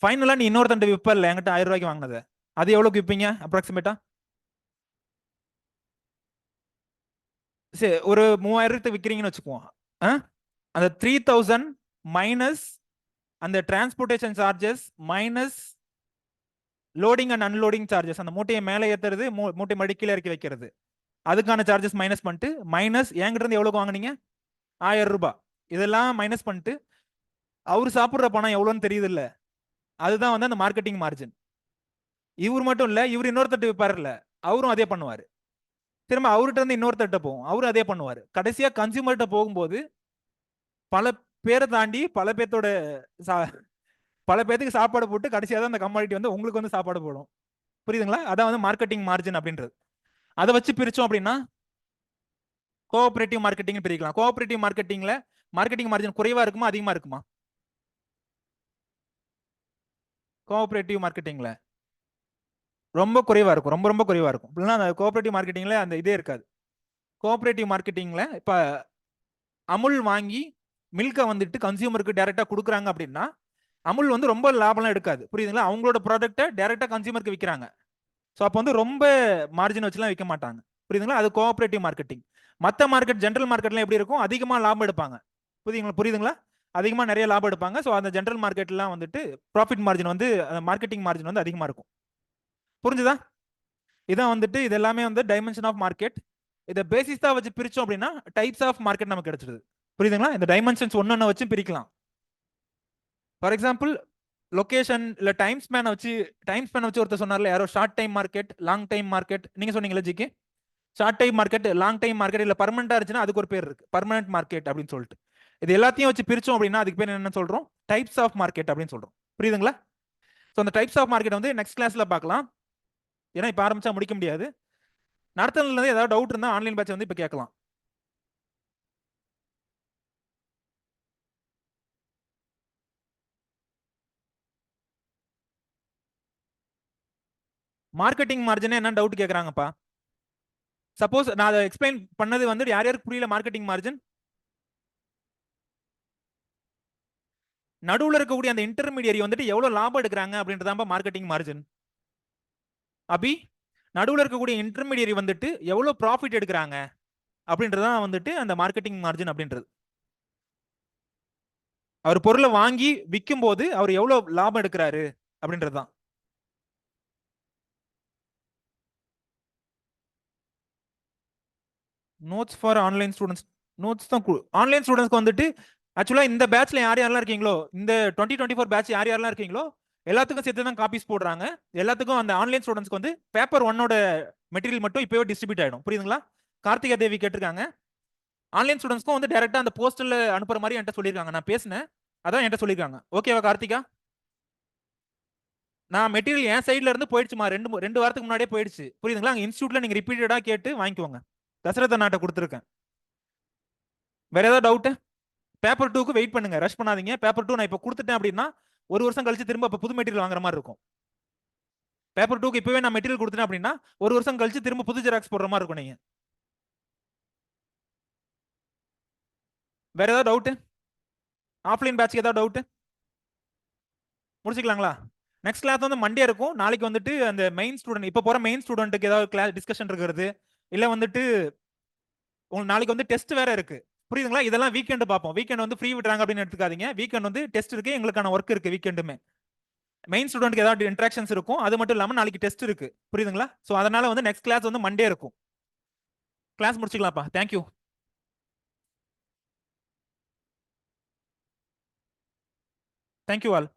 ஃபைனலா நீ இன்னொருத்தன் விப்பர்ல என்கிட்ட 1000 ரூபாய்க்கு வாங்கினது, அது எவ்வளவுக்கு விற்பீங்க அப்ராக்சிமேட்டா? சரி, ஒரு 3000 விற்கிறீங்கன்னு வச்சுக்குவோம். அந்த 3000 மைனஸ் அந்த transportation charges minus loading and unloading charges, அந்த மூட்டையை மேலே ஏத்துறது, மூட்டை மடிக்கீழ இறக்கி வைக்கிறது, அதுக்கான சார்ஜஸ் மைனஸ் பண்ணிட்டு மைனஸ் என்கிட்ட இருந்து எவ்வளவுக்கு வாங்குனீங்க? 1000 ரூபாய். இதெல்லாம் மைனஸ் பண்ணிட்டு அவர் சாப்பிடுற பணம் எவ்வளவுன்னு தெரியுது இல்ல? அதுதான் வந்து அந்த மார்க்கெட்டிங் மார்ஜின். இவர் மட்டும் இல்ல, இவர் இன்னொருத்தட்டு விற்பாருல்ல, அவரும் அதே பண்ணுவாரு. திரும்ப அவர்கிட்ட இருந்து இன்னொருத்தட்ட போகும், அவரும் அதே பண்ணுவாரு. கடைசியா கன்சியூமர்கிட்ட போகும்போது பல பேரை தாண்டி பல பேத்துக்கு சாப்பாடு போட்டு கடைசியா தான் அந்த கமாடிட்டி வந்து உங்களுக்கு வந்து சாப்பாடு போடும். புரியுதுங்களா? அதான் வந்து மார்க்கெட்டிங் மார்ஜின் அப்படின்றது. அதை வச்சு பிரிச்சோம் அப்படின்னா கோஆபரேட்டிவ் மார்க்கெட்டிங் பிரிக்கலாம். கோஆபரேட்டிவ் மார்க்கெட்டிங்ல மார்க்கெட்டிங் மார்ஜின் குறைவா இருக்குமா அதிகமா இருக்குமா? கோஆபரேட்டிவ் மார்க்கெட்டிங்ல ரொம்ப குறைவா இருக்கும். ரொம்ப ரொம்ப குறைவா இருக்கும். இல்லைன்னா அந்த கோஆபரேட்டிவ் மார்க்கெட்டிங்ல அந்த இதே இருக்காது. கோஆபரேட்டிவ் மார்க்கெட்டிங்ல இப்ப அமுல் வாங்கி மில்கை வந்துட்டு கன்சியூமருக்கு டைரக்டா கொடுக்குறாங்க அப்படின்னா அமுல் வந்து ரொம்ப லாபம்லாம் எடுக்காது. புரியுதுங்களா? அவங்களோட ப்ராடக்ட்டை டைரக்டா கன்சியூமருக்கு விற்கிறாங்க. ஸோ அப்போ வந்து ரொம்ப மார்ஜின் வச்சுலாம் விற்க மாட்டாங்க. புரியுதுங்களா? அது கோஆபரேட்டிவ் மார்க்கெட்டிங். மற்ற மார்க்கெட் ஜென்ரல் மார்க்கெட்லாம் எப்படி இருக்கும்? அதிகமாக லாபம் எடுப்பாங்க. புரியுதுங்களா? அதிகமாக நிறைய லாபம் எடுப்பாங்க. ஸோ அந்த ஜென்ரல் மார்க்கெட்லாம் வந்துட்டு ப்ராஃபிட் மார்ஜின் வந்து மார்க்கெட்டிங் மார்ஜின் வந்து அதிகமாக இருக்கும். புரிஞ்சுதா? இதான் வந்துட்டு இது எல்லாமே வந்து டைமென்ஷன் ஆஃப் மார்க்கெட். இதை பேசிஸ் தான் வச்சு பிரிச்சோம் அப்படின்னா டைப்ஸ் ஆஃப் மார்க்கெட் நமக்கு கிடைச்சிடுது. புரியுதுங்களா? இந்த டைமென்ஷன்ஸ் ஒன்னு வச்சு பிரிக்கலாம். ஃபார் எக்ஸாம்பிள் லொகேஷன் இல்ல டைம் ஸ்பேனை வச்சு ஒருத்தர் சொன்னார்ல யாரோ, short time market, long time market. நீங்க சொன்னீங்களா ஜிக்கு? Short time market, long time market, இல்ல பர்மனண்டா இருந்துச்சுன்னா அதுக்கு ஒரு பேர் இருக்கு, பர்மனன்ட் மார்க்கெட் அப்படின்னு சொல்லிட்டு. இது எல்லாத்தையும் வச்சு பிரிச்சோம் அப்படின்னா அதுக்கு பேர் என்ன சொல்றோம்? டைப்ஸ் ஆஃப் மார்க்கெட் அப்படின்னு சொல்றோம். புரியுதுங்களா? ஸோ அந்த டைப்ஸ் ஆஃப் மார்க்கெட் வந்து நெக்ஸ்ட் கிளாஸ்ல பார்க்கலாம். ஏன்னா இப்போ ஆரம்பிச்சா முடிக்க முடியாது. நடத்தல இருந்து ஏதாவது டவுட் இருந்தா ஆன்லைன் பேட்ச் வந்து இப்போ கேட்கலாம். மார்க்கெட்டிங் மார்ஜின் என்ன டவுட் கேட்கறாங்கப்பா? சப்போஸ் நான் அதை எக்ஸ்பிளைன் பண்ணது வந்து யார் யாருக்கு புரியல? மார்க்கெட்டிங் மார்ஜின் நடுவில் இருக்கக்கூடிய அந்த இன்டர்மீடியரி வந்துட்டு எவ்வளவு லாபம் எடுக்கிறாங்க அப்படின்றதாப்பா மார்க்கெட்டிங் மார்ஜின். அபி, நடுவில் இருக்கக்கூடிய இன்டர்மீடியரி வந்துட்டு எவ்வளவு ப்ராஃபிட் எடுக்கிறாங்க அப்படின்றதான் வந்துட்டு அந்த மார்க்கெட்டிங் மார்ஜின் அப்படின்றது. அவர் பொருளை வாங்கி விற்கும் போது அவர் எவ்வளவு லாபம் எடுக்கிறாரு அப்படின்றதுதான். Notes for online students. Notes தான் ஆன்லைன் ஸ்டூடெண்ட்ஸ்க்கு வந்துட்டு ஆக்சுவலா இந்த பேட்ச்ல யார் யாரெல்லாம் இருக்கீங்களோ, இந்த 2024 பேட்ச் யார் யாரெல்லாம் இருக்கீங்களோ எல்லாத்துக்கும் சேர்த்து தான் காப்பீஸ் போடுறாங்க. எல்லாத்துக்கும் அந்த ஆன்லைன் ஸ்டூடெண்ட்ஸ்க்கு வந்து பேப்பர் 1ஓட மெட்டீரியல் மட்டும் இப்பவே டிஸ்ட்ரிபியூட் ஆயிடும். புரியுதுங்களா? கார்த்திகா தேவி கேட்டிருக்காங்க. ஆன்லைன் ஸ்டூடெண்ட்ஸ்க்கும் வந்து டைரக்டா அந்த போஸ்டல்ல அனுப்புற மாதிரி என்கிட்ட சொல்லியிருக்காங்க. நான் பேசினேன், அதான் என்கிட்ட சொல்லியிருக்காங்க. ஓகேவா கார்த்திகா? நான் மெட்டீரியல் என் சைட்ல இருந்து போயிடுச்சுமா, ரெண்டு வாரத்துக்கு முன்னாடியே போயிடுச்சு. புரியுதுங்களா? அங்க இன்ஸ்டியூட்ல நீங்க ரிப்பீட்டடா கேட்டு வாங்கிக்கோங்க. தசரத நாட்டை கொடுத்துருக்கேன். வேற ஏதாவது டவுட்? பேப்பர் 2க்கு வெயிட் பண்ணுங்க, ரஷ் பண்ணாதீங்க. பேப்பர் 2 நான் இப்போ கொடுத்துட்டேன் அப்படின்னா ஒரு வருஷம் கழிச்சு திரும்ப புது மெட்டீரியல் வாங்குற மாதிரி இருக்கும். பேப்பர் 2க்கு இப்பவே நான் மெட்டீரியல் கொடுத்துட்டேன் அப்படின்னா ஒரு வருஷம் கழிச்சு திரும்ப புது ஜெராக்ஸ் போடுற மாதிரி இருக்கும். நீங்க வேற ஏதாவது டவுட்? ஆஃப்லைன் பேட்ச்க்கு ஏதாவது டவுட்? முடிச்சுக்கலாங்களா? நெக்ஸ்ட் கிளாஸ் வந்து மண்டே இருக்கும். நாளைக்கு வந்துட்டு அந்த மெயின் ஸ்டூடெண்ட், இப்போ போற மெயின் ஸ்டூடெண்ட்டுக்கு ஏதாவது கிளாஸ் டிஸ்கஷன் இருக்கிறது, இல்ல வந்துட்டு உங்களுக்கு நாளைக்கு வந்து டெஸ்ட் வேற இருக்கு. புரியுதுங்களா? இதெல்லாம் வீக்கெண்ட் பார்ப்போம். வீக்கெண்ட் வந்து ஃப்ரீ விடுறாங்க அப்படின்னு எடுத்துக்காதீங்க. வீக்கெண்ட் வந்து டெஸ்ட் இருக்கு, எங்களுக்கான ஒர்க் இருக்கு வீக்கெண்டுமே. மெயின் ஸ்டூடெண்ட்க்கு ஏதாவது இன்ட்ராக்ஷன்ஸ் இருக்கும். அது மட்டும் இல்லாம நாளைக்கு டெஸ்ட் இருக்கு. புரியுதுங்களா? ஸோ அதனால வந்து நெக்ஸ்ட் கிளாஸ் வந்து மண்டே இருக்கும். கிளாஸ் முடிச்சுக்கலாம்ப்பா. தேங்க்யூ. Thank you all.